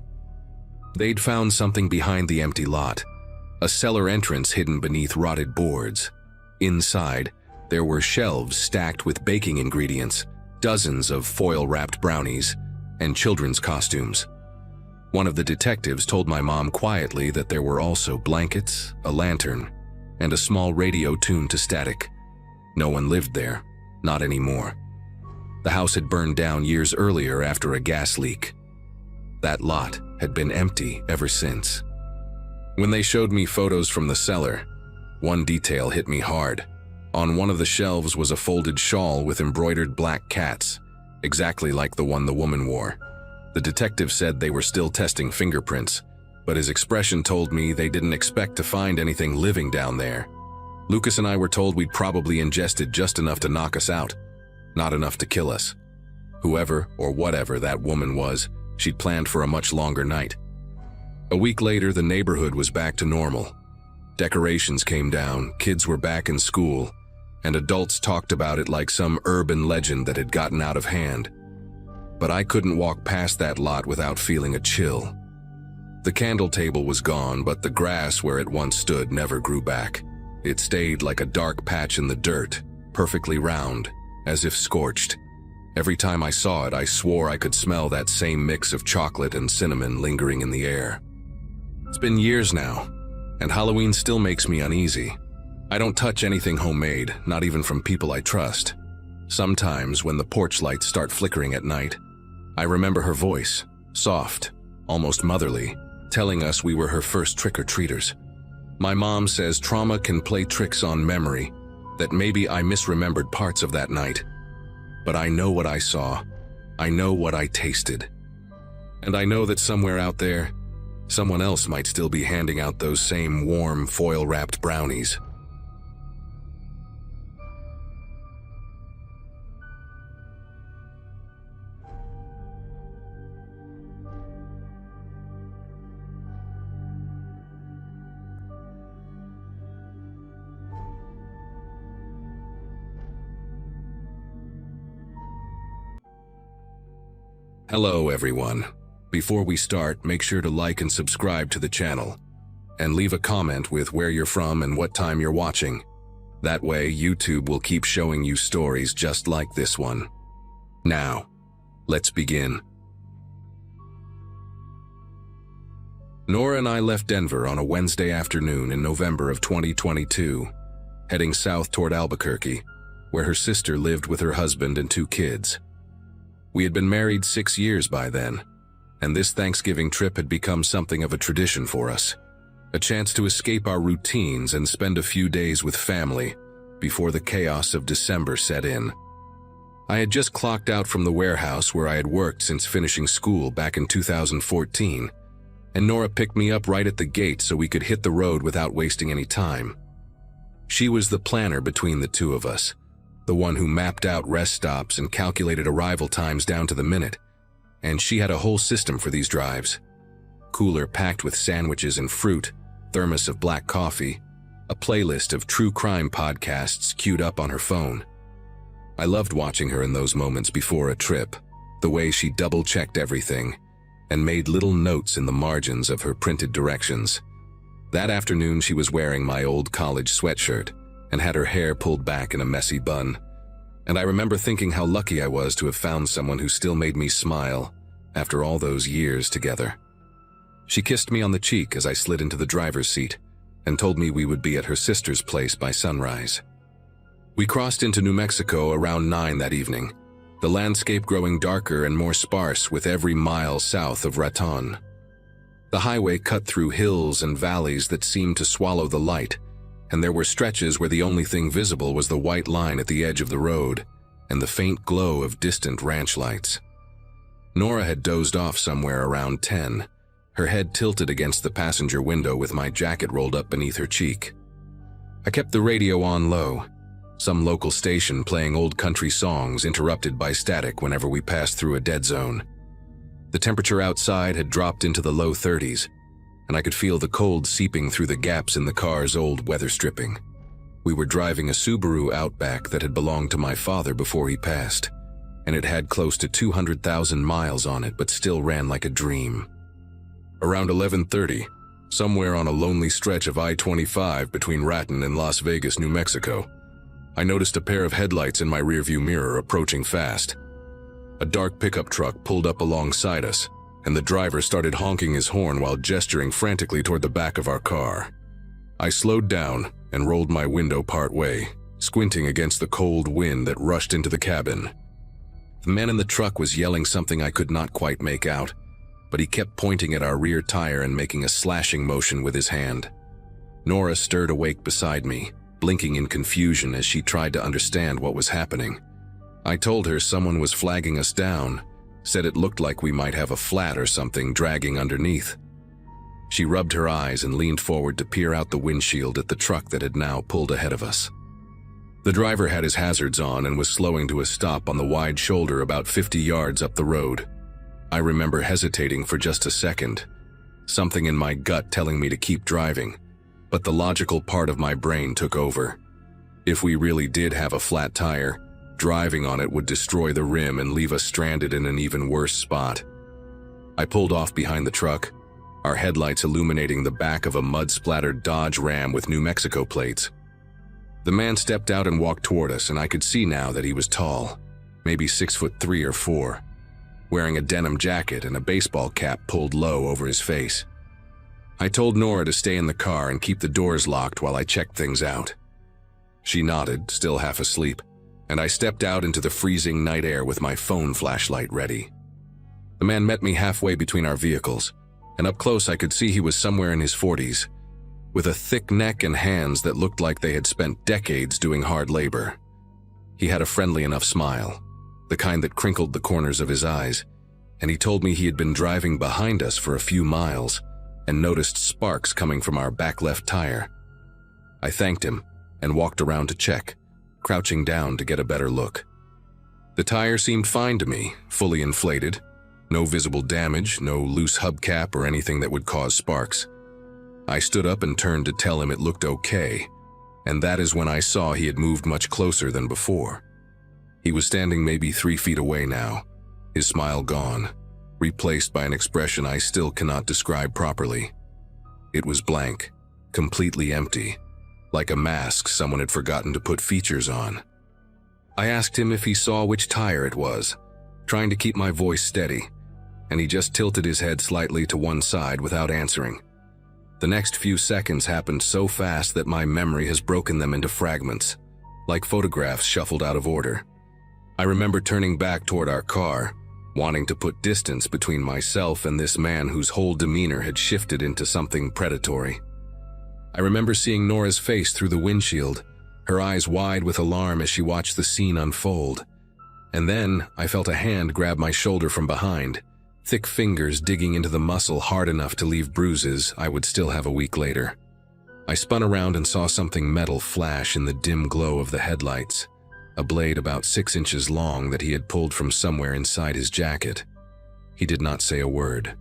Speaker 1: They'd found something behind the empty lot, a cellar entrance hidden beneath rotted boards. Inside, there were shelves stacked with baking ingredients, dozens of foil-wrapped brownies, and children's costumes. One of the detectives told my mom quietly that there were also blankets, a lantern, and a small radio tuned to static. No one lived there, not anymore. The house had burned down years earlier after a gas leak. That lot had been empty ever since. When they showed me photos from the cellar, one detail hit me hard. On one of the shelves was a folded shawl with embroidered black cats, exactly like the one the woman wore. The detective said they were still testing fingerprints, but his expression told me they didn't expect to find anything living down there. Lucas and I were told we'd probably ingested just enough to knock us out, not enough to kill us. Whoever or whatever that woman was, she'd planned for a much longer night. A week later, the neighborhood was back to normal. Decorations came down, kids were back in school, and adults talked about it like some urban legend that had gotten out of hand. But I couldn't walk past that lot without feeling a chill. The candle table was gone, but the grass where it once stood never grew back. It stayed like a dark patch in the dirt, perfectly round, as if scorched. Every time I saw it, I swore I could smell that same mix of chocolate and cinnamon lingering in the air. It's been years now, and Halloween still makes me uneasy. I don't touch anything homemade, not even from people I trust. Sometimes, when the porch lights start flickering at night, I remember her voice, soft, almost motherly, telling us we were her first trick-or-treaters. My mom says trauma can play tricks on memory, that maybe I misremembered parts of that night. But I know what I saw. I know what I tasted. And I know that somewhere out there, someone else might still be handing out those same warm, foil-wrapped brownies. Hello everyone. Before we start, make sure to like and subscribe to the channel, and leave a comment with where you're from and what time you're watching. That way, YouTube will keep showing you stories just like this one. Now, let's begin. Nora and I left Denver on a Wednesday afternoon in November of 2022, heading south toward Albuquerque, where her sister lived with her husband and 2 kids. We had been married 6 years by then, and this Thanksgiving trip had become something of a tradition for us, a chance to escape our routines and spend a few days with family before the chaos of December set in. I had just clocked out from the warehouse where I had worked since finishing school back in 2014, and Nora picked me up right at the gate so we could hit the road without wasting any time. She was the planner between the two of us, the one who mapped out rest stops and calculated arrival times down to the minute, and she had a whole system for these drives. Cooler packed with sandwiches and fruit, thermos of black coffee, a playlist of true crime podcasts queued up on her phone. I loved watching her in those moments before a trip, the way she double-checked everything and made little notes in the margins of her printed directions. That afternoon she was wearing my old college sweatshirt and had her hair pulled back in a messy bun. And I remember thinking how lucky I was to have found someone who still made me smile after all those years together. She kissed me on the cheek as I slid into the driver's seat and told me we would be at her sister's place by sunrise. We crossed into New Mexico around 9 that evening, the landscape growing darker and more sparse with every mile south of Raton. The highway cut through hills and valleys that seemed to swallow the light, and there were stretches where the only thing visible was the white line at the edge of the road and the faint glow of distant ranch lights. Nora had dozed off somewhere around 10, her head tilted against the passenger window with my jacket rolled up beneath her cheek. I kept the radio on low, some local station playing old country songs interrupted by static whenever we passed through a dead zone. The temperature outside had dropped into the low 30s, and I could feel the cold seeping through the gaps in the car's old weather stripping. We were driving a Subaru Outback that had belonged to my father before he passed, and it had close to 200,000 miles on it but still ran like a dream. Around 11:30, somewhere on a lonely stretch of I-25 between Raton and Las Vegas, New Mexico, I noticed a pair of headlights in my rearview mirror approaching fast. A dark pickup truck pulled up alongside us, and the driver started honking his horn while gesturing frantically toward the back of our car. I slowed down and rolled my window part way, squinting against the cold wind that rushed into the cabin. The man in the truck was yelling something I could not quite make out, but he kept pointing at our rear tire and making a slashing motion with his hand. Nora stirred awake beside me, blinking in confusion as she tried to understand what was happening. I told her someone was flagging us down, said it looked like we might have a flat or something dragging underneath. She rubbed her eyes and leaned forward to peer out the windshield at the truck that had now pulled ahead of us. The driver had his hazards on and was slowing to a stop on the wide shoulder about 50 yards up the road. I remember hesitating for just a second, something in my gut telling me to keep driving, but the logical part of my brain took over. If we really did have a flat tire, driving on it would destroy the rim and leave us stranded in an even worse spot. I pulled off behind the truck, our headlights illuminating the back of a mud-splattered Dodge Ram with New Mexico plates. The man stepped out and walked toward us, and I could see now that he was tall, maybe 6'3" or 4, wearing a denim jacket and a baseball cap pulled low over his face. I told Nora to stay in the car and keep the doors locked while I checked things out. She nodded, still half asleep, and I stepped out into the freezing night air with my phone flashlight ready. The man met me halfway between our vehicles, and up close I could see he was somewhere in his 40s, with a thick neck and hands that looked like they had spent decades doing hard labor. He had a friendly enough smile, the kind that crinkled the corners of his eyes, and he told me he had been driving behind us for a few miles and noticed sparks coming from our back left tire. I thanked him and walked around to check, crouching down to get a better look. The tire seemed fine to me, fully inflated, no visible damage, no loose hubcap or anything that would cause sparks. I stood up and turned to tell him it looked okay, and that is when I saw he had moved much closer than before. He was standing maybe 3 feet away now, his smile gone, replaced by an expression I still cannot describe properly. It was blank, completely empty, like a mask someone had forgotten to put features on. I asked him if he saw which tire it was, trying to keep my voice steady, and he just tilted his head slightly to one side without answering. The next few seconds happened so fast that my memory has broken them into fragments, like photographs shuffled out of order. I remember turning back toward our car, wanting to put distance between myself and this man whose whole demeanor had shifted into something predatory. I remember seeing Nora's face through the windshield, her eyes wide with alarm as she watched the scene unfold. And then I felt a hand grab my shoulder from behind, thick fingers digging into the muscle hard enough to leave bruises I would still have a week later. I spun around and saw something metal flash in the dim glow of the headlights, a blade about 6 inches long that he had pulled from somewhere inside his jacket. He did not say a word.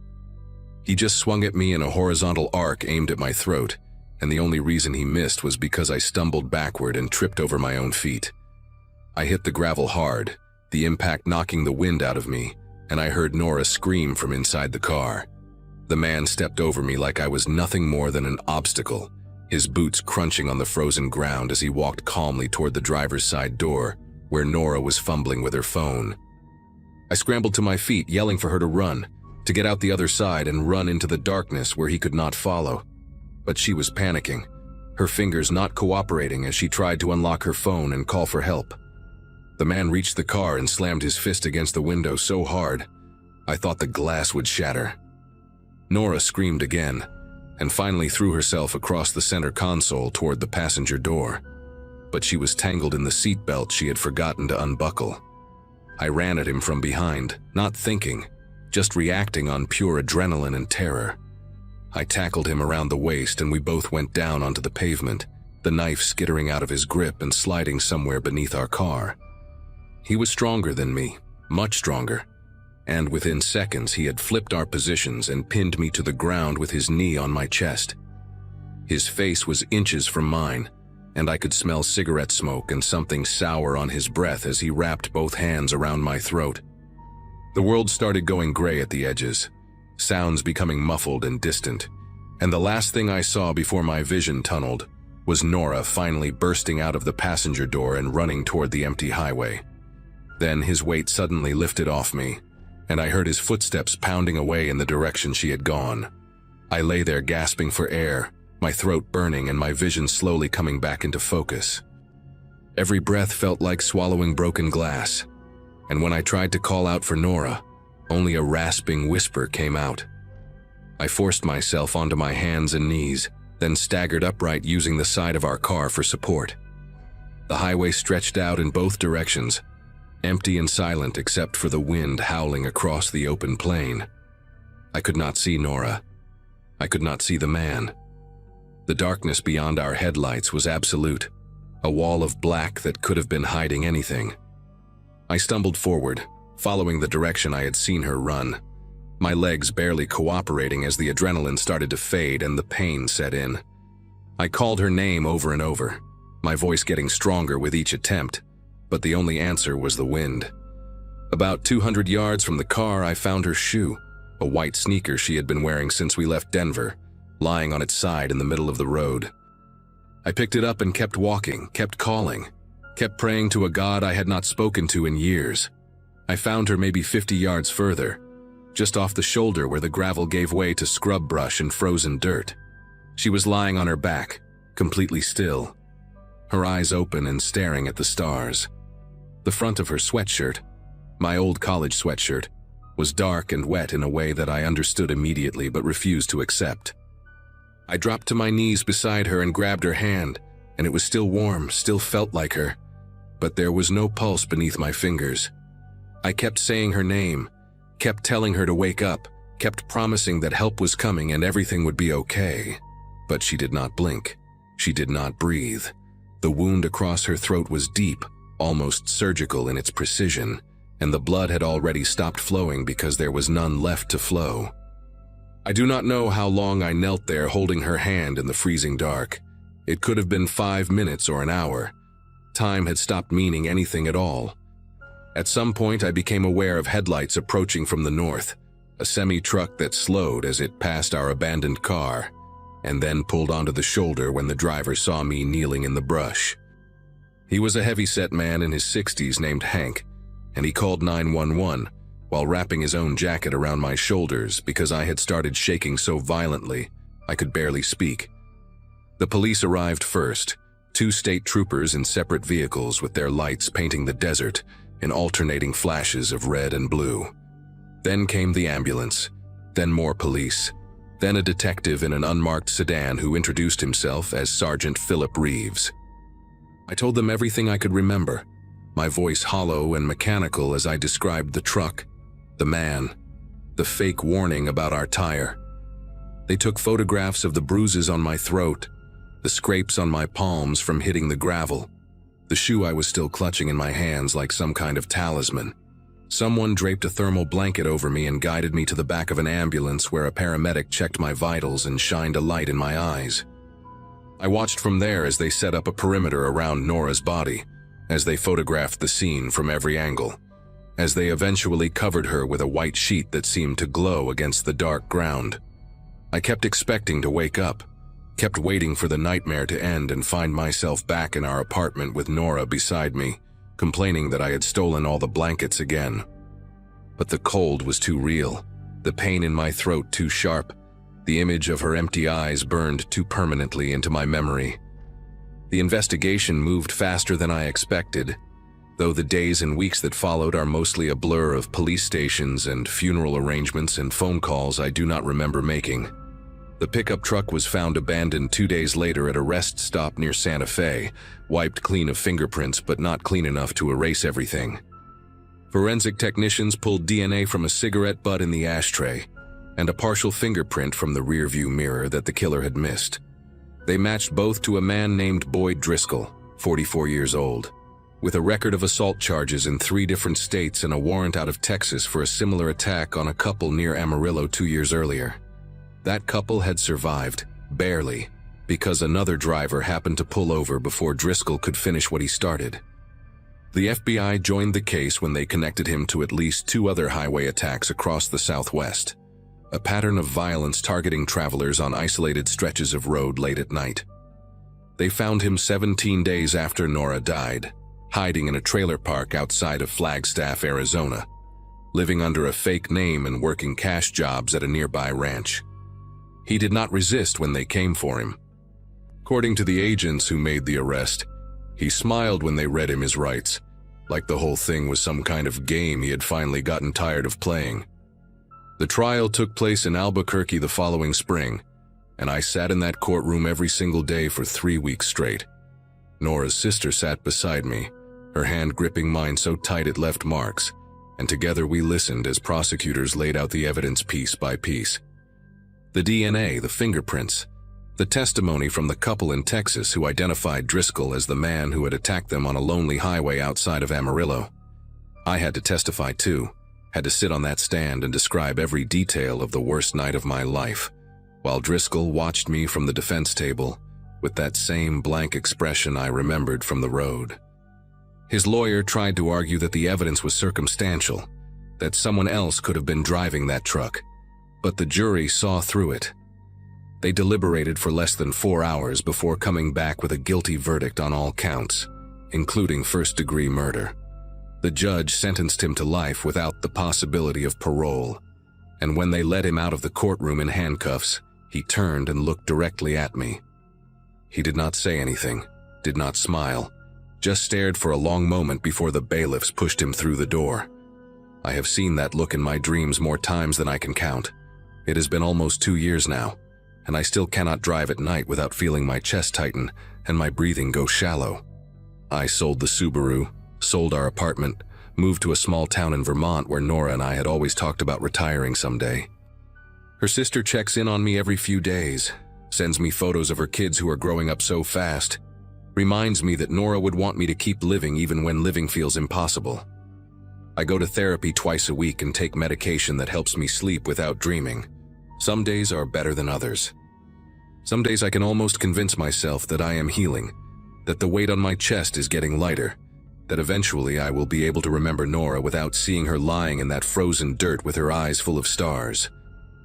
Speaker 1: He just swung at me in a horizontal arc aimed at my throat, and the only reason he missed was because I stumbled backward and tripped over my own feet. I hit the gravel hard, the impact knocking the wind out of me, and I heard Nora scream from inside the car. The man stepped over me like I was nothing more than an obstacle, his boots crunching on the frozen ground as he walked calmly toward the driver's side door, where Nora was fumbling with her phone. I scrambled to my feet, yelling for her to run, to get out the other side and run into the darkness where he could not follow. But she was panicking, her fingers not cooperating as she tried to unlock her phone and call for help. The man reached the car and slammed his fist against the window so hard, I thought the glass would shatter. Nora screamed again, and finally threw herself across the center console toward the passenger door. But she was tangled in the seatbelt she had forgotten to unbuckle. I ran at him from behind, not thinking, just reacting on pure adrenaline and terror. I tackled him around the waist and we both went down onto the pavement, the knife skittering out of his grip and sliding somewhere beneath our car. He was stronger than me, much stronger, and within seconds he had flipped our positions and pinned me to the ground with his knee on my chest. His face was inches from mine, and I could smell cigarette smoke and something sour on his breath as he wrapped both hands around my throat. The world started going gray at the edges, sounds becoming muffled and distant, and the last thing I saw before my vision tunneled was Nora finally bursting out of the passenger door and running toward the empty highway. Then his weight suddenly lifted off me, and I heard his footsteps pounding away in the direction she had gone. I lay there gasping for air, my throat burning and my vision slowly coming back into focus. Every breath felt like swallowing broken glass, and when I tried to call out for Nora, only a rasping whisper came out. I forced myself onto my hands and knees, then staggered upright using the side of our car for support. The highway stretched out in both directions, empty and silent except for the wind howling across the open plain. I could not see Nora. I could not see the man. The darkness beyond our headlights was absolute, a wall of black that could have been hiding anything. I stumbled forward, following the direction I had seen her run, my legs barely cooperating as the adrenaline started to fade and the pain set in. I called her name over and over, my voice getting stronger with each attempt, but the only answer was the wind. About 200 yards from the car, I found her shoe, a white sneaker she had been wearing since we left Denver, lying on its side in the middle of the road. I picked it up and kept walking, kept calling, kept praying to a God I had not spoken to in years. I found her maybe 50 yards further, just off the shoulder where the gravel gave way to scrub brush and frozen dirt. She was lying on her back, completely still, her eyes open and staring at the stars. The front of her sweatshirt, my old college sweatshirt, was dark and wet in a way that I understood immediately but refused to accept. I dropped to my knees beside her and grabbed her hand, and it was still warm, still felt like her, but there was no pulse beneath my fingers. I kept saying her name, kept telling her to wake up, kept promising that help was coming and everything would be okay. But she did not blink. She did not breathe. The wound across her throat was deep, almost surgical in its precision, and the blood had already stopped flowing because there was none left to flow. I do not know how long I knelt there holding her hand in the freezing dark. It could have been 5 minutes or an hour. Time had stopped meaning anything at all. At some point, I became aware of headlights approaching from the north, a semi-truck that slowed as it passed our abandoned car, and then pulled onto the shoulder when the driver saw me kneeling in the brush. He was a heavy-set man in his 60s named Hank, and he called 911 while wrapping his own jacket around my shoulders because I had started shaking so violently I could barely speak. The police arrived first, 2 state troopers in separate vehicles with their lights painting the desert in alternating flashes of red and blue. Then came the ambulance, then more police, then a detective in an unmarked sedan who introduced himself as Sergeant Philip Reeves. I told them everything I could remember, my voice hollow and mechanical as I described the truck, the man, the fake warning about our tire. They took photographs of the bruises on my throat, the scrapes on my palms from hitting the gravel, the shoe I was still clutching in my hands like some kind of talisman. Someone draped a thermal blanket over me and guided me to the back of an ambulance where a paramedic checked my vitals and shined a light in my eyes. I watched from there as they set up a perimeter around Nora's body, as they photographed the scene from every angle, as they eventually covered her with a white sheet that seemed to glow against the dark ground. I kept expecting to wake up, kept waiting for the nightmare to end and find myself back in our apartment with Nora beside me, complaining that I had stolen all the blankets again. But the cold was too real, the pain in my throat too sharp, the image of her empty eyes burned too permanently into my memory. The investigation moved faster than I expected, though the days and weeks that followed are mostly a blur of police stations and funeral arrangements and phone calls I do not remember making. The pickup truck was found abandoned 2 days later at a rest stop near Santa Fe, wiped clean of fingerprints but not clean enough to erase everything. Forensic technicians pulled DNA from a cigarette butt in the ashtray and a partial fingerprint from the rearview mirror that the killer had missed. They matched both to a man named Boyd Driscoll, 44 years old. with a record of assault charges in 3 different states and a warrant out of Texas for a similar attack on a couple near Amarillo 2 years earlier. That couple had survived, barely, because another driver happened to pull over before Driscoll could finish what he started. The FBI joined the case when they connected him to at least 2 other highway attacks across the Southwest, a pattern of violence targeting travelers on isolated stretches of road late at night. They found him 17 days after Nora died, hiding in a trailer park outside of Flagstaff, Arizona, living under a fake name and working cash jobs at a nearby ranch. He did not resist when they came for him. According to the agents who made the arrest, he smiled when they read him his rights, like the whole thing was some kind of game he had finally gotten tired of playing. The trial took place in Albuquerque the following spring, and I sat in that courtroom every single day for 3 weeks straight. Nora's sister sat beside me, her hand gripping mine so tight it left marks, and together we listened as prosecutors laid out the evidence piece by piece. The DNA, the fingerprints, the testimony from the couple in Texas who identified Driscoll as the man who had attacked them on a lonely highway outside of Amarillo. I had to testify too, had to sit on that stand and describe every detail of the worst night of my life, while Driscoll watched me from the defense table with that same blank expression I remembered from the road. His lawyer tried to argue that the evidence was circumstantial, that someone else could have been driving that truck, but the jury saw through it. They deliberated for less than 4 hours before coming back with a guilty verdict on all counts, including first-degree murder. The judge sentenced him to life without the possibility of parole, and when they led him out of the courtroom in handcuffs, he turned and looked directly at me. He did not say anything, did not smile, just stared for a long moment before the bailiffs pushed him through the door. I have seen that look in my dreams more times than I can count. It has been almost 2 years now, and I still cannot drive at night without feeling my chest tighten and my breathing go shallow. I sold the Subaru, sold our apartment, moved to a small town in Vermont where Nora and I had always talked about retiring someday. Her sister checks in on me every few days, sends me photos of her kids who are growing up so fast, reminds me that Nora would want me to keep living even when living feels impossible. I go to therapy twice a week and take medication that helps me sleep without dreaming. Some days are better than others. Some days I can almost convince myself that I am healing, that the weight on my chest is getting lighter, that eventually I will be able to remember Nora without seeing her lying in that frozen dirt with her eyes full of stars.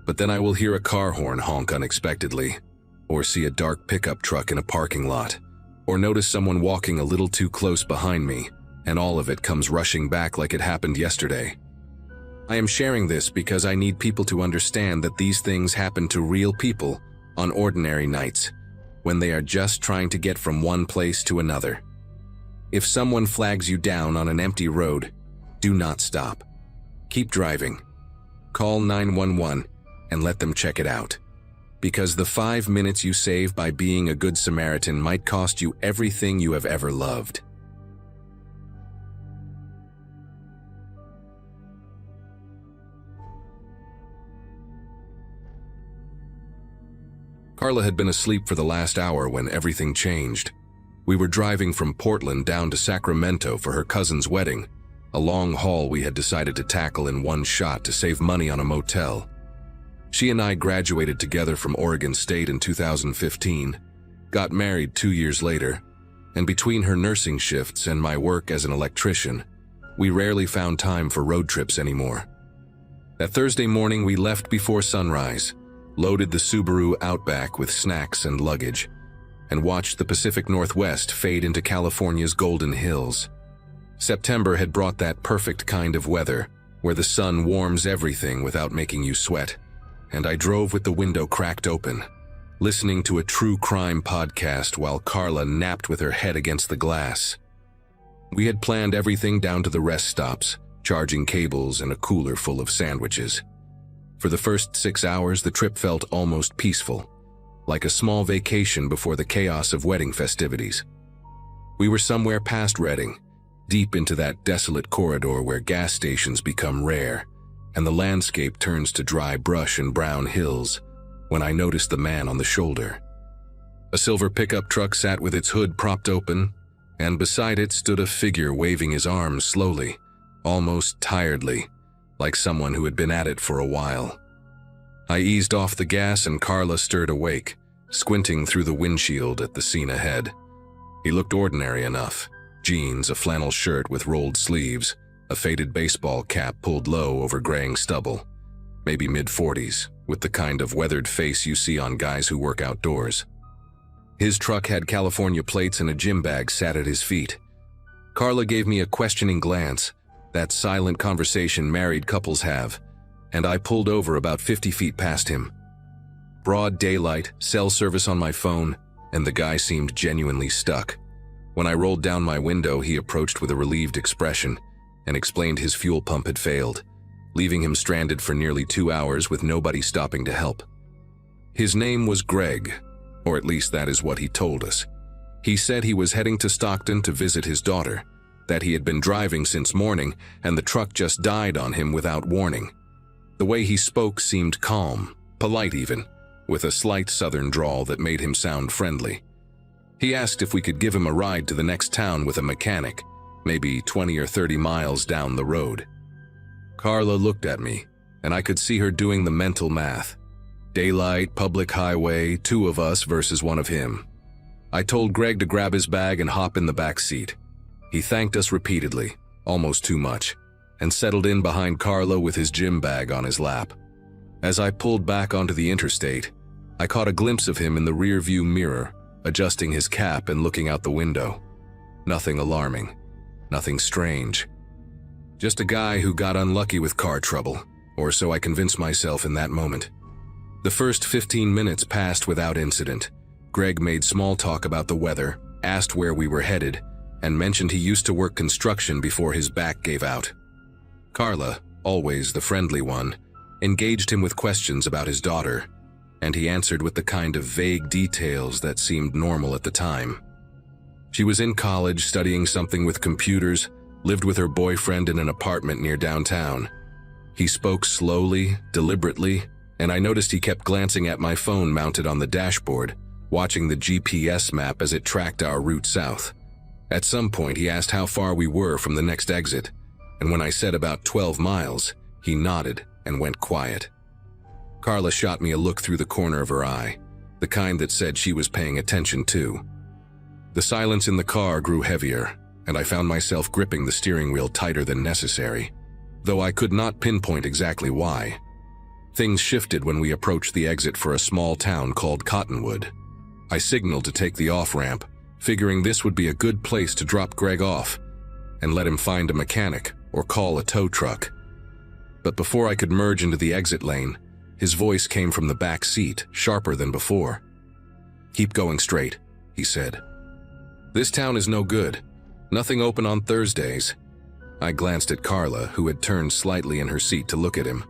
Speaker 1: But then I will hear a car horn honk unexpectedly, or see a dark pickup truck in a parking lot, or notice someone walking a little too close behind me, and all of it comes rushing back like it happened yesterday. I am sharing this because I need people to understand that these things happen to real people on ordinary nights, when they are just trying to get from one place to another. If someone flags you down on an empty road, do not stop. Keep driving. Call 911 and let them check it out. Because the 5 minutes you save by being a good Samaritan might cost you everything you have ever loved. Carla had been asleep for the last hour when everything changed. We were driving from Portland down to Sacramento for her cousin's wedding, a long haul we had decided to tackle in one shot to save money on a motel. She and I graduated together from Oregon State in 2015, got married 2 years later, and between her nursing shifts and my work as an electrician, we rarely found time for road trips anymore. That Thursday morning we left before sunrise, loaded the Subaru Outback with snacks and luggage, and watched the Pacific Northwest fade into California's Golden Hills. September had brought that perfect kind of weather, where the sun warms everything without making you sweat, and I drove with the window cracked open, listening to a true crime podcast while Carla napped with her head against the glass. We had planned everything down to the rest stops, charging cables and a cooler full of sandwiches. For the first 6 hours, the trip felt almost peaceful, like a small vacation before the chaos of wedding festivities. We were somewhere past Redding, deep into that desolate corridor where gas stations become rare, and the landscape turns to dry brush and brown hills, when I noticed the man on the shoulder. A silver pickup truck sat with its hood propped open, and beside it stood a figure waving his arms slowly, almost tiredly, like someone who had been at it for a while. I eased off the gas and Carla stirred awake, squinting through the windshield at the scene ahead. He looked ordinary enough. Jeans, a flannel shirt with rolled sleeves, a faded baseball cap pulled low over graying stubble. Maybe mid-40s, with the kind of weathered face you see on guys who work outdoors. His truck had California plates and a gym bag sat at his feet. Carla gave me a questioning glance, that silent conversation married couples have, and I pulled over about 50 feet past him. Broad daylight, cell service on my phone, and the guy seemed genuinely stuck. When I rolled down my window, he approached with a relieved expression and explained his fuel pump had failed, leaving him stranded for nearly 2 hours with nobody stopping to help. His name was Greg, or at least that is what he told us. He said he was heading to Stockton to visit his daughter, that he had been driving since morning and the truck just died on him without warning. The way he spoke seemed calm, polite even, with a slight southern drawl that made him sound friendly. He asked if we could give him a ride to the next town with a mechanic, maybe 20 or 30 miles down the road. Carla looked at me, and I could see her doing the mental math. Daylight, public highway, 2 of us versus 1 of him. I told Greg to grab his bag and hop in the back seat. He thanked us repeatedly, almost too much, and settled in behind Carla with his gym bag on his lap. As I pulled back onto the interstate, I caught a glimpse of him in the rear-view mirror, adjusting his cap and looking out the window. Nothing alarming, nothing strange. Just a guy who got unlucky with car trouble, or so I convinced myself in that moment. The first 15 minutes passed without incident. Greg made small talk about the weather, asked where we were headed, and mentioned he used to work construction before his back gave out. Carla, always the friendly one, engaged him with questions about his daughter, and he answered with the kind of vague details that seemed normal at the time. She was in college studying something with computers, lived with her boyfriend in an apartment near downtown. He spoke slowly, deliberately, and I noticed he kept glancing at my phone mounted on the dashboard, watching the GPS map as it tracked our route south. At some point, he asked how far we were from the next exit, and when I said about 12 miles, he nodded and went quiet. Carla shot me a look through the corner of her eye, the kind that said she was paying attention too. The silence in the car grew heavier, and I found myself gripping the steering wheel tighter than necessary, though I could not pinpoint exactly why. Things shifted when we approached the exit for a small town called Cottonwood. I signaled to take the off-ramp, figuring this would be a good place to drop Greg off and let him find a mechanic or call a tow truck. But before I could merge into the exit lane, his voice came from the back seat, sharper than before. "Keep going straight," he said. "This town is no good. Nothing open on Thursdays." I glanced at Carla, who had turned slightly in her seat to look at him.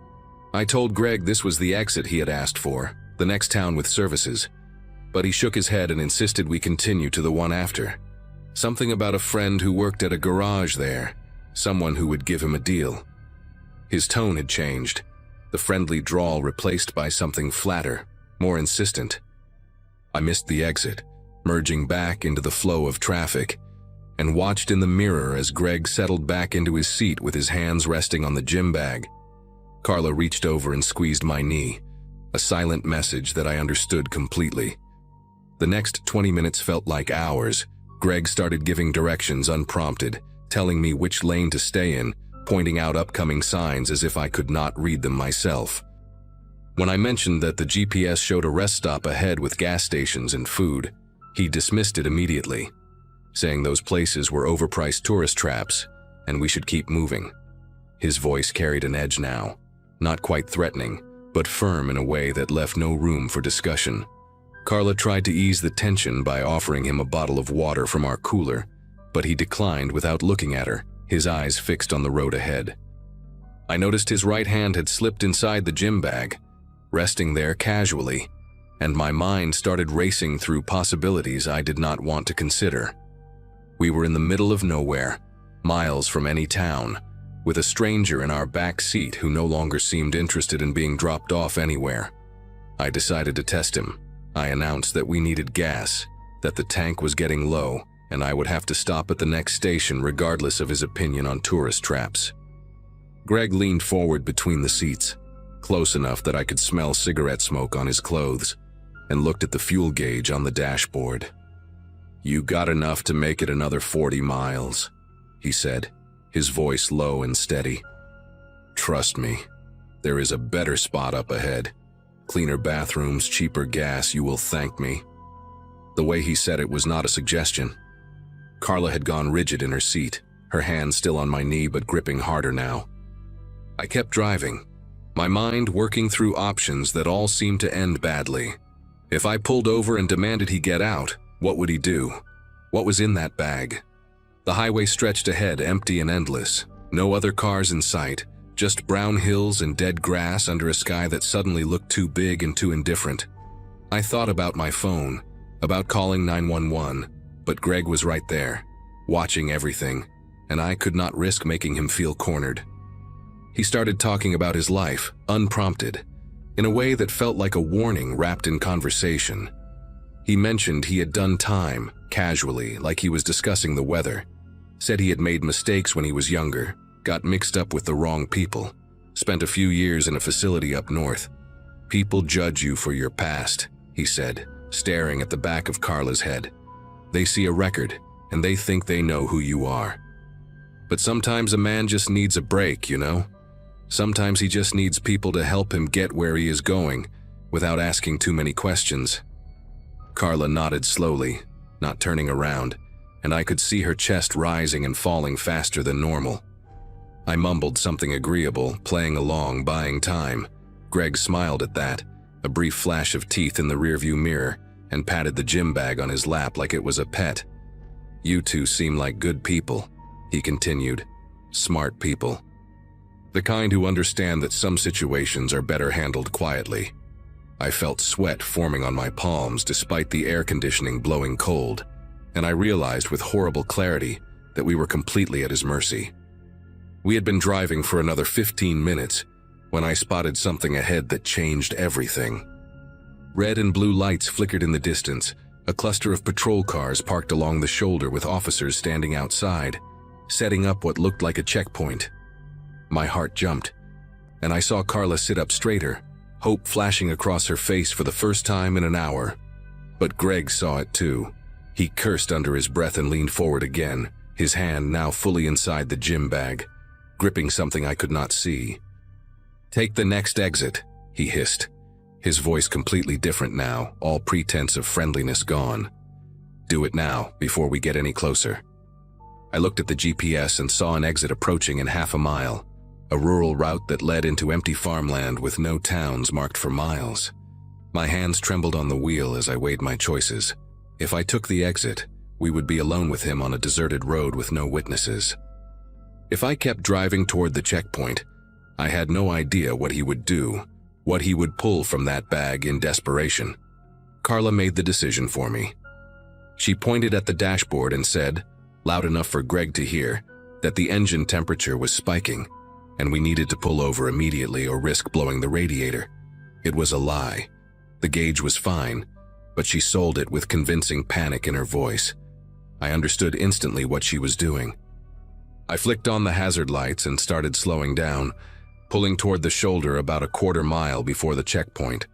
Speaker 1: I told Greg this was the exit he had asked for, the next town with services, but he shook his head and insisted we continue to the one after. Something about a friend who worked at a garage there, someone who would give him a deal. His tone had changed, the friendly drawl replaced by something flatter, more insistent. I missed the exit, merging back into the flow of traffic, and watched in the mirror as Greg settled back into his seat with his hands resting on the gym bag. Carla reached over and squeezed my knee, a silent message that I understood completely. The next 20 minutes felt like hours. Greg started giving directions unprompted, telling me which lane to stay in, pointing out upcoming signs as if I could not read them myself. When I mentioned that the GPS showed a rest stop ahead with gas stations and food, he dismissed it immediately, saying those places were overpriced tourist traps and we should keep moving. His voice carried an edge now, not quite threatening, but firm in a way that left no room for discussion. Carla tried to ease the tension by offering him a bottle of water from our cooler, but he declined without looking at her, his eyes fixed on the road ahead. I noticed his right hand had slipped inside the gym bag, resting there casually, and my mind started racing through possibilities I did not want to consider. We were in the middle of nowhere, miles from any town, with a stranger in our back seat who no longer seemed interested in being dropped off anywhere. I decided to test him. I announced that we needed gas, that the tank was getting low, and I would have to stop at the next station regardless of his opinion on tourist traps. Greg leaned forward between the seats, close enough that I could smell cigarette smoke on his clothes, and looked at the fuel gauge on the dashboard. "You got enough to make it another 40 miles, he said, his voice low and steady. "Trust me, there is a better spot up ahead. Cleaner bathrooms, cheaper gas, you will thank me." The way he said it was not a suggestion. Carla had gone rigid in her seat, her hand still on my knee but gripping harder now. I kept driving, my mind working through options that all seemed to end badly. If I pulled over and demanded he get out, what would he do? What was in that bag? The highway stretched ahead, empty and endless. No other cars in sight, just brown hills and dead grass under a sky that suddenly looked too big and too indifferent. I thought about my phone, about calling 911, but Greg was right there, watching everything, and I could not risk making him feel cornered. He started talking about his life, unprompted, in a way that felt like a warning wrapped in conversation. He mentioned he had done time, casually, like he was discussing the weather. Said he had made mistakes when he was younger, got mixed up with the wrong people, spent a few years in a facility up north. "People judge you for your past," he said, staring at the back of Carla's head. "They see a record, and they think they know who you are. But sometimes a man just needs a break, you know? Sometimes he just needs people to help him get where he is going, without asking too many questions." Carla nodded slowly, not turning around, and I could see her chest rising and falling faster than normal. I mumbled something agreeable, playing along, buying time. Greg smiled at that, a brief flash of teeth in the rearview mirror, and patted the gym bag on his lap like it was a pet. "You two seem like good people," he continued. "Smart people. The kind who understand that some situations are better handled quietly." I felt sweat forming on my palms despite the air conditioning blowing cold, and I realized with horrible clarity that we were completely at his mercy. We had been driving for another 15 minutes when I spotted something ahead that changed everything. Red and blue lights flickered in the distance, a cluster of patrol cars parked along the shoulder with officers standing outside, setting up what looked like a checkpoint. My heart jumped, and I saw Carla sit up straighter, hope flashing across her face for the first time in an hour. But Greg saw it too. He cursed under his breath and leaned forward again, his hand now fully inside the gym bag, gripping something I could not see. "Take the next exit," he hissed, his voice completely different now, all pretense of friendliness gone. "Do it now, before we get any closer." I looked at the GPS and saw an exit approaching in half a mile, a rural route that led into empty farmland with no towns marked for miles. My hands trembled on the wheel as I weighed my choices. If I took the exit, we would be alone with him on a deserted road with no witnesses. If I kept driving toward the checkpoint, I had no idea what he would do, what he would pull from that bag in desperation. Carla made the decision for me. She pointed at the dashboard and said, loud enough for Greg to hear, that the engine temperature was spiking, and we needed to pull over immediately or risk blowing the radiator. It was a lie. The gauge was fine, but she sold it with convincing panic in her voice. I understood instantly what she was doing. I flicked on the hazard lights and started slowing down, pulling toward the shoulder about a quarter mile before the checkpoint,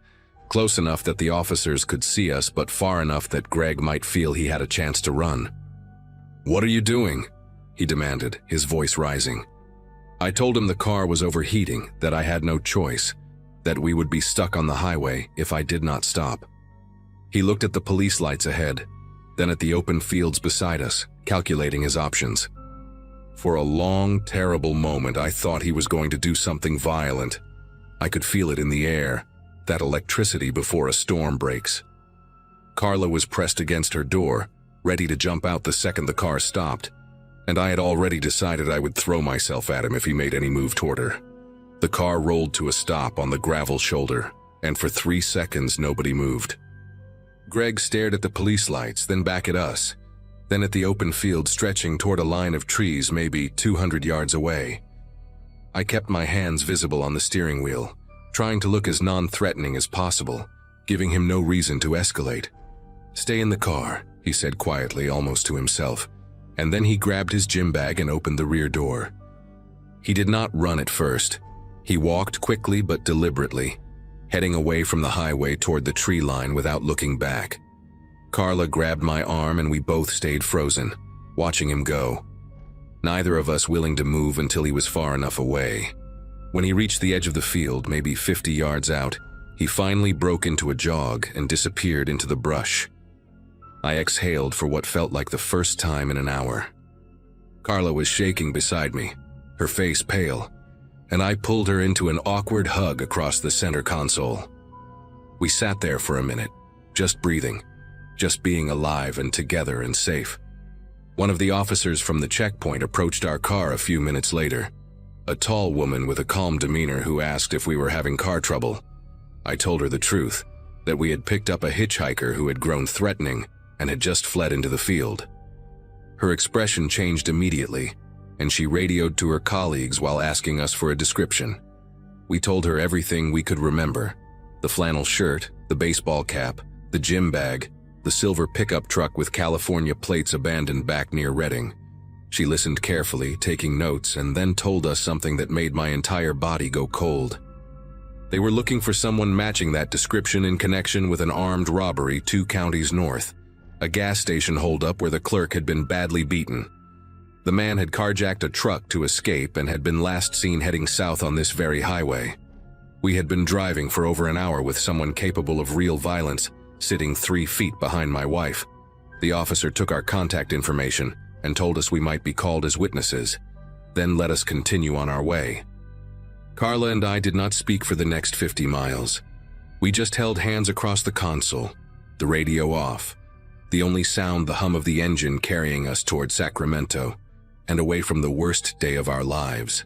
Speaker 1: close enough that the officers could see us but far enough that Greg might feel he had a chance to run. "What are you doing?" he demanded, his voice rising. I told him the car was overheating, that I had no choice, that we would be stuck on the highway if I did not stop. He looked at the police lights ahead, then at the open fields beside us, calculating his options. For a long, terrible moment, I thought he was going to do something violent. I could feel it in the air, that electricity before a storm breaks. Carla was pressed against her door, ready to jump out the second the car stopped, and I had already decided I would throw myself at him if he made any move toward her. The car rolled to a stop on the gravel shoulder, and for 3 seconds nobody moved. Greg stared at the police lights, then back at us, then at the open field stretching toward a line of trees maybe 200 yards away. I kept my hands visible on the steering wheel, trying to look as non-threatening as possible, giving him no reason to escalate. "Stay in the car," he said quietly, almost to himself, and then he grabbed his gym bag and opened the rear door. He did not run at first. He walked quickly but deliberately, heading away from the highway toward the tree line without looking back. Carla grabbed my arm and we both stayed frozen, watching him go, neither of us willing to move until he was far enough away. When he reached the edge of the field, maybe 50 yards out, he finally broke into a jog and disappeared into the brush. I exhaled for what felt like the first time in an hour. Carla was shaking beside me, her face pale, and I pulled her into an awkward hug across the center console. We sat there for a minute, just breathing, just being alive and together and safe. One of the officers from the checkpoint approached our car a few minutes later, a tall woman with a calm demeanor who asked if we were having car trouble. I told her the truth, that we had picked up a hitchhiker who had grown threatening and had just fled into the field. Her expression changed immediately, and she radioed to her colleagues while asking us for a description. We told her everything we could remember: the flannel shirt, the baseball cap, the gym bag, the silver pickup truck with California plates abandoned back near Redding. She listened carefully, taking notes, and then told us something that made my entire body go cold. They were looking for someone matching that description in connection with an armed robbery 2 counties north, a gas station holdup where the clerk had been badly beaten. The man had carjacked a truck to escape and had been last seen heading south on this very highway. We had been driving for over an hour with someone capable of real violence, sitting 3 feet behind my wife. The officer took our contact information and told us we might be called as witnesses, then let us continue on our way. Carla and I did not speak for the next 50 miles. We just held hands across the console, the radio off, the only sound the hum of the engine carrying us toward Sacramento, and away from the worst day of our lives.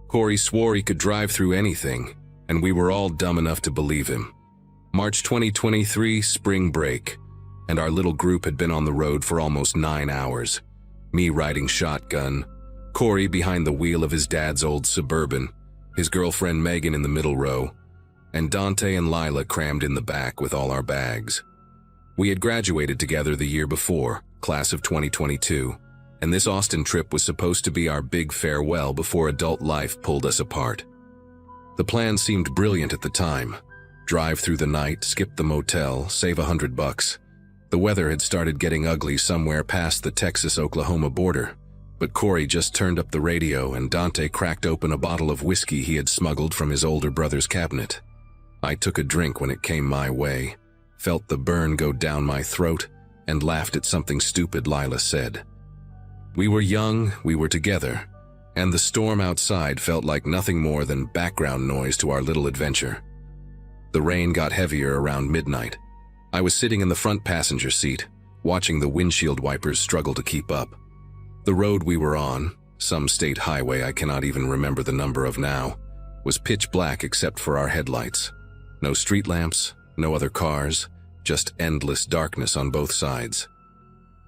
Speaker 1: Corey swore he could drive through anything, and we were all dumb enough to believe him. March 2023, spring break, and our little group had been on the road for almost 9 hours. Me riding shotgun, Corey behind the wheel of his dad's old Suburban, his girlfriend Megan in the middle row, and Dante and Lila crammed in the back with all our bags. We had graduated together the year before, class of 2022, and this Austin trip was supposed to be our big farewell before adult life pulled us apart. The plan seemed brilliant at the time. Drive through the night, skip the motel, save $100. The weather had started getting ugly somewhere past the Texas-Oklahoma border, but Corey just turned up the radio and Dante cracked open a bottle of whiskey he had smuggled from his older brother's cabinet. I took a drink when it came my way, felt the burn go down my throat, and laughed at something stupid Lila said. We were young, we were together, and the storm outside felt like nothing more than background noise to our little adventure. The rain got heavier around midnight. I was sitting in the front passenger seat, watching the windshield wipers struggle to keep up. The road we were on, some state highway I cannot even remember the number of now, was pitch black except for our headlights. No street lamps, no other cars, just endless darkness on both sides.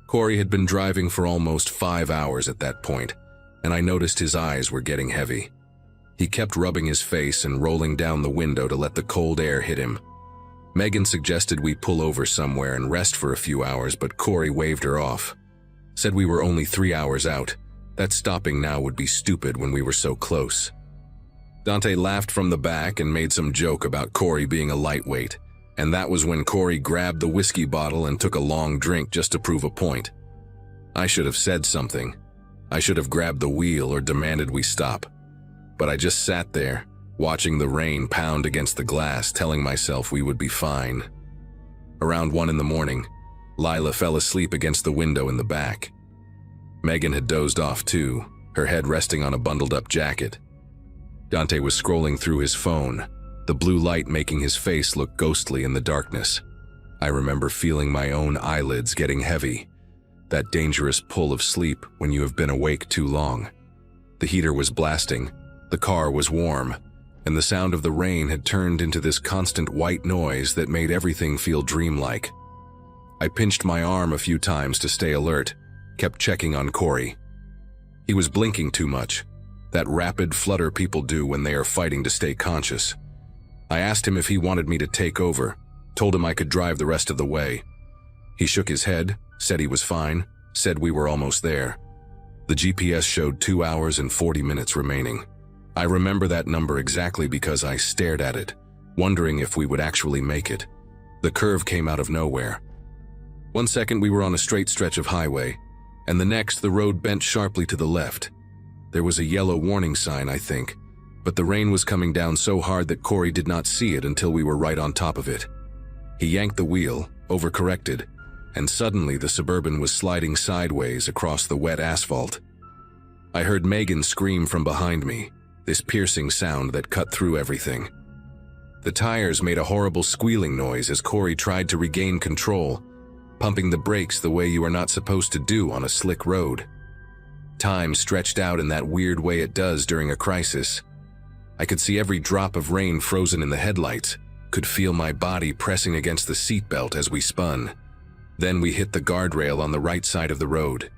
Speaker 1: Corey had been driving for almost 5 hours at that point, and I noticed his eyes were getting heavy. He kept rubbing his face and rolling down the window to let the cold air hit him. Megan suggested we pull over somewhere and rest for a few hours, but Corey waved her off. Said we were only 3 hours out, that stopping now would be stupid when we were so close. Dante laughed from the back and made some joke about Corey being a lightweight, and that was when Corey grabbed the whiskey bottle and took a long drink just to prove a point. I should have said something. I should have grabbed the wheel or demanded we stop. But I just sat there, watching the rain pound against the glass, telling myself we would be fine. Around 1 in the morning, Lila fell asleep against the window in the back. Megan had dozed off too, her head resting on a bundled-up jacket. Dante was scrolling through his phone, the blue light making his face look ghostly in the darkness. I remember feeling my own eyelids getting heavy, that dangerous pull of sleep when you have been awake too long. The heater was blasting, the car was warm, and the sound of the rain had turned into this constant white noise that made everything feel dreamlike. I pinched my arm a few times to stay alert, kept checking on Corey. He was blinking too much, that rapid flutter people do when they are fighting to stay conscious. I asked him if he wanted me to take over, told him I could drive the rest of the way. He shook his head, said he was fine, said we were almost there. The GPS showed 2 hours and 40 minutes remaining. I remember that number exactly because I stared at it, wondering if we would actually make it. The curve came out of nowhere. 1 second we were on a straight stretch of highway, and the next the road bent sharply to the left. There was a yellow warning sign, I think, but the rain was coming down so hard that Corey did not see it until we were right on top of it. He yanked the wheel, overcorrected, and suddenly the Suburban was sliding sideways across the wet asphalt. I heard Megan scream from behind me, this piercing sound that cut through everything. The tires made a horrible squealing noise as Corey tried to regain control, pumping the brakes the way you are not supposed to do on a slick road. Time stretched out in that weird way it does during a crisis. I could see every drop of rain frozen in the headlights, could feel my body pressing against the seatbelt as we spun. Then we hit the guardrail on the right side of the road,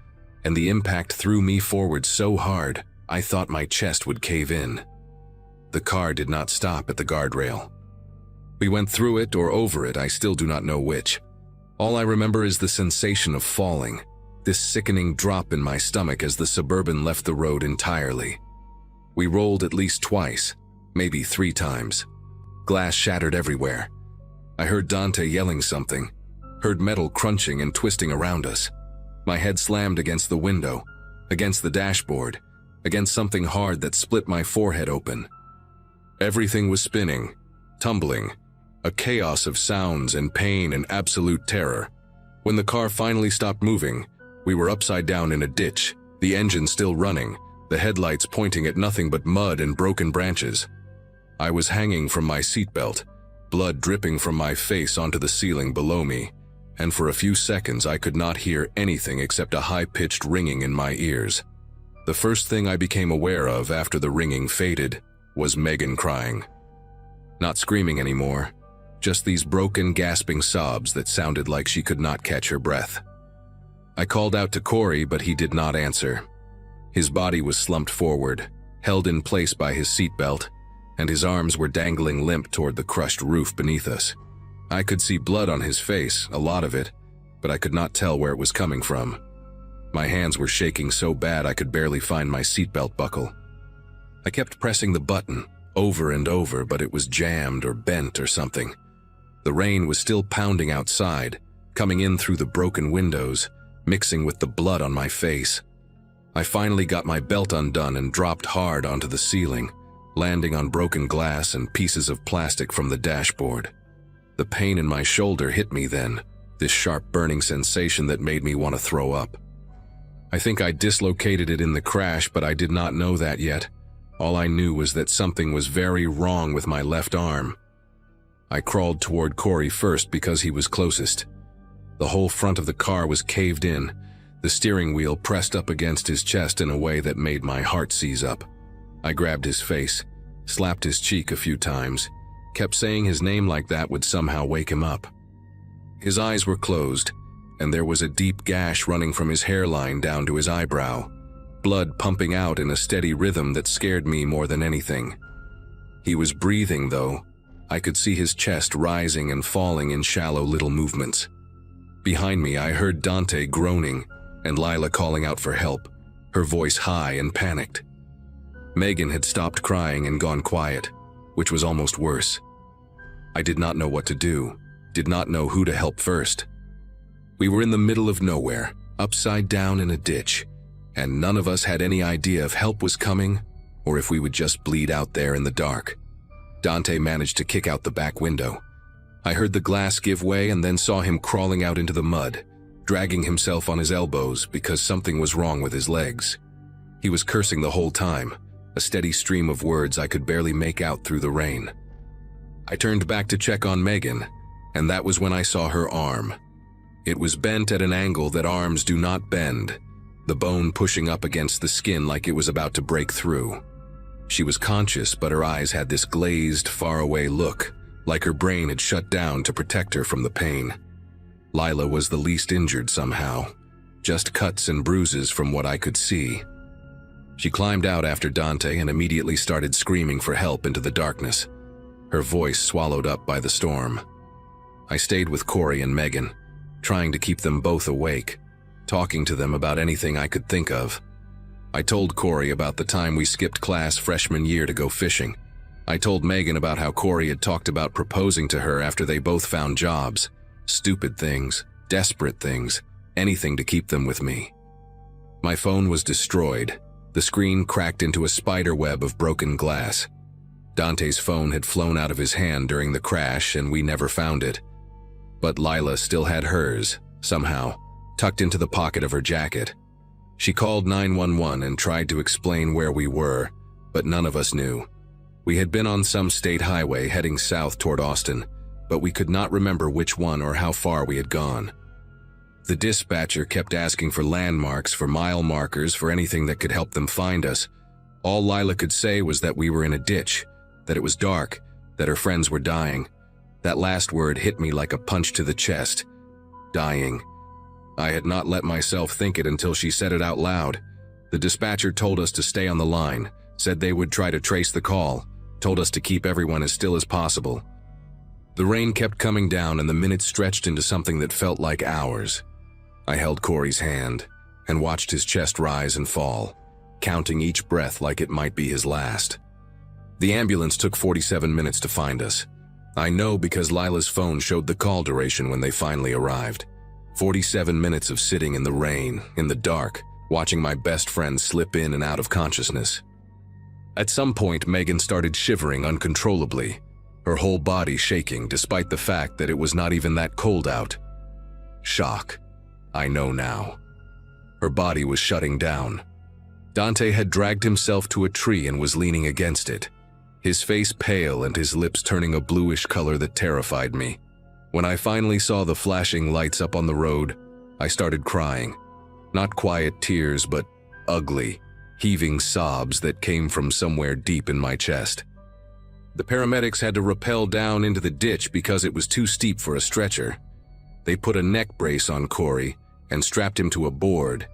Speaker 1: and the impact threw me forward so hard, I thought my chest would cave in. The car did not stop at the guardrail. We went through it or over it, I still do not know which. All I remember is the sensation of falling, this sickening drop in my stomach as the Suburban left the road entirely. We rolled at least twice, maybe 3 times. Glass shattered everywhere. I heard Dante yelling something, heard metal crunching and twisting around us. My head slammed against the window, against the dashboard, against something hard that split my forehead open. Everything was spinning, tumbling, a chaos of sounds and pain and absolute terror. When the car finally stopped moving, we were upside down in a ditch, the engine still running, the headlights pointing at nothing but mud and broken branches. I was hanging from my seatbelt, blood dripping from my face onto the ceiling below me, and for a few seconds I could not hear anything except a high-pitched ringing in my ears. The first thing I became aware of after the ringing faded was Megan crying. Not screaming anymore, just these broken, gasping sobs that sounded like she could not catch her breath. I called out to Corey, but he did not answer. His body was slumped forward, held in place by his seatbelt, and his arms were dangling limp toward the crushed roof beneath us. I could see blood on his face, a lot of it, but I could not tell where it was coming from. My hands were shaking so bad I could barely find my seatbelt buckle. I kept pressing the button, over and over, but it was jammed or bent or something. The rain was still pounding outside, coming in through the broken windows, mixing with the blood on my face. I finally got my belt undone and dropped hard onto the ceiling, landing on broken glass and pieces of plastic from the dashboard. The pain in my shoulder hit me then, this sharp burning sensation that made me want to throw up. I think I dislocated it in the crash, but I did not know that yet. All I knew was that something was very wrong with my left arm. I crawled toward Corey first because he was closest. The whole front of the car was caved in, the steering wheel pressed up against his chest in a way that made my heart seize up. I grabbed his face, slapped his cheek a few times, kept saying his name like that would somehow wake him up. His eyes were closed, and there was a deep gash running from his hairline down to his eyebrow, blood pumping out in a steady rhythm that scared me more than anything. He was breathing, though. I could see his chest rising and falling in shallow little movements. Behind me, I heard Dante groaning and Lila calling out for help, her voice high and panicked. Megan had stopped crying and gone quiet, which was almost worse. I did not know what to do, did not know who to help first. We were in the middle of nowhere, upside down in a ditch, and none of us had any idea if help was coming or if we would just bleed out there in the dark. Dante managed to kick out the back window. I heard the glass give way and then saw him crawling out into the mud, dragging himself on his elbows because something was wrong with his legs. He was cursing the whole time, a steady stream of words I could barely make out through the rain. I turned back to check on Megan, and that was when I saw her arm. It was bent at an angle that arms do not bend, the bone pushing up against the skin like it was about to break through. She was conscious, but her eyes had this glazed, faraway look, like her brain had shut down to protect her from the pain. Lila was the least injured somehow, just cuts and bruises from what I could see. She climbed out after Dante and immediately started screaming for help into the darkness, her voice swallowed up by the storm. I stayed with Corey and Megan, trying to keep them both awake, talking to them about anything I could think of. I told Corey about the time we skipped class freshman year to go fishing. I told Megan about how Corey had talked about proposing to her after they both found jobs. Stupid things, desperate things, anything to keep them with me. My phone was destroyed. The screen cracked into a spider web of broken glass. Dante's phone had flown out of his hand during the crash and we never found it. But Lila still had hers, somehow, tucked into the pocket of her jacket. She called 911 and tried to explain where we were, but none of us knew. We had been on some state highway heading south toward Austin, but we could not remember which one or how far we had gone. The dispatcher kept asking for landmarks, for mile markers, for anything that could help them find us. All Lila could say was that we were in a ditch, that it was dark, that her friends were dying. That last word hit me like a punch to the chest. Dying. I had not let myself think it until she said it out loud. The dispatcher told us to stay on the line, said they would try to trace the call, told us to keep everyone as still as possible. The rain kept coming down and the minutes stretched into something that felt like hours. I held Corey's hand and watched his chest rise and fall, counting each breath like it might be his last. The ambulance took 47 minutes to find us. I know because Lila's phone showed the call duration when they finally arrived. 47 minutes of sitting in the rain, in the dark, watching my best friend slip in and out of consciousness. At some point, Megan started shivering uncontrollably, her whole body shaking despite the fact that it was not even that cold out. Shock. I know now. Her body was shutting down. Dante had dragged himself to a tree and was leaning against it, his face pale and his lips turning a bluish color that terrified me. When I finally saw the flashing lights up on the road, I started crying. Not quiet tears, but ugly, heaving sobs that came from somewhere deep in my chest. The paramedics had to rappel down into the ditch because it was too steep for a stretcher. They put a neck brace on Corey and strapped him to a board,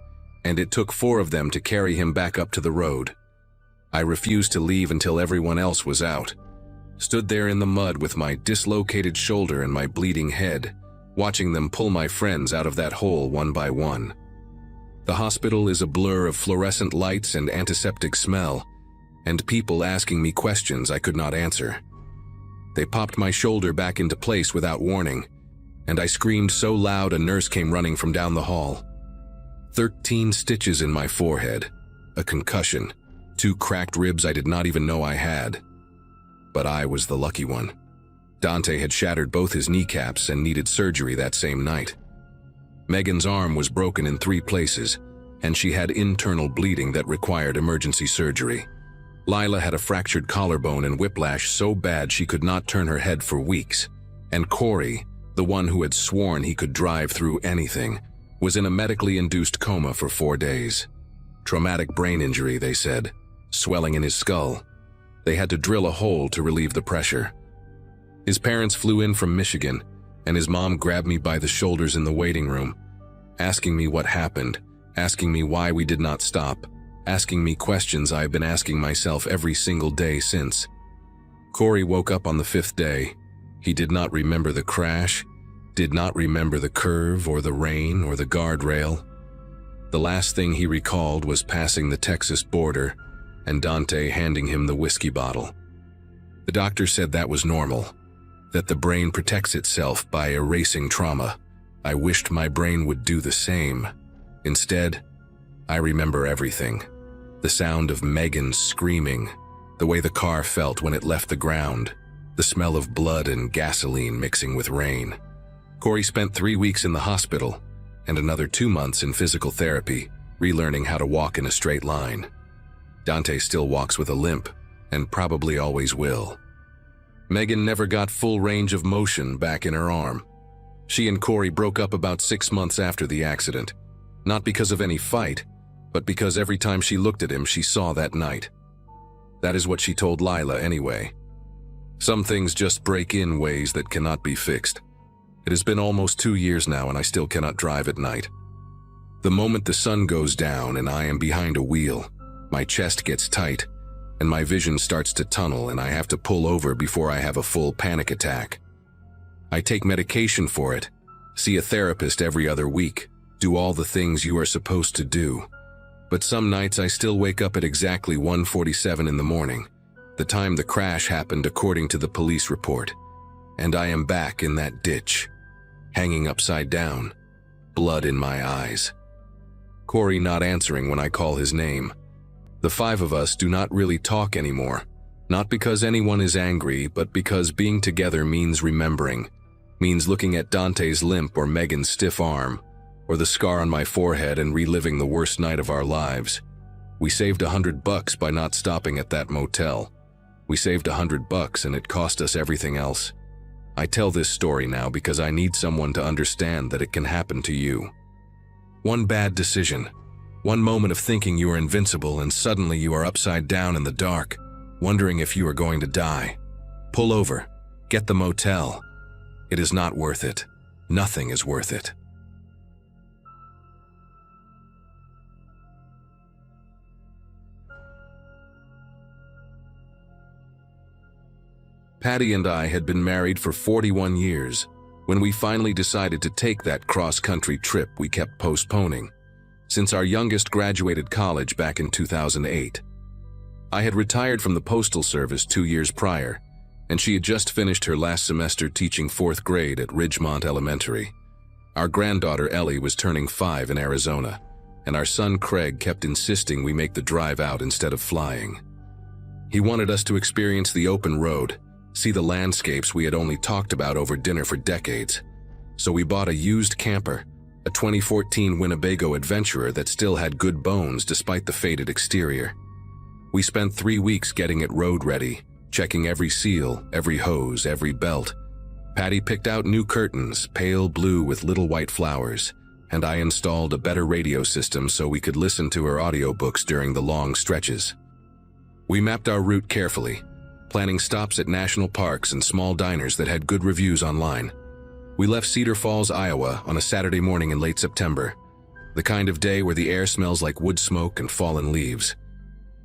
Speaker 1: and it took 4 of them to carry him back up to the road. I refused to leave until everyone else was out. Stood there in the mud with my dislocated shoulder and my bleeding head, watching them pull my friends out of that hole one by one. The hospital is a blur of fluorescent lights and antiseptic smell, and people asking me questions I could not answer. They popped my shoulder back into place without warning, and I screamed so loud a nurse came running from down the hall. 13 stitches in my forehead, a concussion, 2 cracked ribs I did not even know I had. But I was the lucky one. Dante had shattered both his kneecaps and needed surgery that same night. Megan's arm was broken in 3 places, and she had internal bleeding that required emergency surgery. Lila had a fractured collarbone and whiplash so bad she could not turn her head for weeks. And Corey, the one who had sworn he could drive through anything, was in a medically induced coma for 4 days. Traumatic brain injury, they said, swelling in his skull. They had to drill a hole to relieve the pressure. His parents flew in from Michigan, and his mom grabbed me by the shoulders in the waiting room, asking me what happened, asking me why we did not stop, asking me questions I have been asking myself every single day since. Corey woke up on the 5th day. He did not remember the crash, did not remember the curve or the rain or the guardrail. The last thing he recalled was passing the Texas border and Dante handing him the whiskey bottle. The doctor said that was normal, that the brain protects itself by erasing trauma. I wished my brain would do the same. Instead, I remember everything. The sound of Megan screaming, the way the car felt when it left the ground, the smell of blood and gasoline mixing with rain. Corey spent 3 weeks in the hospital and another 2 months in physical therapy, relearning how to walk in a straight line. Dante still walks with a limp, and probably always will. Megan never got full range of motion back in her arm. She and Corey broke up about 6 months after the accident, not because of any fight, but because every time she looked at him, she saw that night. That is what she told Lila anyway. Some things just break in ways that cannot be fixed. It has been almost 2 years now and I still cannot drive at night. The moment the sun goes down and I am behind a wheel, My chest gets tight, and my vision starts to tunnel, and I have to pull over before I have a full panic attack. I take medication for it, see a therapist every other week, do all the things you are supposed to do. But some nights I still wake up at exactly 1:47 in the morning, the time the crash happened according to the police report, and I am back in that ditch, hanging upside down, blood in my eyes. Corey not answering when I call his name. The five of us do not really talk anymore, not because anyone is angry, but because being together means remembering, means looking at Dante's limp or Megan's stiff arm, or the scar on my forehead and reliving the worst night of our lives. We saved $100 by not stopping at that motel. We saved $100 and it cost us everything else. I tell this story now because I need someone to understand that it can happen to you. One bad decision, one moment of thinking you are invincible, and suddenly you are upside down in the dark, wondering if you are going to die. Pull over. Get the motel. It is not worth it. Nothing is worth it. Patty and I had been married for 41 years. When we finally decided to take that cross-country trip, we kept postponing, since our youngest graduated college back in 2008. I had retired from the Postal Service 2 years prior, and she had just finished her last semester teaching 4th grade at Ridgemont Elementary. Our granddaughter Ellie was turning 5 in Arizona, and our son Craig kept insisting we make the drive out instead of flying. He wanted us to experience the open road, see the landscapes we had only talked about over dinner for decades. So we bought a used camper, a 2014 Winnebago Adventurer that still had good bones despite the faded exterior. We spent 3 weeks getting it road ready, checking every seal, every hose, every belt. Patty picked out new curtains, pale blue with little white flowers, and I installed a better radio system so we could listen to her audiobooks during the long stretches. We mapped our route carefully, planning stops at national parks and small diners that had good reviews online. We left Cedar Falls, Iowa on a Saturday morning in late September, the kind of day where the air smells like wood smoke and fallen leaves.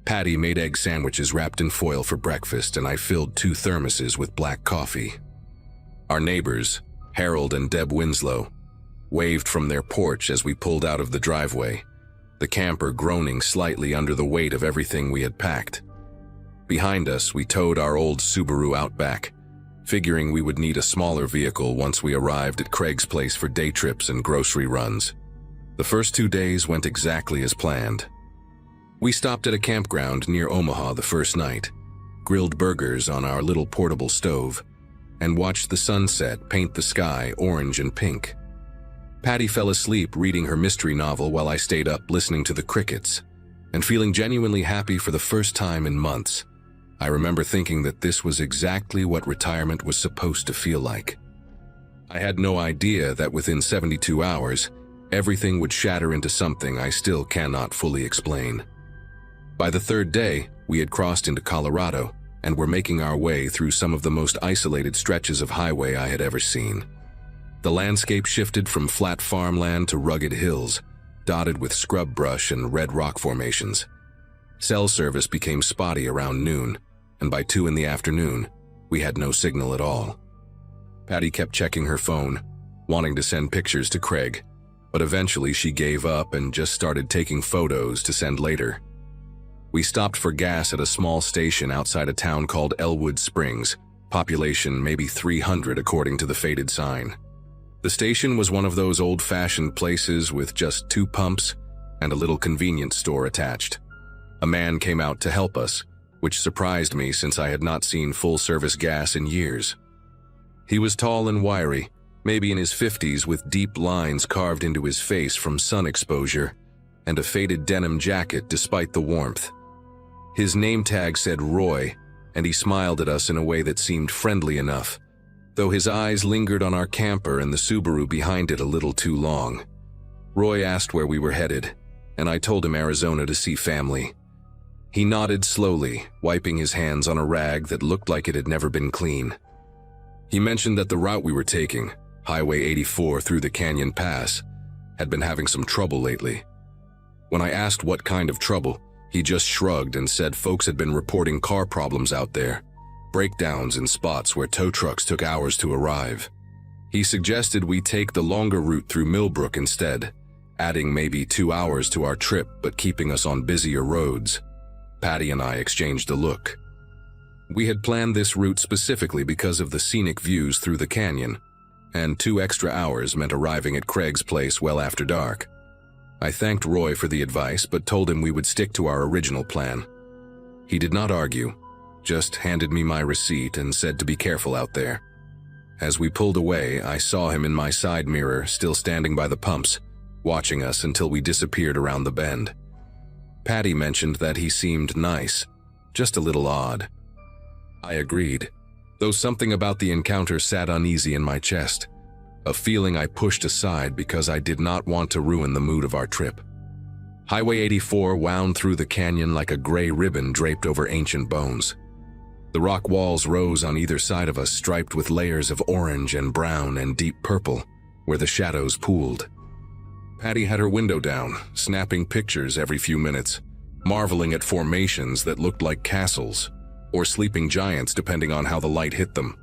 Speaker 1: Patty made egg sandwiches wrapped in foil for breakfast, and I filled 2 thermoses with black coffee. Our neighbors, Harold and Deb Winslow, waved from their porch as we pulled out of the driveway, the camper groaning slightly under the weight of everything we had packed. Behind us, we towed our old Subaru Outback, figuring we would need a smaller vehicle once we arrived at Craig's place for day trips and grocery runs. The first 2 days went exactly as planned. We stopped at a campground near Omaha the first night, grilled burgers on our little portable stove, and watched the sunset paint the sky orange and pink. Patty fell asleep reading her mystery novel while I stayed up listening to the crickets, and feeling genuinely happy for the first time in months. I remember thinking that this was exactly what retirement was supposed to feel like. I had no idea that within 72 hours, everything would shatter into something I still cannot fully explain. By the 3rd day, we had crossed into Colorado and were making our way through some of the most isolated stretches of highway I had ever seen. The landscape shifted from flat farmland to rugged hills, dotted with scrub brush and red rock formations. Cell service became spotty around noon, and by 2 in the afternoon, we had no signal at all. Patty kept checking her phone, wanting to send pictures to Craig, but eventually she gave up and just started taking photos to send later. We stopped for gas at a small station outside a town called Elwood Springs, population maybe 300 according to the faded sign. The station was one of those old-fashioned places with just 2 pumps and a little convenience store attached. A man came out to help us, which surprised me since I had not seen full-service gas in years. He was tall and wiry, maybe in his 50s, with deep lines carved into his face from sun exposure, and a faded denim jacket despite the warmth. His name tag said Roy, and he smiled at us in a way that seemed friendly enough, though his eyes lingered on our camper and the Subaru behind it a little too long. Roy asked where we were headed, and I told him Arizona to see family. He nodded slowly, wiping his hands on a rag that looked like it had never been clean. He mentioned that the route we were taking, Highway 84 through the Canyon Pass, had been having some trouble lately. When I asked what kind of trouble, He just shrugged and said folks had been reporting car problems out there, breakdowns in spots where tow trucks took hours to arrive. He suggested we take the longer route through Millbrook instead, adding maybe 2 hours to our trip but keeping us on busier roads. Patty and I exchanged a look. We had planned this route specifically because of the scenic views through the canyon, and 2 extra hours meant arriving at Craig's place well after dark. I thanked Roy for the advice but told him we would stick to our original plan. He did not argue, just handed me my receipt and said to be careful out there. As we pulled away, I saw him in my side mirror, still standing by the pumps, watching us until we disappeared around the bend. Patty mentioned that he seemed nice, just a little odd. I agreed, though something about the encounter sat uneasy in my chest, a feeling I pushed aside because I did not want to ruin the mood of our trip. Highway 84 wound through the canyon like a gray ribbon draped over ancient bones. The rock walls rose on either side of us, striped with layers of orange and brown and deep purple, where the shadows pooled. Patty had her window down, snapping pictures every few minutes, marveling at formations that looked like castles, or sleeping giants depending on how the light hit them.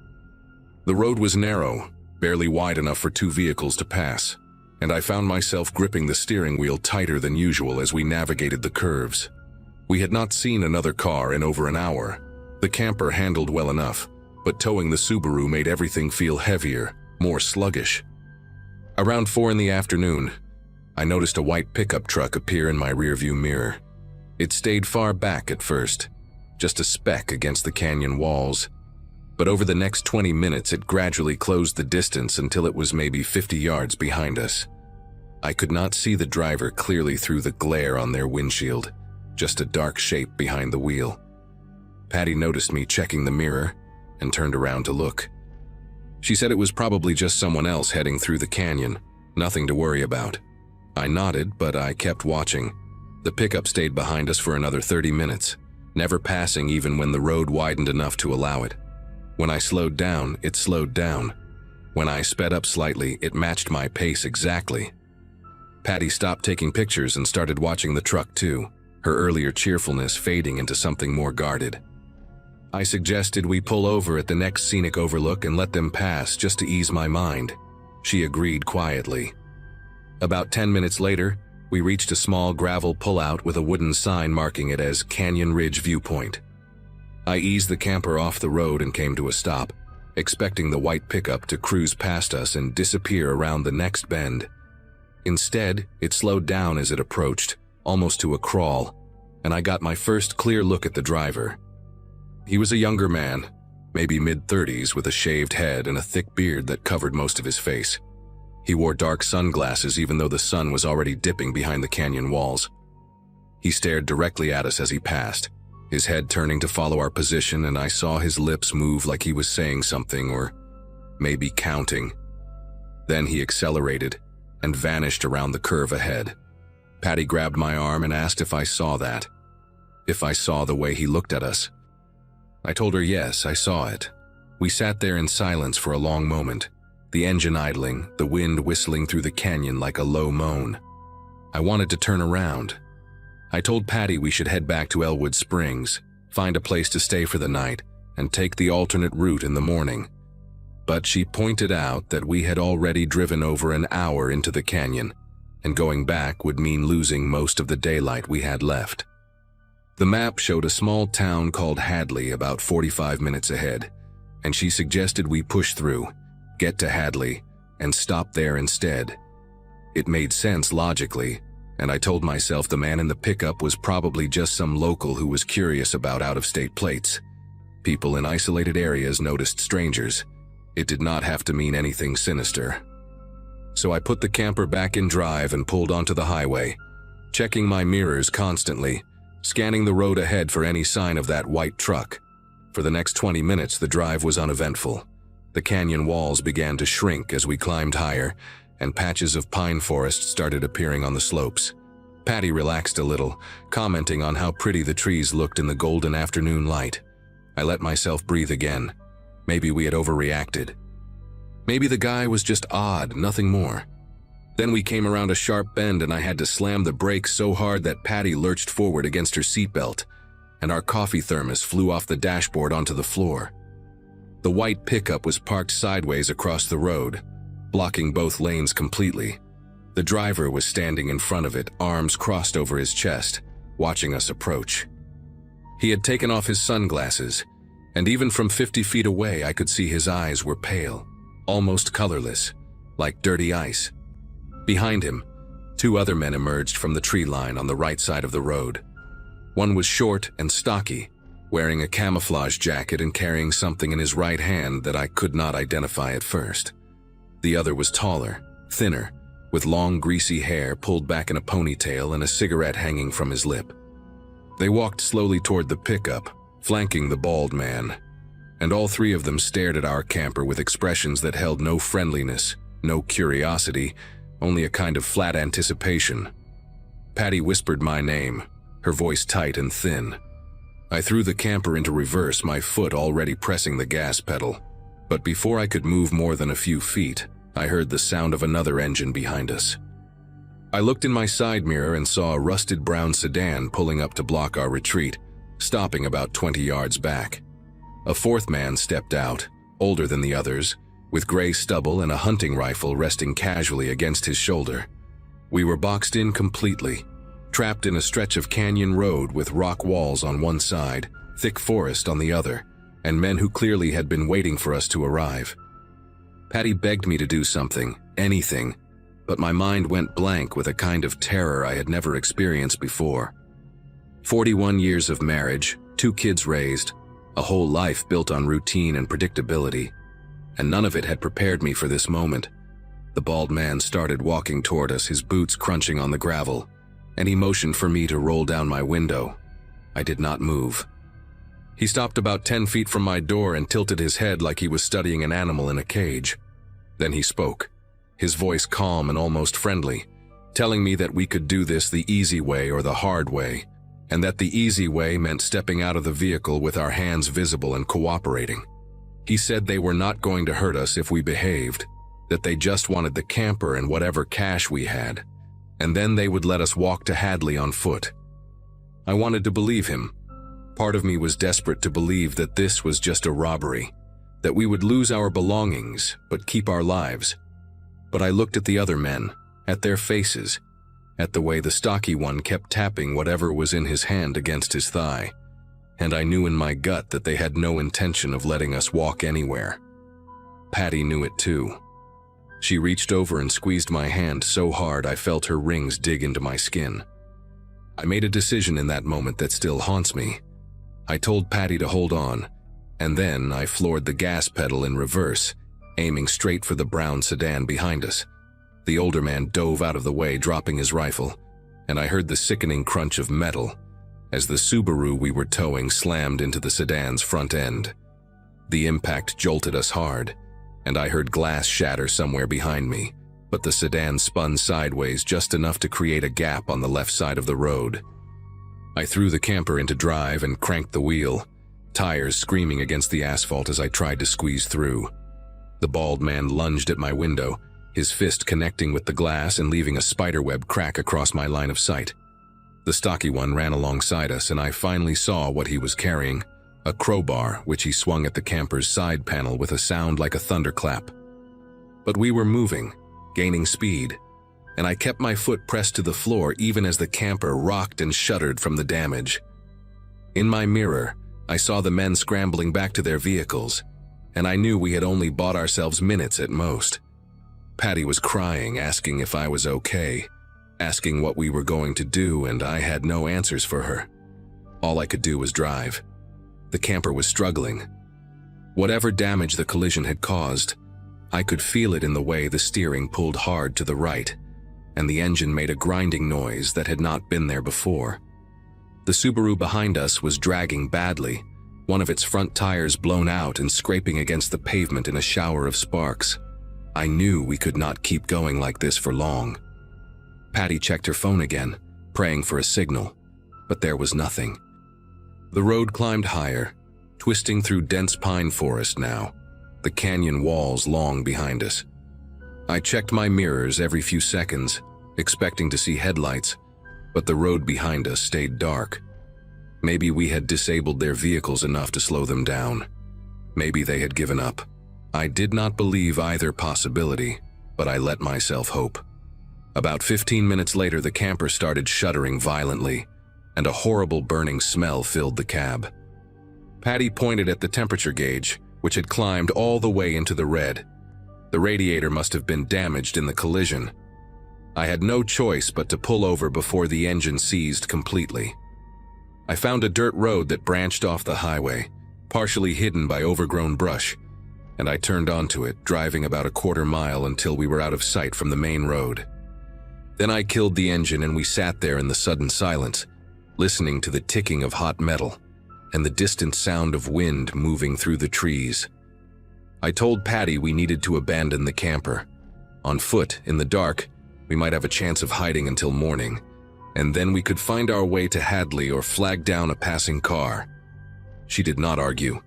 Speaker 1: The road was narrow, barely wide enough for 2 vehicles to pass, and I found myself gripping the steering wheel tighter than usual as we navigated the curves. We had not seen another car in over an hour. The camper handled well enough, but towing the Subaru made everything feel heavier, more sluggish. Around 4 in the afternoon, I noticed a white pickup truck appear in my rearview mirror. It stayed far back at first, just a speck against the canyon walls, but over the next 20 minutes it gradually closed the distance until it was maybe 50 yards behind us. I could not see the driver clearly through the glare on their windshield, just a dark shape behind the wheel. Patty noticed me checking the mirror and turned around to look. She said it was probably just someone else heading through the canyon, nothing to worry about. I nodded, but I kept watching. The pickup stayed behind us for another 30 minutes, never passing even when the road widened enough to allow it. When I slowed down, it slowed down. When I sped up slightly, it matched my pace exactly. Patty stopped taking pictures and started watching the truck too, her earlier cheerfulness fading into something more guarded. I suggested we pull over at the next scenic overlook and let them pass just to ease my mind. She agreed quietly. About 10 minutes later, we reached a small gravel pullout with a wooden sign marking it as Canyon Ridge Viewpoint. I eased the camper off the road and came to a stop, expecting the white pickup to cruise past us and disappear around the next bend. Instead, it slowed down as it approached, almost to a crawl, and I got my first clear look at the driver. He was a younger man, maybe mid-30s, with a shaved head and a thick beard that covered most of his face. He wore dark sunglasses even though the sun was already dipping behind the canyon walls. He stared directly at us as he passed, his head turning to follow our position, and I saw his lips move like he was saying something or maybe counting. Then he accelerated and vanished around the curve ahead. Patty grabbed my arm and asked if I saw that, if I saw the way he looked at us. I told her yes, I saw it. We sat there in silence for a long moment, the engine idling, the wind whistling through the canyon like a low moan. I wanted to turn around. I told Patty we should head back to Elwood Springs, find a place to stay for the night, and take the alternate route in the morning. But she pointed out that we had already driven over an hour into the canyon, and going back would mean losing most of the daylight we had left. The map showed a small town called Hadley about 45 minutes ahead, and she suggested we push through, get to Hadley, and stop there instead. It made sense logically, and I told myself the man in the pickup was probably just some local who was curious about out-of-state plates. People in isolated areas noticed strangers. It did not have to mean anything sinister. So I put the camper back in drive and pulled onto the highway, checking my mirrors constantly, scanning the road ahead for any sign of that white truck. For the next 20 minutes, the drive was uneventful. The canyon walls began to shrink as we climbed higher, and patches of pine forest started appearing on the slopes. Patty relaxed a little, commenting on how pretty the trees looked in the golden afternoon light. I let myself breathe again. Maybe we had overreacted. Maybe the guy was just odd, nothing more. Then we came around a sharp bend and I had to slam the brakes so hard that Patty lurched forward against her seatbelt, and our coffee thermos flew off the dashboard onto the floor. The white pickup was parked sideways across the road, blocking both lanes completely. The driver was standing in front of it, arms crossed over his chest, watching us approach. He had taken off his sunglasses, and even from 50 feet away I could see his eyes were pale, almost colorless, like dirty ice. Behind him, 2 other men emerged from the tree line on the right side of the road. One was short and stocky, wearing a camouflage jacket and carrying something in his right hand that I could not identify at first. The other was taller, thinner, with long greasy hair pulled back in a ponytail and a cigarette hanging from his lip. They walked slowly toward the pickup, flanking the bald man, and all 3 of them stared at our camper with expressions that held no friendliness, no curiosity, only a kind of flat anticipation. Patty whispered my name, her voice tight and thin. I threw the camper into reverse, my foot already pressing the gas pedal. But before I could move more than a few feet, I heard the sound of another engine behind us. I looked in my side mirror and saw a rusted brown sedan pulling up to block our retreat, stopping about 20 yards back. A 4th man stepped out, older than the others, with gray stubble and a hunting rifle resting casually against his shoulder. We were boxed in completely, trapped in a stretch of canyon road with rock walls on one side, thick forest on the other, and men who clearly had been waiting for us to arrive. Patty begged me to do something, anything, but my mind went blank with a kind of terror I had never experienced before. 41 years of marriage, 2 kids raised, a whole life built on routine and predictability, and none of it had prepared me for this moment. The bald man started walking toward us, his boots crunching on the gravel, and he motioned for me to roll down my window. I did not move. He stopped about 10 feet from my door and tilted his head like he was studying an animal in a cage. Then he spoke, his voice calm and almost friendly, telling me that we could do this the easy way or the hard way, and that the easy way meant stepping out of the vehicle with our hands visible and cooperating. He said they were not going to hurt us if we behaved, that they just wanted the camper and whatever cash we had, and then they would let us walk to Hadley on foot. I wanted to believe him. Part of me was desperate to believe that this was just a robbery, that we would lose our belongings but keep our lives. But I looked at the other men, at their faces, at the way the stocky one kept tapping whatever was in his hand against his thigh, and I knew in my gut that they had no intention of letting us walk anywhere. Patty knew it too. She reached over and squeezed my hand so hard I felt her rings dig into my skin. I made a decision in that moment that still haunts me. I told Patty to hold on, and then I floored the gas pedal in reverse, aiming straight for the brown sedan behind us. The older man dove out of the way, dropping his rifle, and I heard the sickening crunch of metal as the Subaru we were towing slammed into the sedan's front end. The impact jolted us hard, and I heard glass shatter somewhere behind me, but the sedan spun sideways just enough to create a gap on the left side of the road. I threw the camper into drive and cranked the wheel, tires screaming against the asphalt as I tried to squeeze through. The bald man lunged at my window, his fist connecting with the glass and leaving a spiderweb crack across my line of sight. The stocky one ran alongside us, and I finally saw what he was carrying, a crowbar which he swung at the camper's side panel with a sound like a thunderclap. But we were moving, gaining speed, and I kept my foot pressed to the floor even as the camper rocked and shuddered from the damage. In my mirror, I saw the men scrambling back to their vehicles, and I knew we had only bought ourselves minutes at most. Patty was crying, asking if I was okay, asking what we were going to do, and I had no answers for her. All I could do was drive. The camper was struggling. Whatever damage the collision had caused, I could feel it in the way the steering pulled hard to the right, and the engine made a grinding noise that had not been there before. The Subaru behind us was dragging badly, one of its front tires blown out and scraping against the pavement in a shower of sparks. I knew we could not keep going like this for long. Patty checked her phone again, praying for a signal, but there was nothing. The road climbed higher, twisting through dense pine forest now, the canyon walls long behind us. I checked my mirrors every few seconds, expecting to see headlights, but the road behind us stayed dark. Maybe we had disabled their vehicles enough to slow them down. Maybe they had given up. I did not believe either possibility, but I let myself hope. About 15 minutes later, the camper started shuddering violently, and a horrible burning smell filled the cab. Patty pointed at the temperature gauge, which had climbed all the way into the red. The radiator must have been damaged in the collision. I had no choice but to pull over before the engine seized completely. I found a dirt road that branched off the highway, partially hidden by overgrown brush, and I turned onto it, driving about a quarter mile until we were out of sight from the main road. Then I killed the engine and we sat there in the sudden silence, listening to the ticking of hot metal and the distant sound of wind moving through the trees. I told Patty we needed to abandon the camper. On foot, in the dark, we might have a chance of hiding until morning, and then we could find our way to Hadley or flag down a passing car. She did not argue.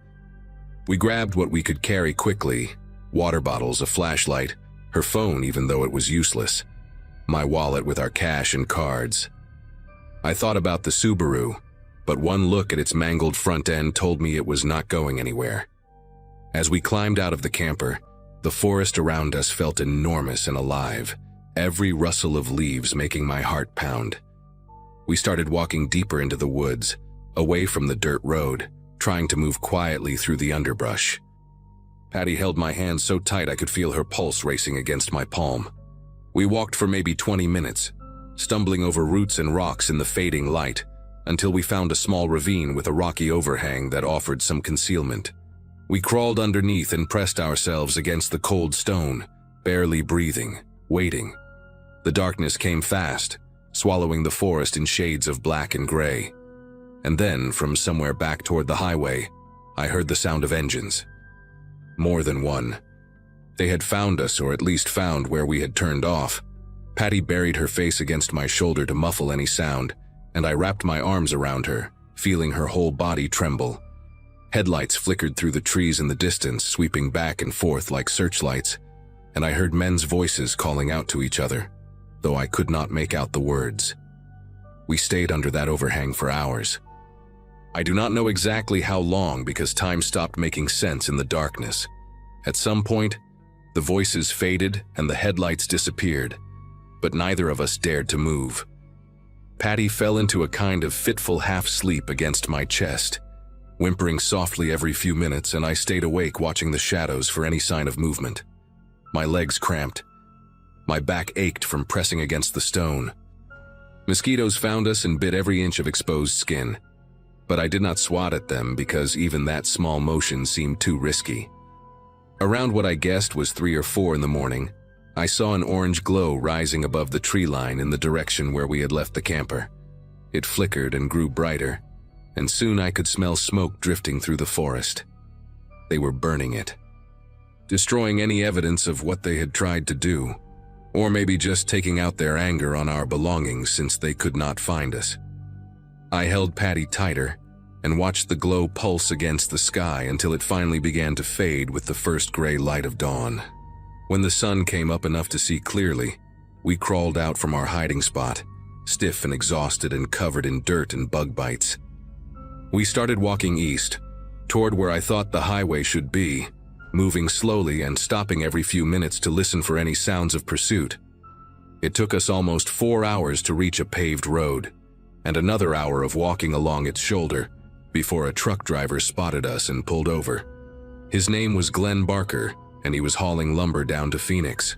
Speaker 1: We grabbed what we could carry quickly: water bottles, a flashlight, her phone even though it was useless, my wallet with our cash and cards. I thought about the Subaru, but one look at its mangled front end told me it was not going anywhere. As we climbed out of the camper, the forest around us felt enormous and alive, every rustle of leaves making my heart pound. We started walking deeper into the woods, away from the dirt road, trying to move quietly through the underbrush. Patty held my hand so tight I could feel her pulse racing against my palm. We walked for maybe 20 minutes, stumbling over roots and rocks in the fading light, until we found a small ravine with a rocky overhang that offered some concealment. We crawled underneath and pressed ourselves against the cold stone, barely breathing, waiting. The darkness came fast, swallowing the forest in shades of black and gray. And then, from somewhere back toward the highway, I heard the sound of engines. More than one. They had found us, or at least found where we had turned off. Patty buried her face against my shoulder to muffle any sound, and I wrapped my arms around her, feeling her whole body tremble. Headlights flickered through the trees in the distance, sweeping back and forth like searchlights, and I heard men's voices calling out to each other, though I could not make out the words. We stayed under that overhang for hours. I do not know exactly how long because time stopped making sense in the darkness. At some point, the voices faded and the headlights disappeared, but neither of us dared to move. Patty fell into a kind of fitful half-sleep against my chest, whimpering softly every few minutes, and I stayed awake watching the shadows for any sign of movement. My legs cramped. My back ached from pressing against the stone. Mosquitoes found us and bit every inch of exposed skin, but I did not swat at them because even that small motion seemed too risky. Around what I guessed was 3 or 4 in the morning, I saw an orange glow rising above the tree line in the direction where we had left the camper. It flickered and grew brighter, and soon I could smell smoke drifting through the forest. They were burning it, destroying any evidence of what they had tried to do, or maybe just taking out their anger on our belongings since they could not find us. I held Patty tighter and watched the glow pulse against the sky until it finally began to fade with the first gray light of dawn. When the sun came up enough to see clearly, we crawled out from our hiding spot, stiff and exhausted and covered in dirt and bug bites. We started walking east, toward where I thought the highway should be, moving slowly and stopping every few minutes to listen for any sounds of pursuit. It took us almost 4 hours to reach a paved road, and another hour of walking along its shoulder before a truck driver spotted us and pulled over. His name was Glenn Barker, and he was hauling lumber down to Phoenix.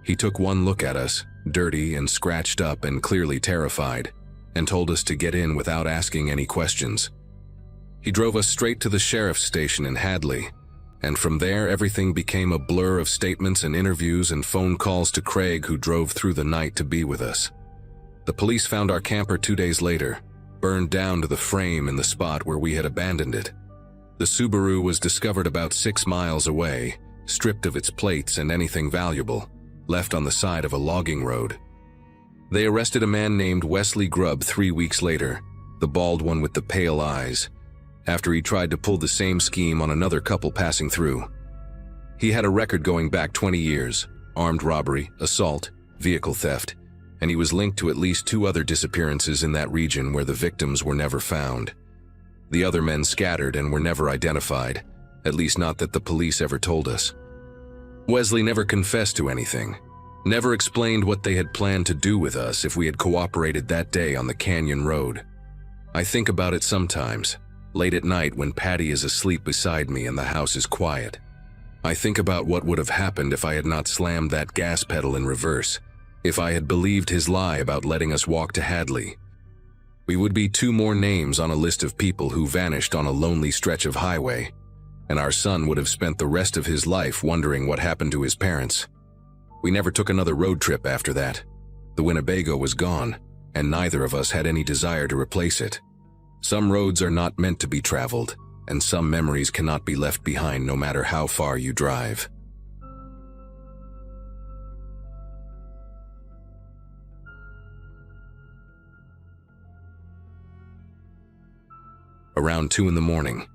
Speaker 1: He took one look at us, dirty and scratched up and clearly terrified, and told us to get in without asking any questions. He drove us straight to the sheriff's station in Hadley, and from there everything became a blur of statements and interviews and phone calls to Craig, who drove through the night to be with us. The police found our camper 2 days later, burned down to the frame in the spot where we had abandoned it. The Subaru was discovered about 6 miles away, stripped of its plates and anything valuable, left on the side of a logging road. They arrested a man named Wesley Grubb 3 weeks later, the bald one with the pale eyes, after he tried to pull the same scheme on another couple passing through. He had a record going back 20 years, armed robbery, assault, vehicle theft, and he was linked to at least 2 other disappearances in that region where the victims were never found. The other men scattered and were never identified, at least not that the police ever told us. Wesley never confessed to anything, never explained what they had planned to do with us if we had cooperated that day on the canyon road. I think about it sometimes, late at night when Patty is asleep beside me and the house is quiet. I think about what would have happened if I had not slammed that gas pedal in reverse, if I had believed his lie about letting us walk to Hadley. We would be 2 more names on a list of people who vanished on a lonely stretch of highway, and our son would have spent the rest of his life wondering what happened to his parents. We never took another road trip after that. The Winnebago was gone, and neither of us had any desire to replace it. Some roads are not meant to be traveled, and some memories cannot be left behind no matter how far you drive. Around 2 in the morning,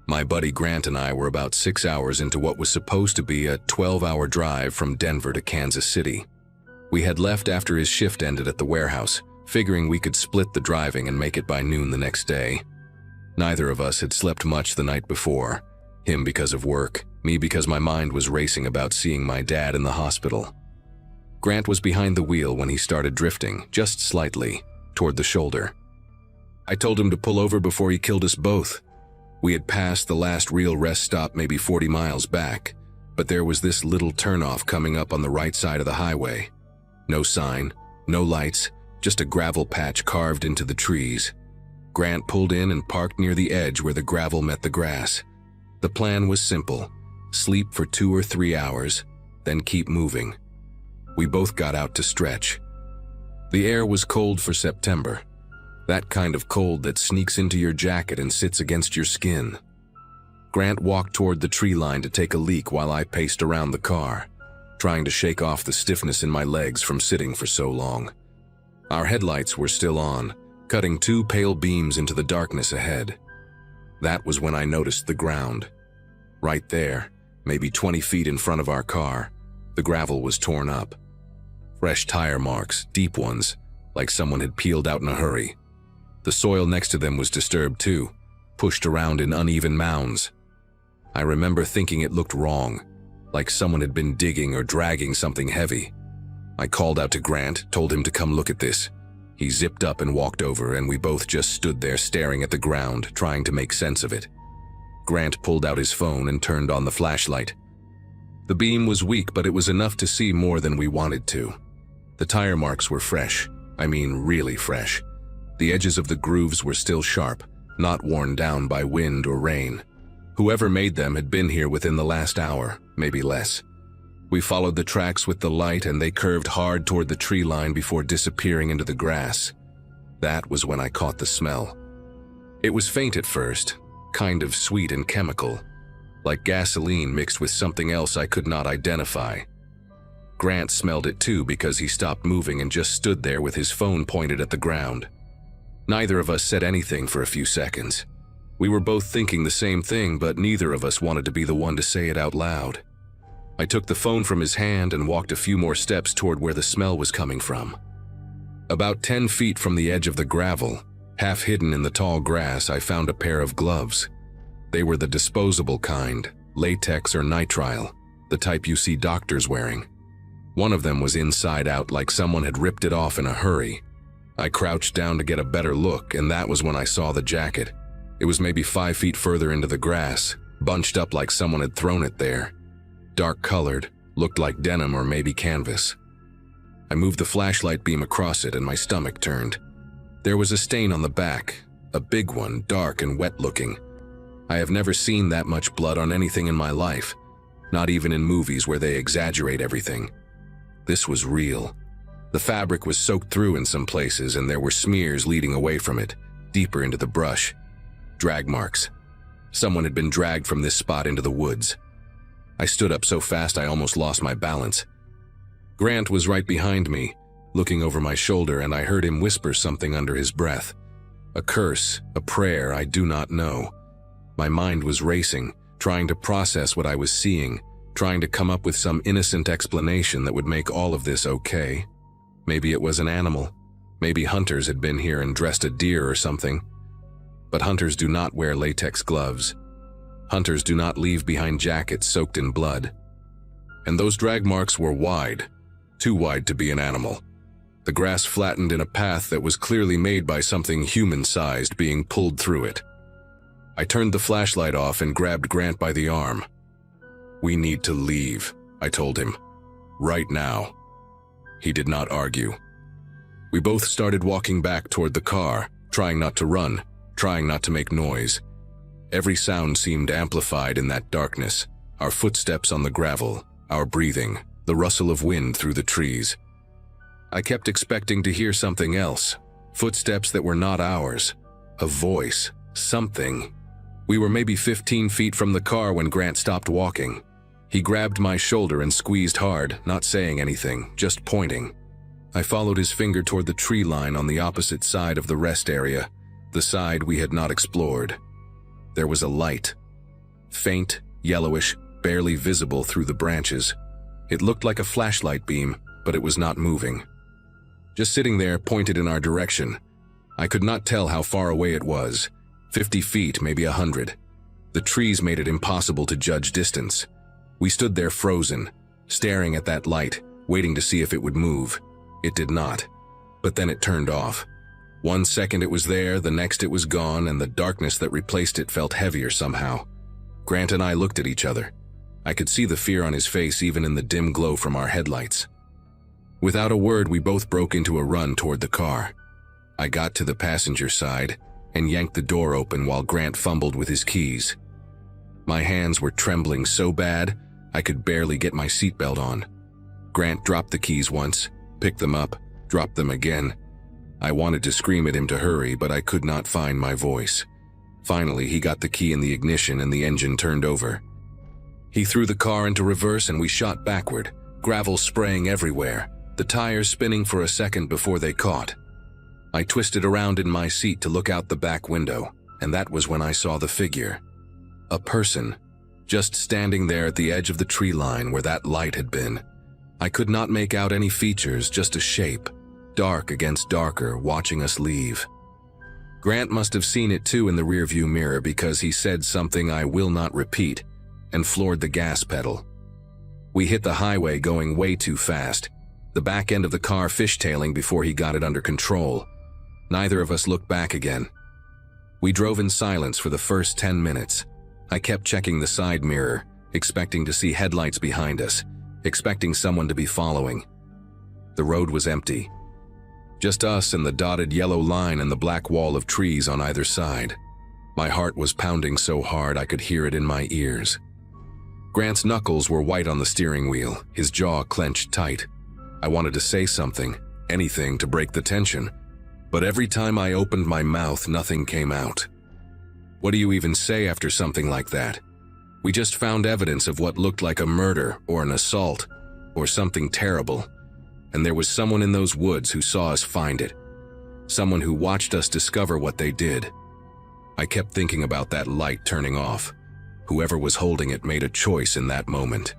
Speaker 1: my buddy Grant and I were about 6 hours into what was supposed to be a 12-hour drive from Denver to Kansas City. We had left after his shift ended at the warehouse, figuring we could split the driving and make it by noon the next day. Neither of us had slept much the night before, him because of work, me because my mind was racing about seeing my dad in the hospital. Grant was behind the wheel when he started drifting, just slightly, toward the shoulder. I told him to pull over before he killed us both. We had passed the last real rest stop maybe 40 miles back, but there was this little turnoff coming up on the right side of the highway. No sign, no lights, just a gravel patch carved into the trees. Grant pulled in and parked near the edge where the gravel met the grass. The plan was simple: sleep for 2 or 3 hours, then keep moving. We both got out to stretch. The air was cold for September. That kind of cold that sneaks into your jacket and sits against your skin. Grant walked toward the tree line to take a leak while I paced around the car, trying to shake off the stiffness in my legs from sitting for so long. Our headlights were still on, cutting 2 pale beams into the darkness ahead. That was when I noticed the ground. Right there, maybe 20 feet in front of our car, the gravel was torn up. Fresh tire marks, deep ones, like someone had peeled out in a hurry. The soil next to them was disturbed too, pushed around in uneven mounds. I remember thinking it looked wrong, like someone had been digging or dragging something heavy. I called out to Grant, told him to come look at this. He zipped up and walked over, and we both just stood there staring at the ground, trying to make sense of it. Grant pulled out his phone and turned on the flashlight. The beam was weak, but it was enough to see more than we wanted to. The tire marks were fresh, I mean really fresh. The edges of the grooves were still sharp, not worn down by wind or rain. Whoever made them had been here within the last hour, maybe less. We followed the tracks with the light, and they curved hard toward the tree line before disappearing into the grass. That was when I caught the smell. It was faint at first, kind of sweet and chemical, like gasoline mixed with something else I could not identify. Grant smelled it too because he stopped moving and just stood there with his phone pointed at the ground. Neither of us said anything for a few seconds. We were both thinking the same thing, but neither of us wanted to be the one to say it out loud. I took the phone from his hand and walked a few more steps toward where the smell was coming from. About 10 feet from the edge of the gravel, half hidden in the tall grass, I found a pair of gloves. They were the disposable kind, latex or nitrile, the type you see doctors wearing. One of them was inside out, like someone had ripped it off in a hurry. I crouched down to get a better look, and that was when I saw the jacket. It was maybe 5 feet further into the grass, bunched up like someone had thrown it there. Dark colored, looked like denim or maybe canvas. I moved the flashlight beam across it and my stomach turned. There was a stain on the back, a big one, dark and wet looking. I have never seen that much blood on anything in my life, not even in movies where they exaggerate everything. This was real. The fabric was soaked through in some places, and there were smears leading away from it, deeper into the brush. Drag marks. Someone had been dragged from this spot into the woods. I stood up so fast I almost lost my balance. Grant was right behind me, looking over my shoulder, and I heard him whisper something under his breath. A curse, a prayer, I do not know. My mind was racing, trying to process what I was seeing, trying to come up with some innocent explanation that would make all of this okay. Maybe it was an animal. Maybe hunters had been here and dressed a deer or something. But hunters do not wear latex gloves. Hunters do not leave behind jackets soaked in blood. And those drag marks were wide, too wide to be an animal. The grass flattened in a path that was clearly made by something human-sized being pulled through it. I turned the flashlight off and grabbed Grant by the arm. "We need to leave," I told him. "Right now." He did not argue. We both started walking back toward the car, trying not to run, trying not to make noise. Every sound seemed amplified in that darkness. Our footsteps on the gravel, our breathing, the rustle of wind through the trees. I kept expecting to hear something else, footsteps that were not ours, a voice, something. We were maybe 15 feet from the car when Grant stopped walking. He grabbed my shoulder and squeezed hard, not saying anything, just pointing. I followed his finger toward the tree line on the opposite side of the rest area, the side we had not explored. There was a light. Faint, yellowish, barely visible through the branches. It looked like a flashlight beam, but it was not moving. Just sitting there, pointed in our direction. I could not tell how far away it was. 50 feet, maybe 100. The trees made it impossible to judge distance. We stood there frozen, staring at that light, waiting to see if it would move. It did not. But then it turned off. 1 second it was there, the next it was gone, and the darkness that replaced it felt heavier somehow. Grant and I looked at each other. I could see the fear on his face even in the dim glow from our headlights. Without a word, we both broke into a run toward the car. I got to the passenger side and yanked the door open while Grant fumbled with his keys. My hands were trembling so bad, I could barely get my seatbelt on. Grant dropped the keys once, picked them up, dropped them again. I wanted to scream at him to hurry, but I could not find my voice. Finally, he got the key in the ignition and the engine turned over. He threw the car into reverse and we shot backward, gravel spraying everywhere, the tires spinning for a second before they caught. I twisted around in my seat to look out the back window, and that was when I saw the figure. A person, just standing there at the edge of the tree line where that light had been. I could not make out any features, just a shape, dark against darker, watching us leave. Grant must have seen it too in the rearview mirror because he said something I will not repeat and floored the gas pedal. We hit the highway going way too fast, the back end of the car fishtailing before he got it under control. Neither of us looked back again. We drove in silence for the first 10 minutes. I kept checking the side mirror, expecting to see headlights behind us, expecting someone to be following. The road was empty. Just us and the dotted yellow line and the black wall of trees on either side. My heart was pounding so hard I could hear it in my ears. Grant's knuckles were white on the steering wheel, his jaw clenched tight. I wanted to say something, anything to break the tension, but every time I opened my mouth, nothing came out. What do you even say after something like that? We just found evidence of what looked like a murder or an assault or something terrible, and there was someone in those woods who saw us find it, someone who watched us discover what they did. I kept thinking about that light turning off. Whoever was holding it made a choice in that moment.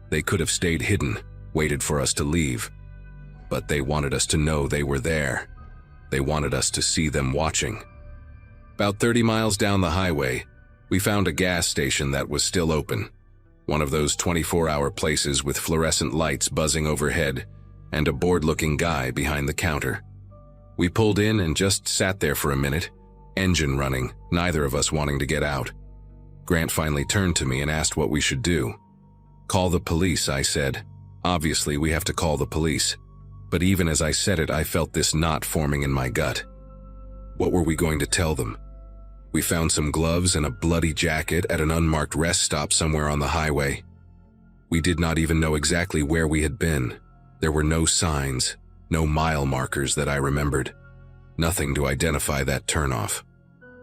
Speaker 1: They could have stayed hidden, waited for us to leave, but they wanted us to know they were there. They wanted us to see them watching. About 30 miles down the highway, we found a gas station that was still open, one of those 24-hour places with fluorescent lights buzzing overhead and a bored-looking guy behind the counter. We pulled in and just sat there for a minute, engine running, neither of us wanting to get out. Grant finally turned to me and asked what we should do. "Call the police," I said. Obviously, we have to call the police. But even as I said it, I felt this knot forming in my gut. What were we going to tell them? We found some gloves and a bloody jacket at an unmarked rest stop somewhere on the highway. We did not even know exactly where we had been. There were no signs, no mile markers that I remembered. Nothing to identify that turnoff.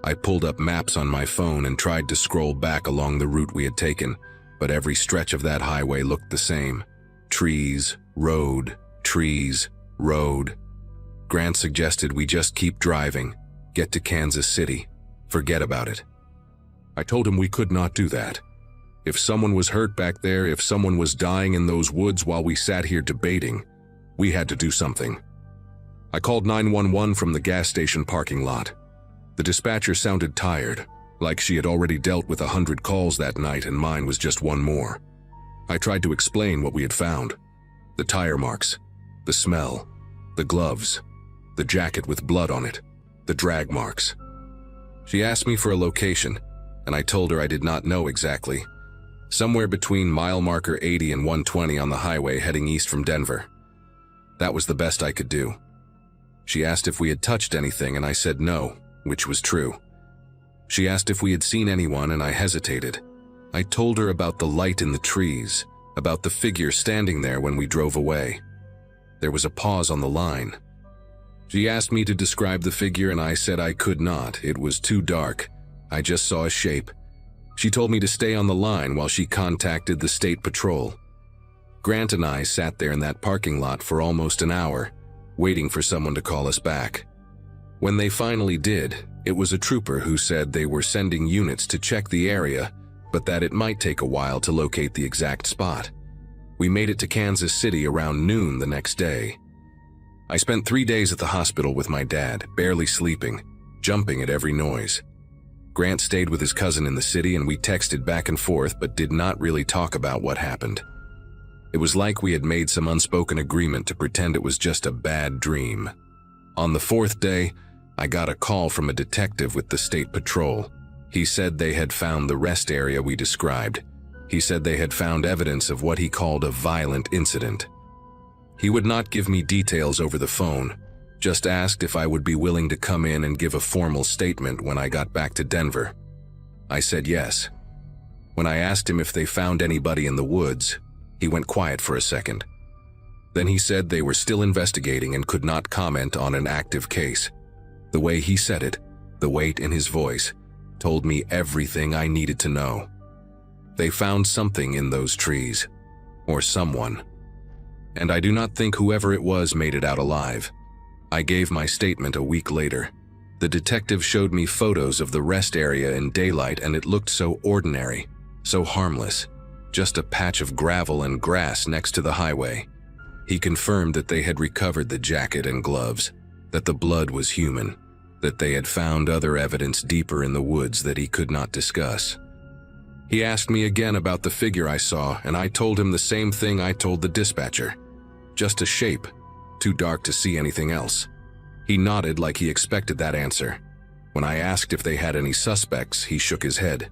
Speaker 1: I pulled up maps on my phone and tried to scroll back along the route we had taken, but every stretch of that highway looked the same. Trees, road, trees, road. Grant suggested we just keep driving, get to Kansas City, forget about it. I told him we could not do that. If someone was hurt back there, if someone was dying in those woods while we sat here debating, we had to do something. I called 911 from the gas station parking lot. The dispatcher sounded tired, like she had already dealt with 100 calls that night and mine was just one more. I tried to explain what we had found. The tire marks, the smell, the gloves, the jacket with blood on it, the drag marks. She asked me for a location, and I told her I did not know exactly. Somewhere between mile marker 80 and 120 on the highway heading east from Denver. That was the best I could do. She asked if we had touched anything, and I said no, which was true. She asked if we had seen anyone, and I hesitated. I told her about the light in the trees, about the figure standing there when we drove away. There was a pause on the line. She asked me to describe the figure, and I said I could not. It was too dark. I just saw a shape. She told me to stay on the line while she contacted the state patrol. Grant and I sat there in that parking lot for almost an hour, waiting for someone to call us back. When they finally did, it was a trooper who said they were sending units to check the area, but that it might take a while to locate the exact spot. We made it to Kansas City around noon the next day. I spent 3 days at the hospital with my dad, barely sleeping, jumping at every noise. Grant stayed with his cousin in the city and we texted back and forth but did not really talk about what happened. It was like we had made some unspoken agreement to pretend it was just a bad dream. On the 4th day, I got a call from a detective with the state patrol. He said they had found the rest area we described. He said they had found evidence of what he called a violent incident. He would not give me details over the phone, just asked if I would be willing to come in and give a formal statement when I got back to Denver. I said yes. When I asked him if they found anybody in the woods, he went quiet for a second. Then he said they were still investigating and could not comment on an active case. The way he said it, the weight in his voice, told me everything I needed to know. They found something in those trees, or someone. And I do not think whoever it was made it out alive. I gave my statement a week later. The detective showed me photos of the rest area in daylight and it looked so ordinary, so harmless, just a patch of gravel and grass next to the highway. He confirmed that they had recovered the jacket and gloves, that the blood was human, that they had found other evidence deeper in the woods that he could not discuss. He asked me again about the figure I saw, and I told him the same thing I told the dispatcher. Just a shape, too dark to see anything else. He nodded like he expected that answer. When I asked if they had any suspects, he shook his head.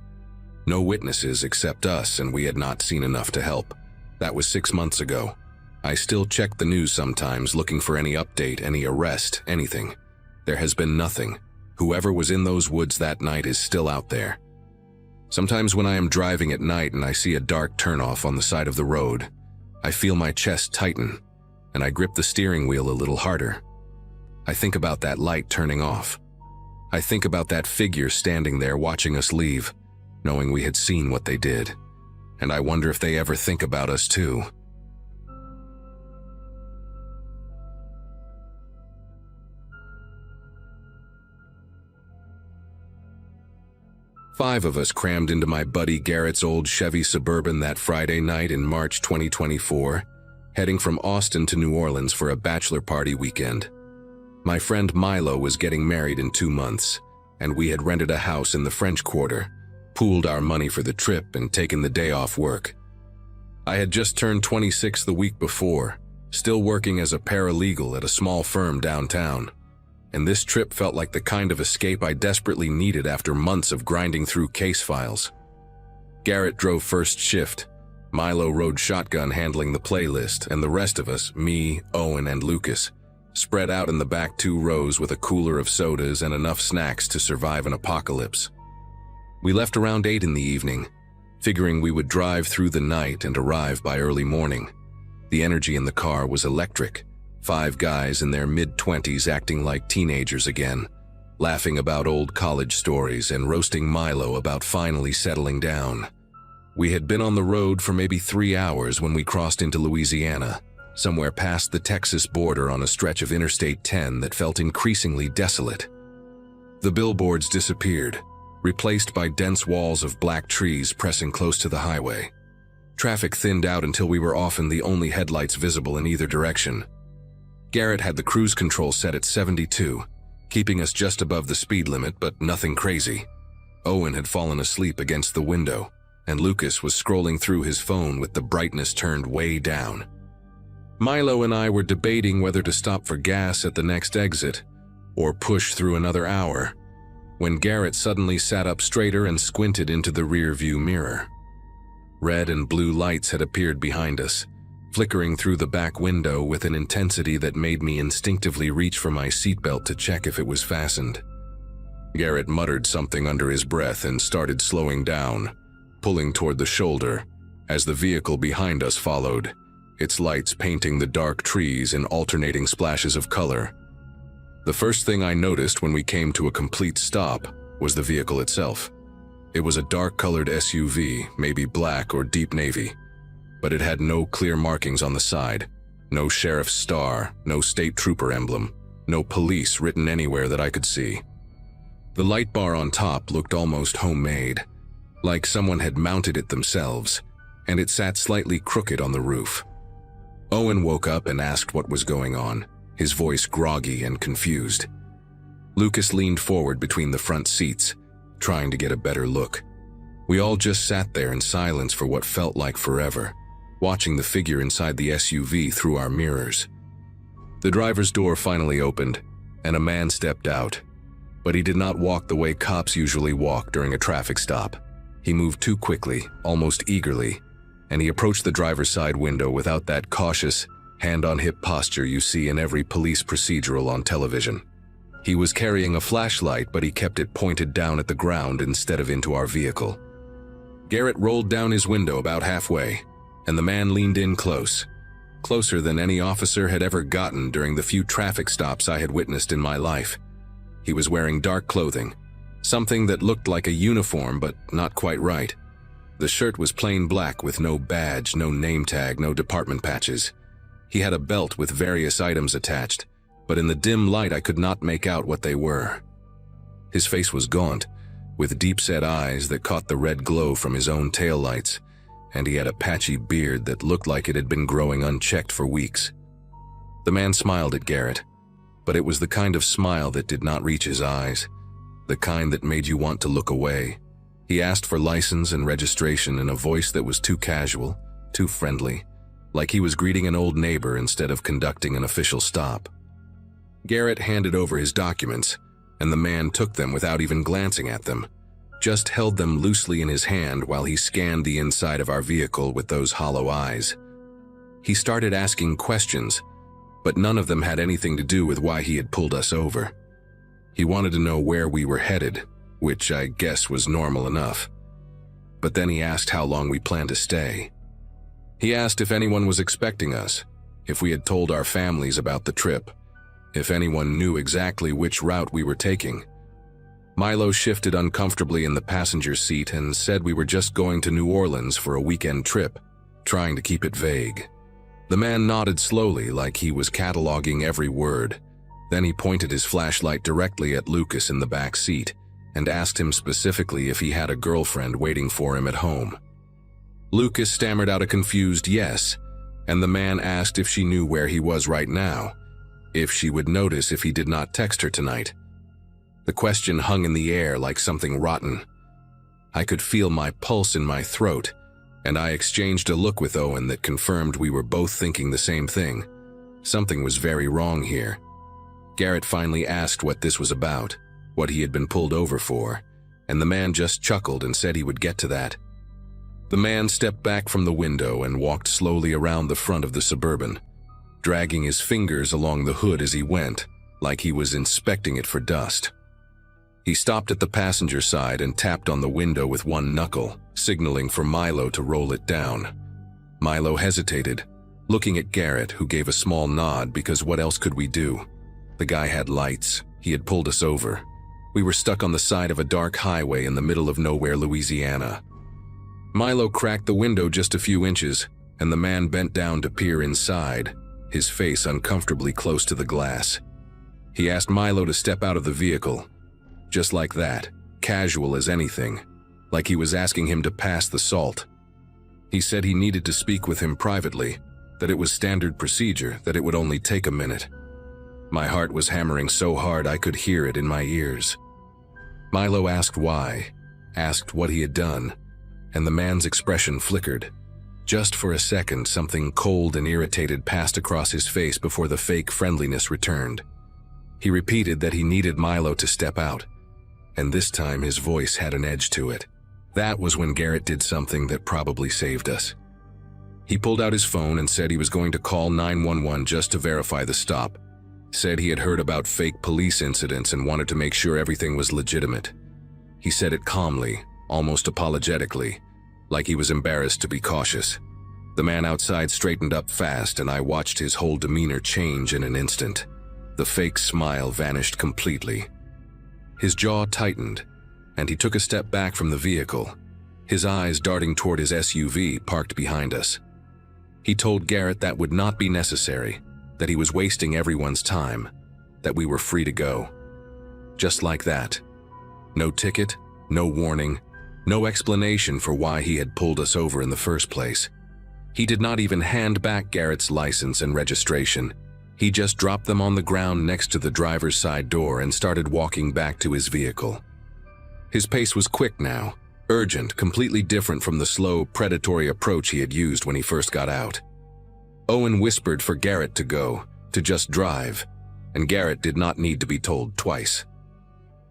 Speaker 1: No witnesses except us, and we had not seen enough to help. That was 6 months ago. I still check the news sometimes looking for any update, any arrest, anything. There has been nothing. Whoever was in those woods that night is still out there. Sometimes when I am driving at night and I see a dark turnoff on the side of the road, I feel my chest tighten, and I grip the steering wheel a little harder. I think about that light turning off. I think about that figure standing there watching us leave, knowing we had seen what they did. And I wonder if they ever think about us too. Five of us crammed into my buddy Garrett's old Chevy Suburban that Friday night in March 2024, heading from Austin to New Orleans for a bachelor party weekend. My friend Milo was getting married in 2 months, and we had rented a house in the French Quarter, pooled our money for the trip, and taken the day off work. I had just turned 26 the week before, still working as a paralegal at a small firm downtown. And this trip felt like the kind of escape I desperately needed after months of grinding through case files. Garrett drove first shift, Milo rode shotgun handling the playlist, and the rest of us, me, Owen, and Lucas, spread out in the back 2 rows with a cooler of sodas and enough snacks to survive an apocalypse. We left around 8 in the evening, figuring we would drive through the night and arrive by early morning. The energy in the car was electric. 5 guys in their mid-20s acting like teenagers again, laughing about old college stories and roasting Milo about finally settling down. We had been on the road for maybe 3 hours when we crossed into Louisiana, somewhere past the Texas border on a stretch of Interstate 10 that felt increasingly desolate. The billboards disappeared. replaced by dense walls of black trees pressing close to the highway. Traffic thinned out until we were often the only headlights visible in either direction. Garrett had the cruise control set at 72, keeping us just above the speed limit, but nothing crazy. Owen had fallen asleep against the window, and Lucas was scrolling through his phone with the brightness turned way down. Milo and I were debating whether to stop for gas at the next exit or push through another hour, when Garrett suddenly sat up straighter and squinted into the rear-view mirror. Red and blue lights had appeared behind us, flickering through the back window with an intensity that made me instinctively reach for my seatbelt to check if it was fastened. Garrett muttered something under his breath and started slowing down, pulling toward the shoulder, as the vehicle behind us followed, its lights painting the dark trees in alternating splashes of color. The first thing I noticed when we came to a complete stop was the vehicle itself. It was a dark-colored SUV, maybe black or deep navy, but it had no clear markings on the side, no sheriff's star, no state trooper emblem, no police written anywhere that I could see. The light bar on top looked almost homemade, like someone had mounted it themselves, and it sat slightly crooked on the roof. Owen woke up and asked what was going on, his voice groggy and confused. Lucas leaned forward between the front seats, trying to get a better look. We all just sat there in silence for what felt like forever, watching the figure inside the SUV through our mirrors. The driver's door finally opened, and a man stepped out, but he did not walk the way cops usually walk during a traffic stop. He moved too quickly, almost eagerly, and he approached the driver's side window without that cautious, hand-on-hip posture you see in every police procedural on television. He was carrying a flashlight, but he kept it pointed down at the ground instead of into our vehicle. Garrett rolled down his window about halfway, and the man leaned in close, closer than any officer had ever gotten during the few traffic stops I had witnessed in my life. He was wearing dark clothing, something that looked like a uniform but not quite right. The shirt was plain black with no badge, no name tag, no department patches. He had a belt with various items attached, but in the dim light I could not make out what they were. His face was gaunt, with deep-set eyes that caught the red glow from his own taillights, and he had a patchy beard that looked like it had been growing unchecked for weeks. The man smiled at Garrett, but it was the kind of smile that did not reach his eyes, the kind that made you want to look away. He asked for license and registration in a voice that was too casual, too friendly, like he was greeting an old neighbor instead of conducting an official stop. Garrett handed over his documents, and the man took them without even glancing at them, just held them loosely in his hand while he scanned the inside of our vehicle with those hollow eyes. He started asking questions, but none of them had anything to do with why he had pulled us over. He wanted to know where we were headed, which I guess was normal enough. But then he asked how long we planned to stay. He asked if anyone was expecting us, if we had told our families about the trip, if anyone knew exactly which route we were taking. Milo shifted uncomfortably in the passenger seat and said we were just going to New Orleans for a weekend trip, trying to keep it vague. The man nodded slowly like he was cataloging every word. Then he pointed his flashlight directly at Lucas in the back seat and asked him specifically if he had a girlfriend waiting for him at home. Lucas stammered out a confused yes, and the man asked if she knew where he was right now, if she would notice if he did not text her tonight. The question hung in the air like something rotten. I could feel my pulse in my throat, and I exchanged a look with Owen that confirmed we were both thinking the same thing. Something was very wrong here. Garrett finally asked what this was about, what he had been pulled over for, and the man just chuckled and said he would get to that. The man stepped back from the window and walked slowly around the front of the Suburban, dragging his fingers along the hood as he went, like he was inspecting it for dust. He stopped at the passenger side and tapped on the window with one knuckle, signaling for Milo to roll it down. Milo hesitated, looking at Garrett, who gave a small nod because what else could we do? The guy had lights. He had pulled us over. We were stuck on the side of a dark highway in the middle of nowhere, Louisiana. Milo cracked the window just a few inches, and the man bent down to peer inside, his face uncomfortably close to the glass. He asked Milo to step out of the vehicle. Just like that, casual as anything, like he was asking him to pass the salt. He said he needed to speak with him privately, that it was standard procedure, that it would only take a minute. My heart was hammering so hard I could hear it in my ears. Milo asked why, asked what he had done, and the man's expression flickered. Just for a second, something cold and irritated passed across his face before the fake friendliness returned. He repeated that he needed Milo to step out, and this time his voice had an edge to it. That was when Garrett did something that probably saved us. He pulled out his phone and said he was going to call 911 just to verify the stop. Said he had heard about fake police incidents and wanted to make sure everything was legitimate. He said it calmly, almost apologetically, like he was embarrassed to be cautious. The man outside straightened up fast, and I watched his whole demeanor change in an instant. The fake smile vanished completely. His jaw tightened, and he took a step back from the vehicle, his eyes darting toward his SUV parked behind us. He told Garrett that would not be necessary, that he was wasting everyone's time, that we were free to go. Just like that. No ticket, no warning, no explanation for why he had pulled us over in the first place. He did not even hand back Garrett's license and registration. He just dropped them on the ground next to the driver's side door and started walking back to his vehicle. His pace was quick now, urgent, completely different from the slow, predatory approach he had used when he first got out. Owen whispered for Garrett to go, to just drive, and Garrett did not need to be told twice.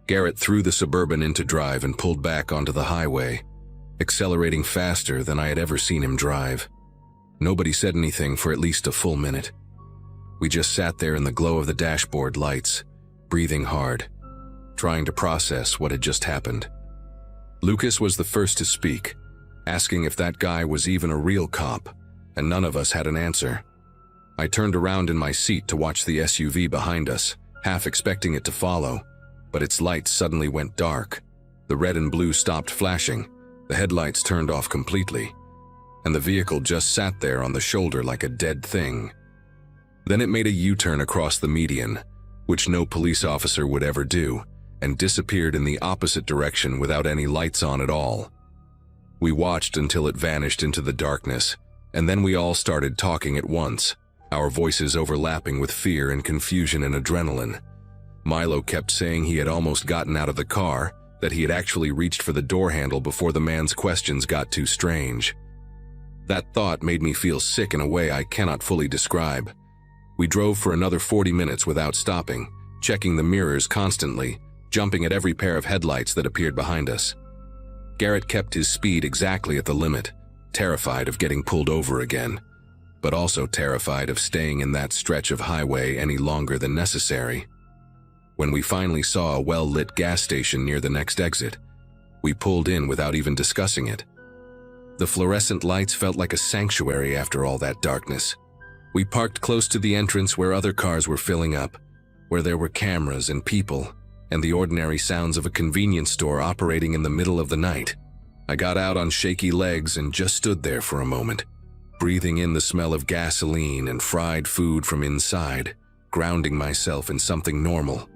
Speaker 1: Garrett threw the Suburban into drive and pulled back onto the highway, accelerating faster than I had ever seen him drive. Nobody said anything for at least a full minute. We just sat there in the glow of the dashboard lights, breathing hard, trying to process what had just happened. Lucas was the first to speak, asking if that guy was even a real cop, and none of us had an answer. I turned around in my seat to watch the SUV behind us, half expecting it to follow, but its lights suddenly went dark. The red and blue stopped flashing, the headlights turned off completely, and the vehicle just sat there on the shoulder like a dead thing. Then it made a U-turn across the median, which no police officer would ever do, and disappeared in the opposite direction without any lights on at all. We watched until it vanished into the darkness, and then we all started talking at once, our voices overlapping with fear and confusion and adrenaline. Milo kept saying he had almost gotten out of the car, that he had actually reached for the door handle before the man's questions got too strange. That thought made me feel sick in a way I cannot fully describe. We drove for another 40 minutes without stopping, checking the mirrors constantly, jumping at every pair of headlights that appeared behind us. Garrett kept his speed exactly at the limit, terrified of getting pulled over again, but also terrified of staying in that stretch of highway any longer than necessary. When we finally saw a well-lit gas station near the next exit, we pulled in without even discussing it. The fluorescent lights felt like a sanctuary after all that darkness. We parked close to the entrance where other cars were filling up, where there were cameras and people, and the ordinary sounds of a convenience store operating in the middle of the night. I got out on shaky legs and just stood there for a moment, breathing in the smell of gasoline and fried food from inside, grounding myself in something normal.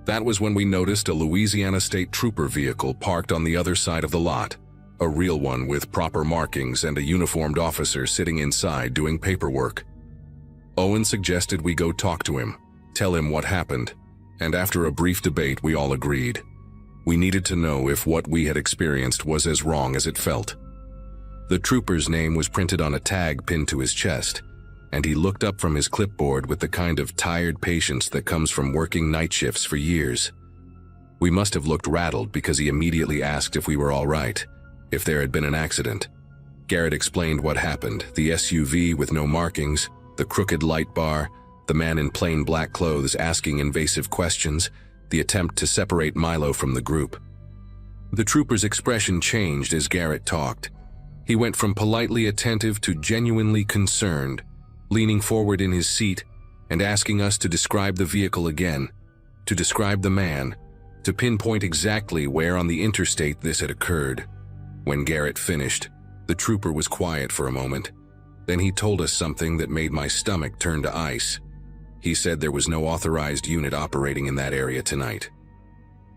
Speaker 1: That was when we noticed a Louisiana State Trooper vehicle parked on the other side of the lot, a real one with proper markings and a uniformed officer sitting inside doing paperwork. Owen suggested we go talk to him, tell him what happened, and after a brief debate we all agreed. We needed to know if what we had experienced was as wrong as it felt. The trooper's name was printed on a tag pinned to his chest, and he looked up from his clipboard with the kind of tired patience that comes from working night shifts for years. We must have looked rattled because he immediately asked if we were all right, if there had been an accident. Garrett explained what happened, the SUV with no markings, the crooked light bar, the man in plain black clothes asking invasive questions, the attempt to separate Milo from the group. The trooper's expression changed as Garrett talked. He went from politely attentive to genuinely concerned, leaning forward in his seat and asking us to describe the vehicle again, to describe the man, to pinpoint exactly where on the interstate this had occurred. When Garrett finished, the trooper was quiet for a moment. Then he told us something that made my stomach turn to ice. He said there was no authorized unit operating in that area tonight.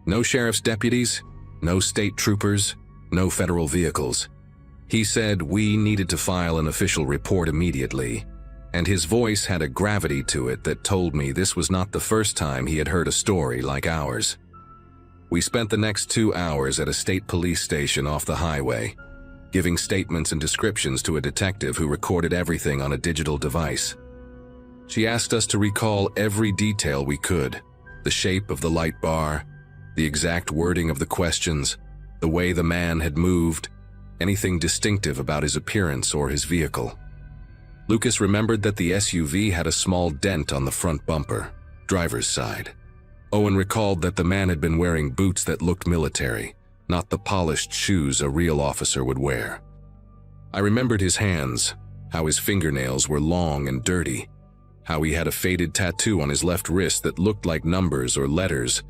Speaker 1: No sheriff's deputies, No state troopers, no federal vehicles. He said we needed to file an official report immediately, and his voice had a gravity to it that told me this was not the first time he had heard a story like ours. We spent the next 2 hours at a state police station off the highway, giving statements and descriptions to a detective who recorded everything on a digital device. She asked us to recall every detail we could: the shape of the light bar, the exact wording of the questions, the way the man had moved, anything distinctive about his appearance or his vehicle. Lucas remembered that the SUV had a small dent on the front bumper, driver's side. Owen recalled that the man had been wearing boots that looked military, not the polished shoes a real officer would wear. I remembered his hands, how his fingernails were long and dirty, how he had a faded tattoo on his left wrist that looked like numbers or letters,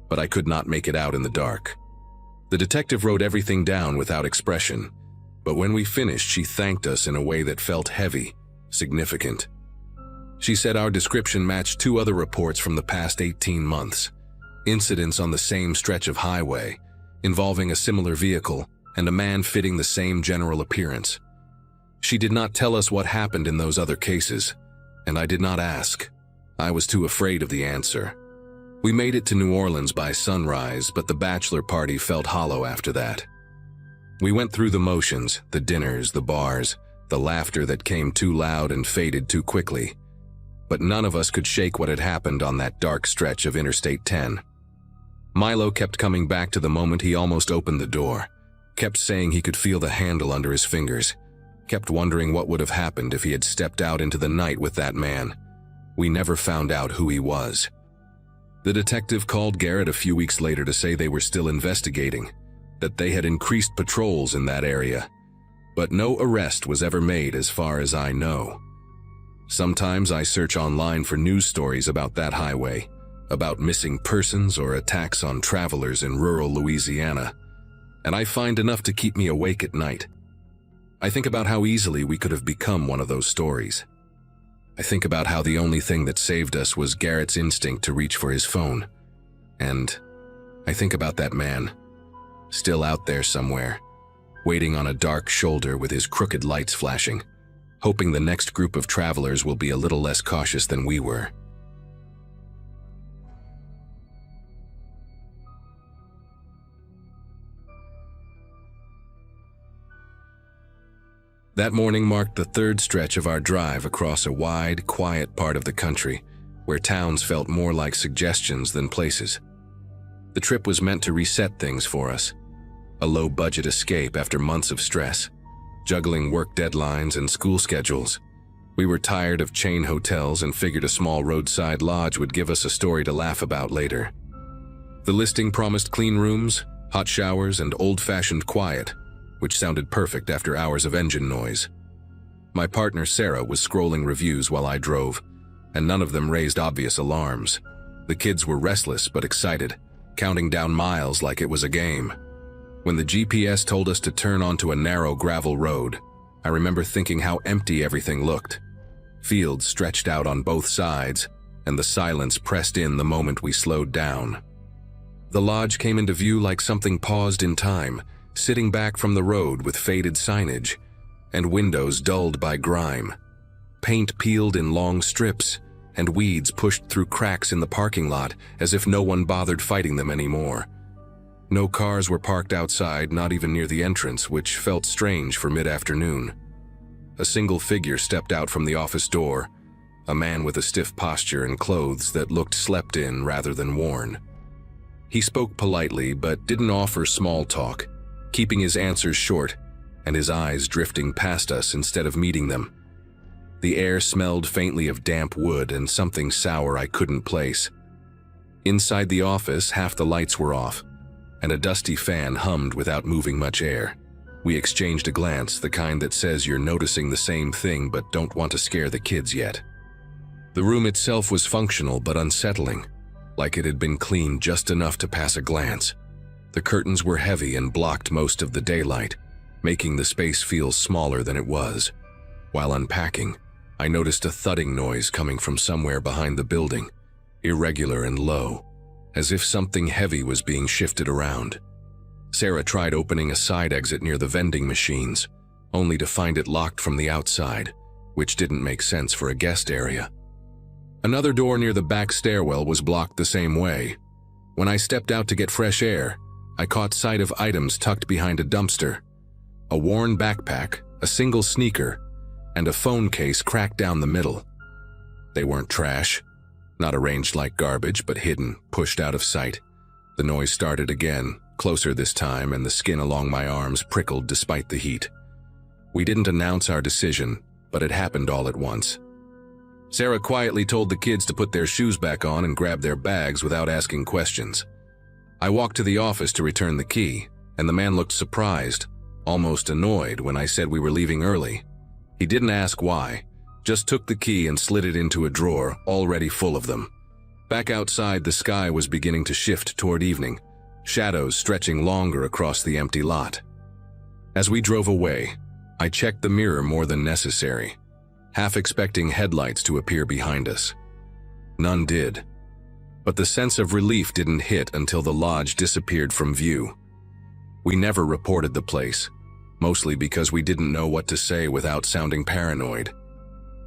Speaker 1: but I could not make it out in the dark. The detective wrote everything down without expression, but when we finished, she thanked us in a way that felt heavy, significant. She said our description matched 2 other reports from the past 18 months, incidents on the same stretch of highway, involving a similar vehicle and a man fitting the same general appearance. She did not tell us what happened in those other cases, and I did not ask. I was too afraid of the answer. We made it to New Orleans by sunrise, but the bachelor party felt hollow after that. We went through the motions, the dinners, the bars, the laughter that came too loud and faded too quickly. But none of us could shake what had happened on that dark stretch of Interstate 10. Milo kept coming back to the moment he almost opened the door, kept saying he could feel the handle under his fingers, kept wondering what would have happened if he had stepped out into the night with that man. We never found out who he was. The detective called Garrett a few weeks later to say they were still investigating, that they had increased patrols in that area, but no arrest was ever made as far as I know. Sometimes I search online for news stories about that highway, about missing persons or attacks on travelers in rural Louisiana, and I find enough to keep me awake at night. I think about how easily we could have become one of those stories. I think about how the only thing that saved us was Garrett's instinct to reach for his phone. And I think about that man, still out there somewhere, waiting on a dark shoulder with his crooked lights flashing, hoping the next group of travelers will be a little less cautious than we were. That morning marked the 3rd stretch of our drive across a wide, quiet part of the country, where towns felt more like suggestions than places. The trip was meant to reset things for us, a low-budget escape after months of stress, juggling work deadlines and school schedules. We were tired of chain hotels and figured a small roadside lodge would give us a story to laugh about later. The listing promised clean rooms, hot showers, and old-fashioned quiet, which sounded perfect after hours of engine noise. My partner Sarah was scrolling reviews while I drove, and none of them raised obvious alarms. The kids were restless but excited, counting down miles like it was a game. When the GPS told us to turn onto a narrow gravel road, I remember thinking how empty everything looked. Fields stretched out on both sides, and the silence pressed in the moment we slowed down. The lodge came into view like something paused in time, sitting back from the road with faded signage, and windows dulled by grime, paint peeled in long strips, and weeds pushed through cracks in the parking lot as if no one bothered fighting them anymore. No cars were parked outside, not even near the entrance, which felt strange for mid-afternoon. A single figure stepped out from the office door, a man with a stiff posture and clothes that looked slept in rather than worn. He spoke politely but didn't offer small talk, keeping his answers short and his eyes drifting past us instead of meeting them. The air smelled faintly of damp wood and something sour I couldn't place. Inside the office, half the lights were off, and a dusty fan hummed without moving much air. We exchanged a glance, the kind that says you're noticing the same thing but don't want to scare the kids yet. The room itself was functional but unsettling, like it had been cleaned just enough to pass a glance. The curtains were heavy and blocked most of the daylight, making the space feel smaller than it was. While unpacking, I noticed a thudding noise coming from somewhere behind the building, irregular and low, as if something heavy was being shifted around. Sarah tried opening a side exit near the vending machines, only to find it locked from the outside, which didn't make sense for a guest area. Another door near the back stairwell was blocked the same way. When I stepped out to get fresh air, I caught sight of items tucked behind a dumpster. A worn backpack, a single sneaker, and a phone case cracked down the middle. They weren't trash, not arranged like garbage, but hidden, pushed out of sight. The noise started again, closer this time, and the skin along my arms prickled despite the heat. We didn't announce our decision, but it happened all at once. Sarah quietly told the kids to put their shoes back on and grab their bags without asking questions. I walked to the office to return the key, and the man looked surprised, almost annoyed when I said we were leaving early. He didn't ask why, just took the key and slid it into a drawer already full of them. Back outside, the sky was beginning to shift toward evening, shadows stretching longer across the empty lot. As we drove away, I checked the mirror more than necessary, half expecting headlights to appear behind us. None did. But the sense of relief didn't hit until the lodge disappeared from view. We never reported the place, mostly because we didn't know what to say without sounding paranoid.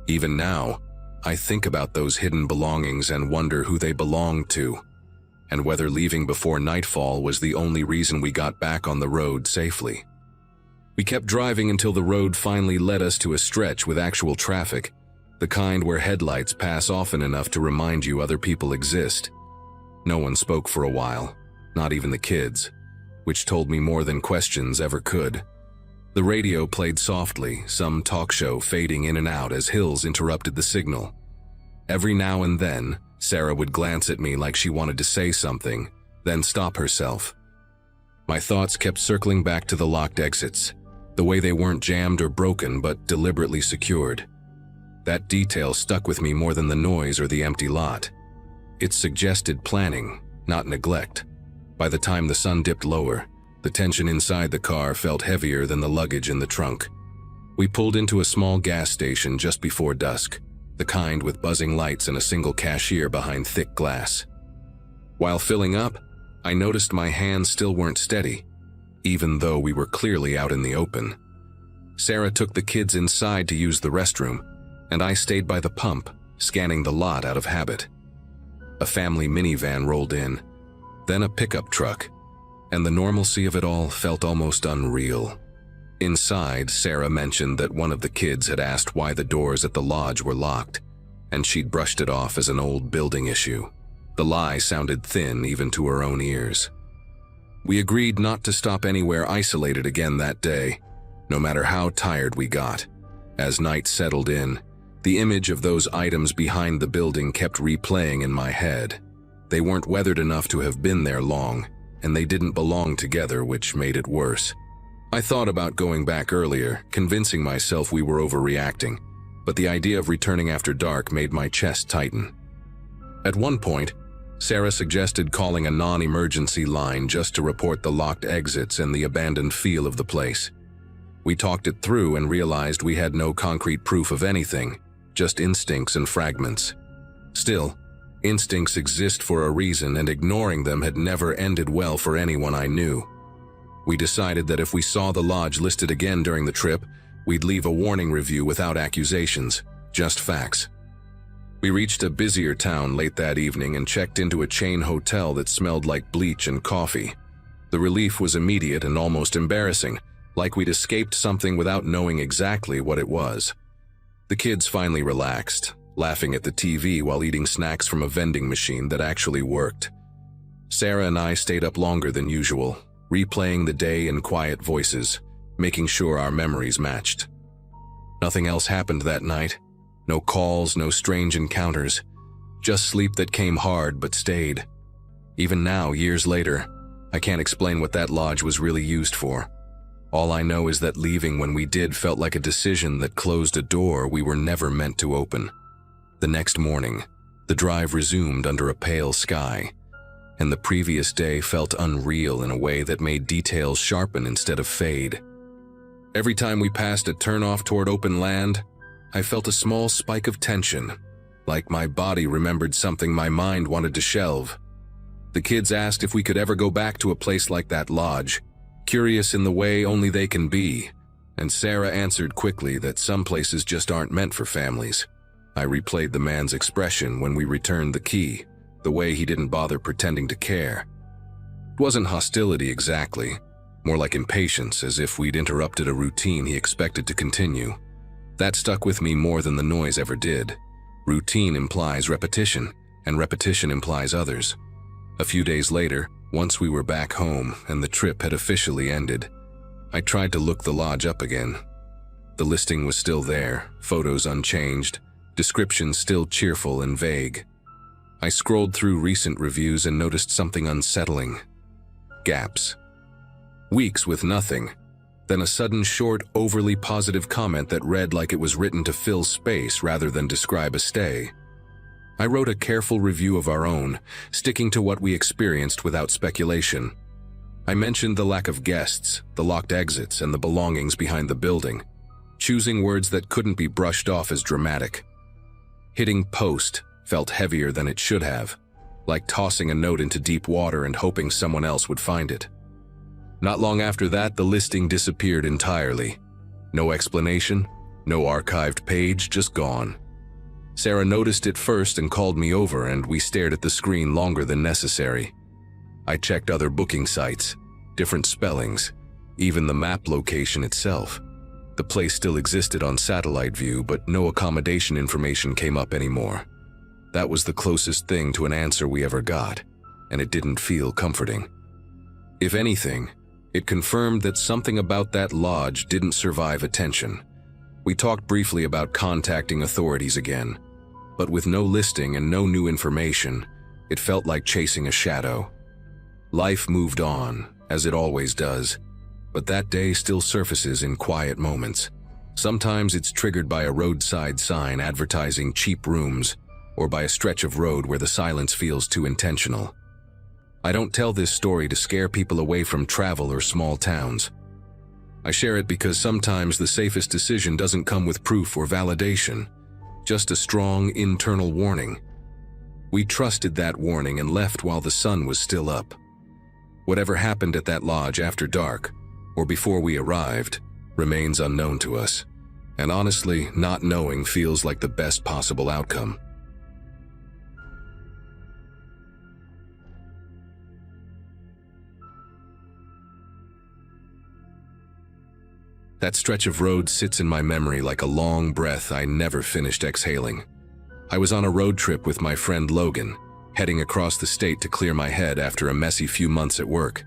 Speaker 1: Even now, I think about those hidden belongings and wonder who they belonged to, and whether leaving before nightfall was the only reason we got back on the road safely. We kept driving until the road finally led us to a stretch with actual traffic, the kind where headlights pass often enough to remind you other people exist. No one spoke for a while, not even the kids, which told me more than questions ever could. The radio played softly, some talk show fading in and out as hills interrupted the signal. Every now and then, Sarah would glance at me like she wanted to say something, then stop herself. My thoughts kept circling back to the locked exits, the way they weren't jammed or broken but deliberately secured. That detail stuck with me more than the noise or the empty lot. It suggested planning, not neglect. By the time the sun dipped lower, the tension inside the car felt heavier than the luggage in the trunk. We pulled into a small gas station just before dusk, the kind with buzzing lights and a single cashier behind thick glass. While filling up, I noticed my hands still weren't steady, even though we were clearly out in the open. Sarah took the kids inside to use the restroom, and I stayed by the pump, scanning the lot out of habit. A family minivan rolled in, then a pickup truck, and the normalcy of it all felt almost unreal. Inside, Sarah mentioned that one of the kids had asked why the doors at the lodge were locked, and she'd brushed it off as an old building issue. The lie sounded thin even to her own ears. We agreed not to stop anywhere isolated again that day, no matter how tired we got. As night settled in, the image of those items behind the building kept replaying in my head. They weren't weathered enough to have been there long, and they didn't belong together, which made it worse. I thought about going back earlier, convincing myself we were overreacting, but the idea of returning after dark made my chest tighten. At one point, Sarah suggested calling a non-emergency line just to report the locked exits and the abandoned feel of the place. We talked it through and realized we had no concrete proof of anything, just instincts and fragments. Still, instincts exist for a reason, and ignoring them had never ended well for anyone I knew. We decided that if we saw the lodge listed again during the trip, we'd leave a warning review without accusations, just facts. We reached a busier town late that evening and checked into a chain hotel that smelled like bleach and coffee. The relief was immediate and almost embarrassing, like we'd escaped something without knowing exactly what it was. The kids finally relaxed, laughing at the TV while eating snacks from a vending machine that actually worked. Sarah and I stayed up longer than usual, replaying the day in quiet voices, making sure our memories matched. Nothing else happened that night. No calls, no strange encounters, just sleep that came hard but stayed. Even now, years later, I can't explain what that lodge was really used for. All I know is that leaving when we did felt like a decision that closed a door we were never meant to open. The next morning, the drive resumed under a pale sky, and the previous day felt unreal in a way that made details sharpen instead of fade. Every time we passed a turnoff toward open land, I felt a small spike of tension, like my body remembered something my mind wanted to shelve. The kids asked if we could ever go back to a place like that lodge, curious in the way only they can be, and Sarah answered quickly that some places just aren't meant for families. I replayed the man's expression when we returned the key, the way he didn't bother pretending to care. It wasn't hostility exactly, more like impatience, as if we'd interrupted a routine he expected to continue. That stuck with me more than the noise ever did. Routine implies repetition, and repetition implies others. A few days later, once we were back home and the trip had officially ended, I tried to look the lodge up again. The listing was still there, photos unchanged, descriptions still cheerful and vague. I scrolled through recent reviews and noticed something unsettling. Gaps. Weeks with nothing, then a sudden short, overly positive comment that read like it was written to fill space rather than describe a stay. I wrote a careful review of our own, sticking to what we experienced without speculation. I mentioned the lack of guests, the locked exits, and the belongings behind the building, choosing words that couldn't be brushed off as dramatic. Hitting post felt heavier than it should have, like tossing a note into deep water and hoping someone else would find it. Not long after that, the listing disappeared entirely. No explanation, no archived page, just gone. Sarah noticed it first and called me over, and we stared at the screen longer than necessary. I checked other booking sites, different spellings, even the map location itself. The place still existed on satellite view, but no accommodation information came up anymore. That was the closest thing to an answer we ever got, and it didn't feel comforting. If anything, it confirmed that something about that lodge didn't survive attention. We talked briefly about contacting authorities again, but with no listing and no new information, it felt like chasing a shadow. Life moved on, as it always does, but that day still surfaces in quiet moments. Sometimes it's triggered by a roadside sign advertising cheap rooms, or by a stretch of road where the silence feels too intentional. I don't tell this story to scare people away from travel or small towns. I share it because sometimes the safest decision doesn't come with proof or validation, just a strong internal warning. We trusted that warning and left while the sun was still up. Whatever happened at that lodge after dark, or before we arrived, remains unknown to us. And honestly, not knowing feels like the best possible outcome. That stretch of road sits in my memory like a long breath I never finished exhaling. I was on a road trip with my friend Logan, heading across the state to clear my head after a messy few months at work.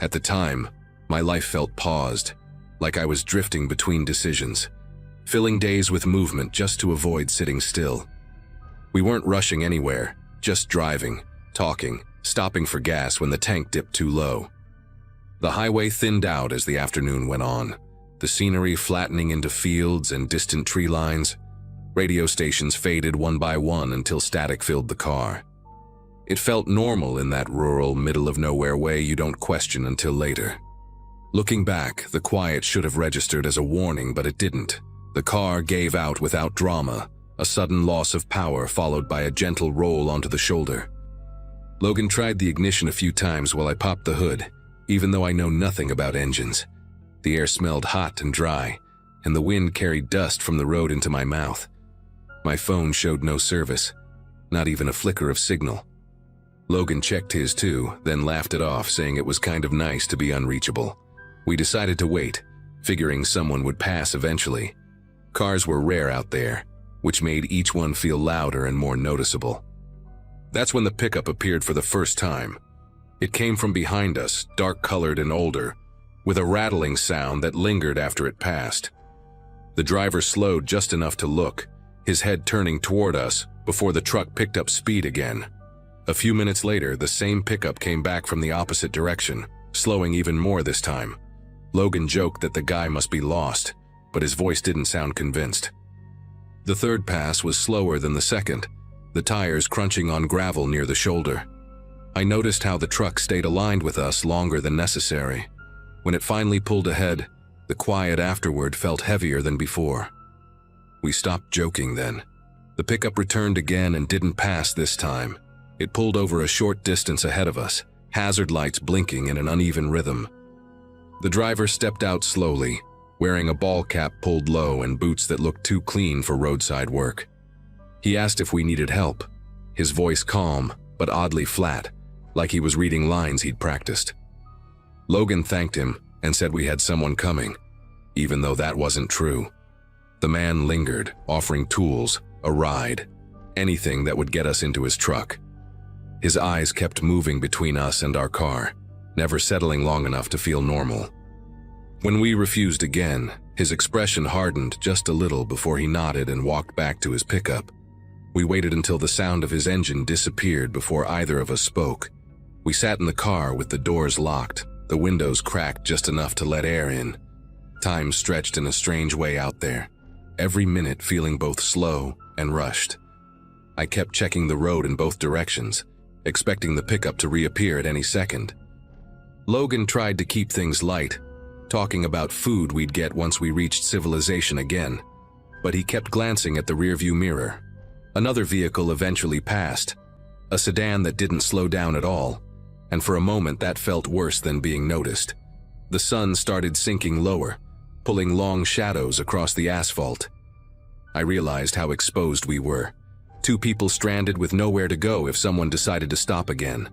Speaker 1: At the time, my life felt paused, like I was drifting between decisions, filling days with movement just to avoid sitting still. We weren't rushing anywhere, just driving, talking, stopping for gas when the tank dipped too low. The highway thinned out as the afternoon went on, the scenery flattening into fields and distant tree lines. Radio stations faded one by one until static filled the car. It felt normal in that rural, middle-of-nowhere way you don't question until later. Looking back, the quiet should have registered as a warning, but it didn't. The car gave out without drama, a sudden loss of power followed by a gentle roll onto the shoulder. Logan tried the ignition a few times while I popped the hood, even though I know nothing about engines. The air smelled hot and dry, and the wind carried dust from the road into my mouth. My phone showed no service, not even a flicker of signal. Logan checked his too, then laughed it off, saying it was kind of nice to be unreachable. We decided to wait, figuring someone would pass eventually. Cars were rare out there, which made each one feel louder and more noticeable. That's when the pickup appeared for the first time. It came from behind us, dark-colored and older, with a rattling sound that lingered after it passed. The driver slowed just enough to look, his head turning toward us before the truck picked up speed again. A few minutes later, the same pickup came back from the opposite direction, slowing even more this time. Logan joked that the guy must be lost, but his voice didn't sound convinced. The third pass was slower than the second, the tires crunching on gravel near the shoulder. I noticed how the truck stayed aligned with us longer than necessary. When it finally pulled ahead, the quiet afterward felt heavier than before. We stopped joking then. The pickup returned again and didn't pass this time. It pulled over a short distance ahead of us, hazard lights blinking in an uneven rhythm. The driver stepped out slowly, wearing a ball cap pulled low and boots that looked too clean for roadside work. He asked if we needed help, his voice calm but oddly flat, like he was reading lines he'd practiced. Logan thanked him and said we had someone coming, even though that wasn't true. The man lingered, offering tools, a ride, anything that would get us into his truck. His eyes kept moving between us and our car, never settling long enough to feel normal. When we refused again, his expression hardened just a little before he nodded and walked back to his pickup. We waited until the sound of his engine disappeared before either of us spoke. We sat in the car with the doors locked, the windows cracked just enough to let air in. Time stretched in a strange way out there, every minute feeling both slow and rushed. I kept checking the road in both directions, expecting the pickup to reappear at any second. Logan tried to keep things light, talking about food we'd get once we reached civilization again, but he kept glancing at the rearview mirror. Another vehicle eventually passed, a sedan that didn't slow down at all, and for a moment that felt worse than being noticed. The sun started sinking lower, pulling long shadows across the asphalt. I realized how exposed we were. Two people stranded with nowhere to go if someone decided to stop again.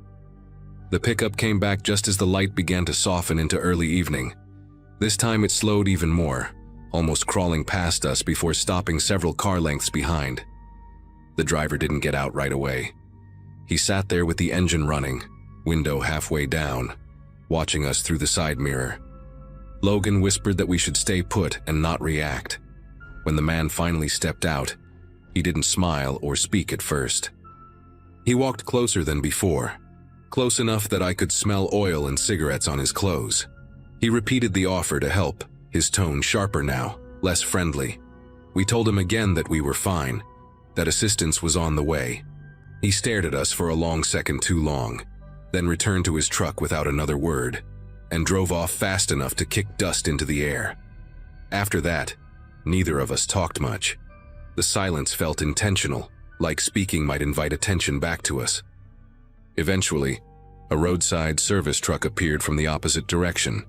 Speaker 1: The pickup came back just as the light began to soften into early evening. This time it slowed even more, almost crawling past us before stopping several car lengths behind. The driver didn't get out right away. He sat there with the engine running, window halfway down, watching us through the side mirror. Logan whispered that we should stay put and not react. When the man finally stepped out, he didn't smile or speak at first. He walked closer than before, close enough that I could smell oil and cigarettes on his clothes. He repeated the offer to help, his tone sharper now, less friendly. We told him again that we were fine, that assistance was on the way. He stared at us for a long second too long, then returned to his truck without another word, and drove off fast enough to kick dust into the air. After that, neither of us talked much. The silence felt intentional, like speaking might invite attention back to us. Eventually, a roadside service truck appeared from the opposite direction,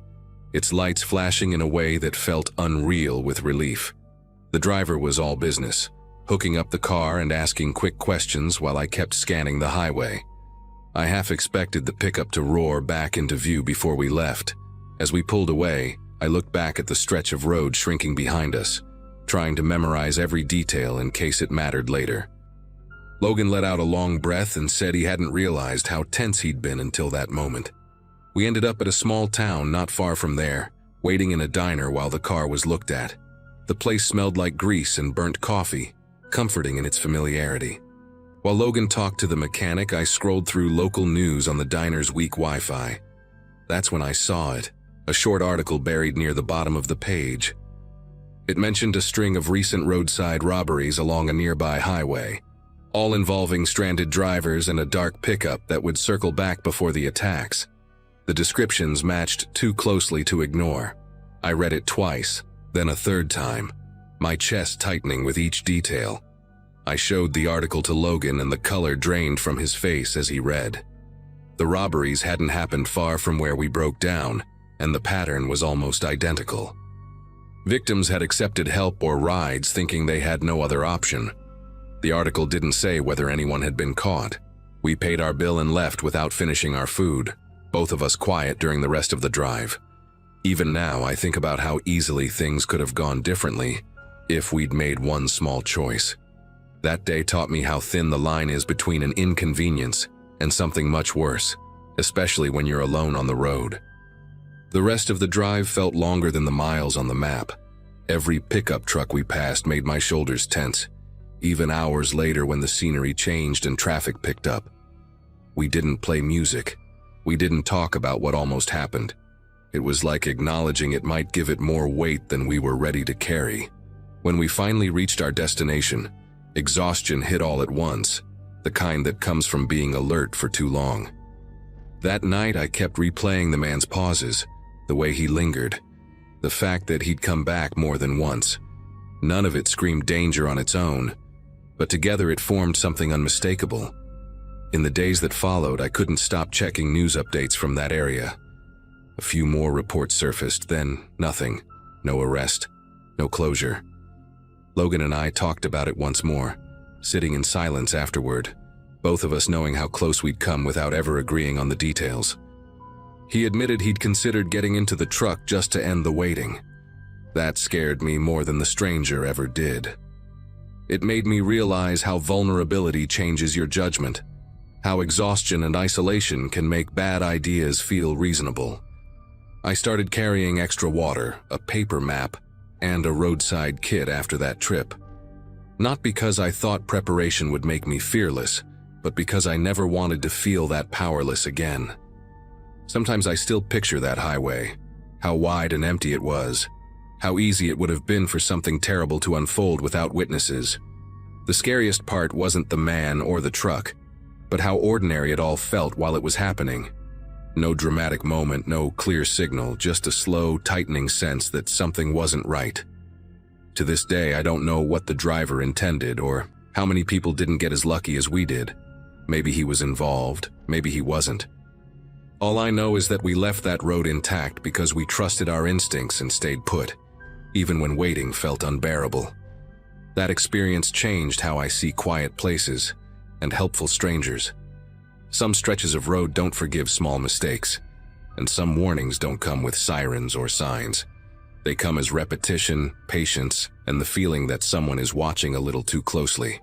Speaker 1: its lights flashing in a way that felt unreal with relief. The driver was all business, hooking up the car and asking quick questions while I kept scanning the highway. I half expected the pickup to roar back into view before we left. As we pulled away, I looked back at the stretch of road shrinking behind us, trying to memorize every detail in case it mattered later. Logan let out a long breath and said he hadn't realized how tense he'd been until that moment. We ended up at a small town not far from there, waiting in a diner while the car was looked at. The place smelled like grease and burnt coffee, comforting in its familiarity. While Logan talked to the mechanic, I scrolled through local news on the diner's weak Wi-Fi. That's when I saw it, a short article buried near the bottom of the page. It mentioned a string of recent roadside robberies along a nearby highway, all involving stranded drivers and a dark pickup that would circle back before the attacks. The descriptions matched too closely to ignore. I read it twice, then a third time, my chest tightening with each detail. I showed the article to Logan and the color drained from his face as he read. The robberies hadn't happened far from where we broke down, and the pattern was almost identical. Victims had accepted help or rides thinking they had no other option. The article didn't say whether anyone had been caught. We paid our bill and left without finishing our food, both of us quiet during the rest of the drive. Even now, I think about how easily things could have gone differently if we'd made one small choice. That day taught me how thin the line is between an inconvenience and something much worse, especially when you're alone on the road. The rest of the drive felt longer than the miles on the map. Every pickup truck we passed made my shoulders tense, even hours later when the scenery changed and traffic picked up. We didn't play music. We didn't talk about what almost happened. It was like acknowledging it might give it more weight than we were ready to carry. When we finally reached our destination, exhaustion hit all at once, the kind that comes from being alert for too long. That night I kept replaying the man's pauses, the way he lingered, the fact that he'd come back more than once. None of it screamed danger on its own, but together it formed something unmistakable. In the days that followed, I couldn't stop checking news updates from that area. A few more reports surfaced, then nothing. No arrest, no closure. Logan and I talked about it once more, sitting in silence afterward, both of us knowing how close we'd come without ever agreeing on the details. He admitted he'd considered getting into the truck just to end the waiting. That scared me more than the stranger ever did. It made me realize how vulnerability changes your judgment, how exhaustion and isolation can make bad ideas feel reasonable. I started carrying extra water, a paper map, and a roadside kit after that trip. Not because I thought preparation would make me fearless, but because I never wanted to feel that powerless again. Sometimes I still picture that highway, how wide and empty it was, how easy it would have been for something terrible to unfold without witnesses. The scariest part wasn't the man or the truck, but how ordinary it all felt while it was happening. No dramatic moment, no clear signal, just a slow, tightening sense that something wasn't right. To this day, I don't know what the driver intended or how many people didn't get as lucky as we did. Maybe he was involved, maybe he wasn't. All I know is that we left that road intact because we trusted our instincts and stayed put, even when waiting felt unbearable. That experience changed how I see quiet places and helpful strangers. Some stretches of road don't forgive small mistakes, and some warnings don't come with sirens or signs. They come as repetition, patience, and the feeling that someone is watching a little too closely.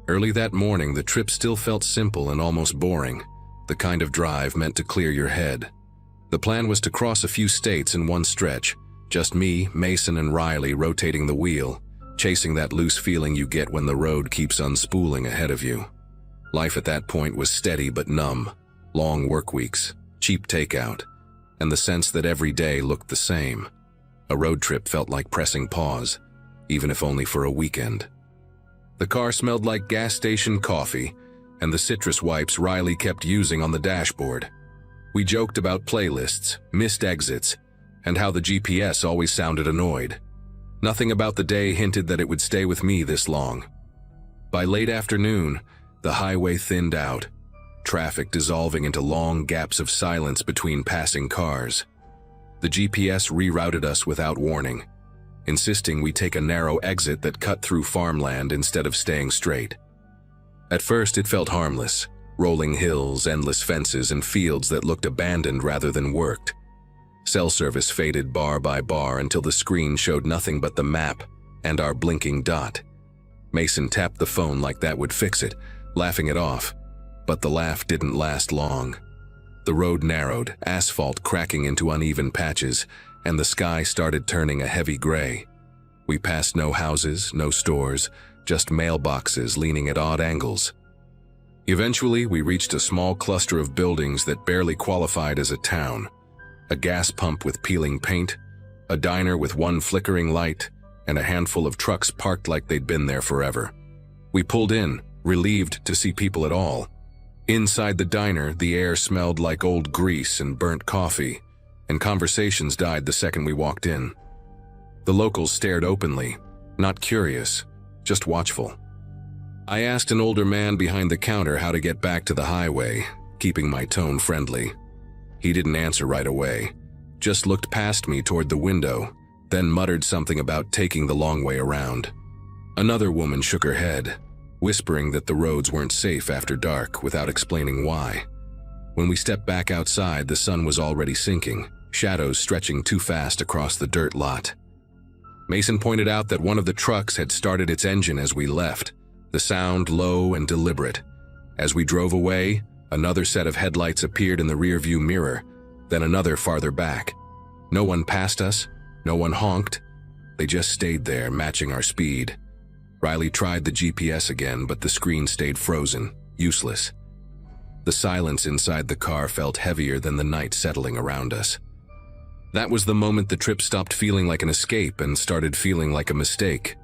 Speaker 1: Early that morning, the trip still felt simple and almost boring, the kind of drive meant to clear your head. The plan was to cross a few states in one stretch, just me, Mason, and Riley rotating the wheel, chasing that loose feeling you get when the road keeps unspooling ahead of you. Life at that point was steady but numb, long work weeks, cheap takeout, and the sense that every day looked the same. A road trip felt like pressing pause, even if only for a weekend. The car smelled like gas station coffee and the citrus wipes Riley kept using on the dashboard. We joked about playlists, missed exits, and how the GPS always sounded annoyed. Nothing about the day hinted that it would stay with me this long. By late afternoon, the highway thinned out, traffic dissolving into long gaps of silence between passing cars. The GPS rerouted us without warning, insisting we take a narrow exit that cut through farmland instead of staying straight. At first, it felt harmless, rolling hills, endless fences, and fields that looked abandoned rather than worked. Cell service faded bar by bar until the screen showed nothing but the map and our blinking dot. Mason tapped the phone like that would fix it, laughing it off, but the laugh didn't last long. The road narrowed, asphalt cracking into uneven patches, and the sky started turning a heavy gray. We passed no houses, no stores, just mailboxes leaning at odd angles. Eventually, we reached a small cluster of buildings that barely qualified as a town. A gas pump with peeling paint, a diner with one flickering light, and a handful of trucks parked like they'd been there forever. We pulled in, relieved to see people at all. Inside the diner, the air smelled like old grease and burnt coffee, and conversations died the second we walked in. The locals stared openly, not curious, just watchful. I asked an older man behind the counter how to get back to the highway, keeping my tone friendly. He didn't answer right away, just looked past me toward the window, then muttered something about taking the long way around. Another woman shook her head, whispering that the roads weren't safe after dark without explaining why. When we stepped back outside, the sun was already sinking, shadows stretching too fast across the dirt lot. Mason pointed out that one of the trucks had started its engine as we left, the sound low and deliberate. As we drove away, another set of headlights appeared in the rearview mirror, then another farther back. No one passed us, no one honked. They just stayed there, matching our speed. Riley tried the GPS again, but the screen stayed frozen, useless. The silence inside the car felt heavier than the night settling around us. That was the moment the trip stopped feeling like an escape and started feeling like a mistake.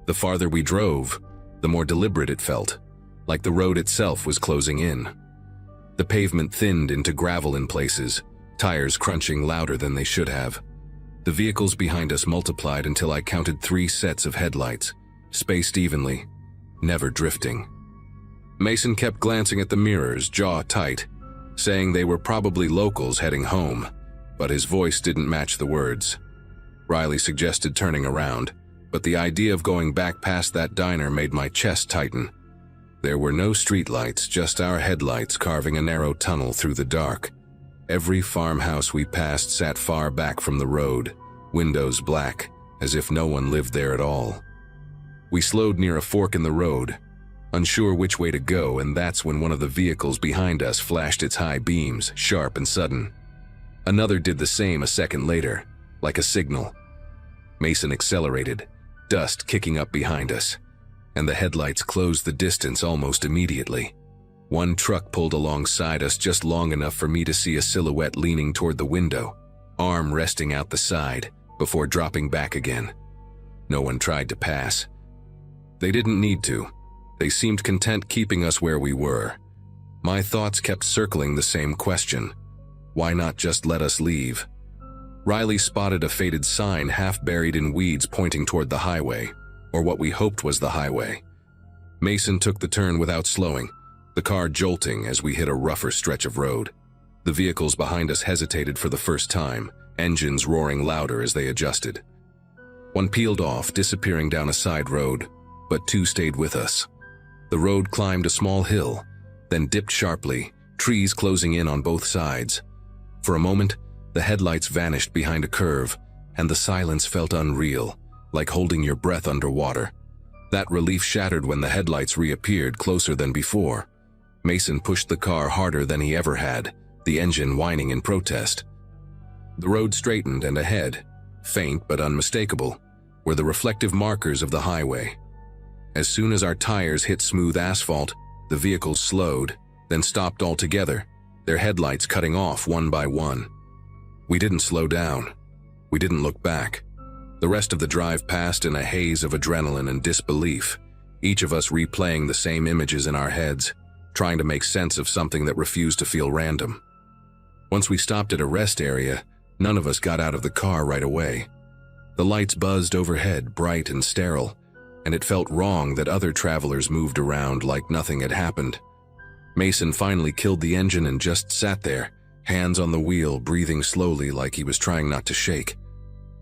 Speaker 1: The farther we drove, the more deliberate it felt, like the road itself was closing in. The pavement thinned into gravel in places, tires crunching louder than they should have. The vehicles behind us multiplied until I counted 3 sets of headlights, spaced evenly, never drifting. Mason kept glancing at the mirrors, jaw tight, saying they were probably locals heading home, but his voice didn't match the words. Riley suggested turning around, but the idea of going back past that diner made my chest tighten. There were no streetlights, just our headlights carving a narrow tunnel through the dark. Every farmhouse we passed sat far back from the road, windows black, as if no one lived there at all. We slowed near a fork in the road, unsure which way to go, and that's when one of the vehicles behind us flashed its high beams, sharp and sudden. Another did the same a second later, like a signal. Mason accelerated, dust kicking up behind us, and the headlights closed the distance almost immediately. One truck pulled alongside us just long enough for me to see a silhouette leaning toward the window, arm resting out the side, before dropping back again. No one tried to pass. They didn't need to. They seemed content keeping us where we were. My thoughts kept circling the same question. Why not just let us leave? Riley spotted a faded sign half buried in weeds pointing toward the highway, or what we hoped was the highway. Mason took the turn without slowing, the car jolting as we hit a rougher stretch of road. The vehicles behind us hesitated for the first time, engines roaring louder as they adjusted. One peeled off, disappearing down a side road, but two stayed with us. The road climbed a small hill, then dipped sharply, trees closing in on both sides. For a moment, the headlights vanished behind a curve, and the silence felt unreal, like holding your breath underwater. That relief shattered when the headlights reappeared closer than before. Mason pushed the car harder than he ever had, the engine whining in protest. The road straightened, and ahead, faint but unmistakable, were the reflective markers of the highway. As soon as our tires hit smooth asphalt, the vehicles slowed, then stopped altogether, their headlights cutting off one by one. We didn't slow down. We didn't look back. The rest of the drive passed in a haze of adrenaline and disbelief, each of us replaying the same images in our heads, trying to make sense of something that refused to feel random. Once we stopped at a rest area, none of us got out of the car right away. The lights buzzed overhead, bright and sterile, and it felt wrong that other travelers moved around like nothing had happened. Mason finally killed the engine and just sat there, hands on the wheel, breathing slowly like he was trying not to shake.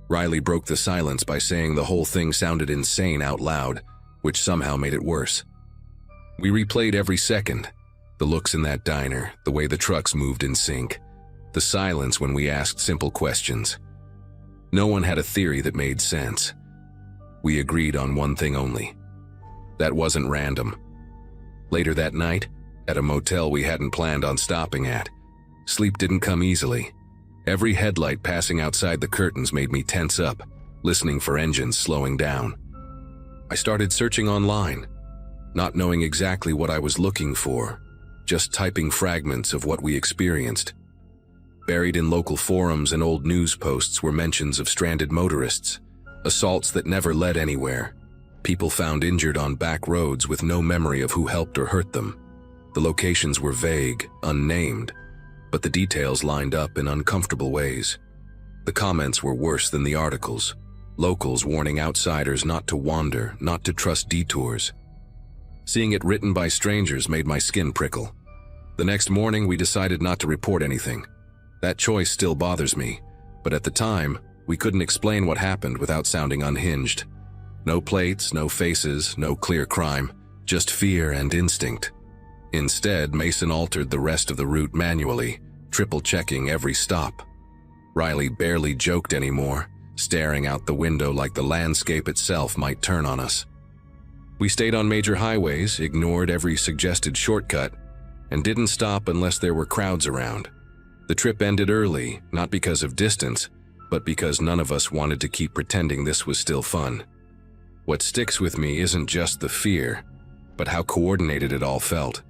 Speaker 1: Riley broke the silence by saying the whole thing sounded insane out loud, which somehow made it worse. We replayed every second, the looks in that diner, the way the trucks moved in sync, the silence when we asked simple questions. No one had a theory that made sense. We agreed on one thing only. That wasn't random. Later that night, at a motel we hadn't planned on stopping at, sleep didn't come easily. Every headlight passing outside the curtains made me tense up, listening for engines slowing down. I started searching online, not knowing exactly what I was looking for, just typing fragments of what we experienced. Buried in local forums and old news posts were mentions of stranded motorists, assaults that never led anywhere, people found injured on back roads with no memory of who helped or hurt them. The locations were vague, unnamed, but the details lined up in uncomfortable ways. The comments were worse than the articles, locals warning outsiders not to wander, not to trust detours. Seeing it written by strangers made my skin prickle. The next morning we decided not to report anything. That choice still bothers me, but at the time, we couldn't explain what happened without sounding unhinged. No plates, no faces, no clear crime, just fear and instinct. Instead, Mason altered the rest of the route manually, triple-checking every stop. Riley barely joked anymore, staring out the window like the landscape itself might turn on us. We stayed on major highways, ignored every suggested shortcut, and didn't stop unless there were crowds around. The trip ended early, not because of distance, but because none of us wanted to keep pretending this was still fun. What sticks with me isn't just the fear, but how coordinated it all felt.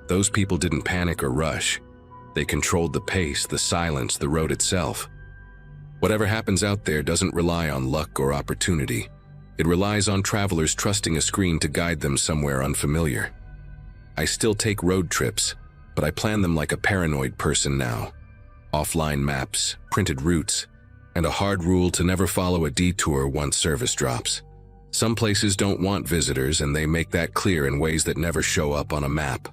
Speaker 1: Those people didn't panic or rush. They controlled the pace, the silence, the road itself. Whatever happens out there doesn't rely on luck or opportunity. It relies on travelers trusting a screen to guide them somewhere unfamiliar. I still take road trips, but I plan them like a paranoid person now. Offline maps, printed routes, and a hard rule to never follow a detour once service drops. Some places don't want visitors, and they make that clear in ways that never show up on a map.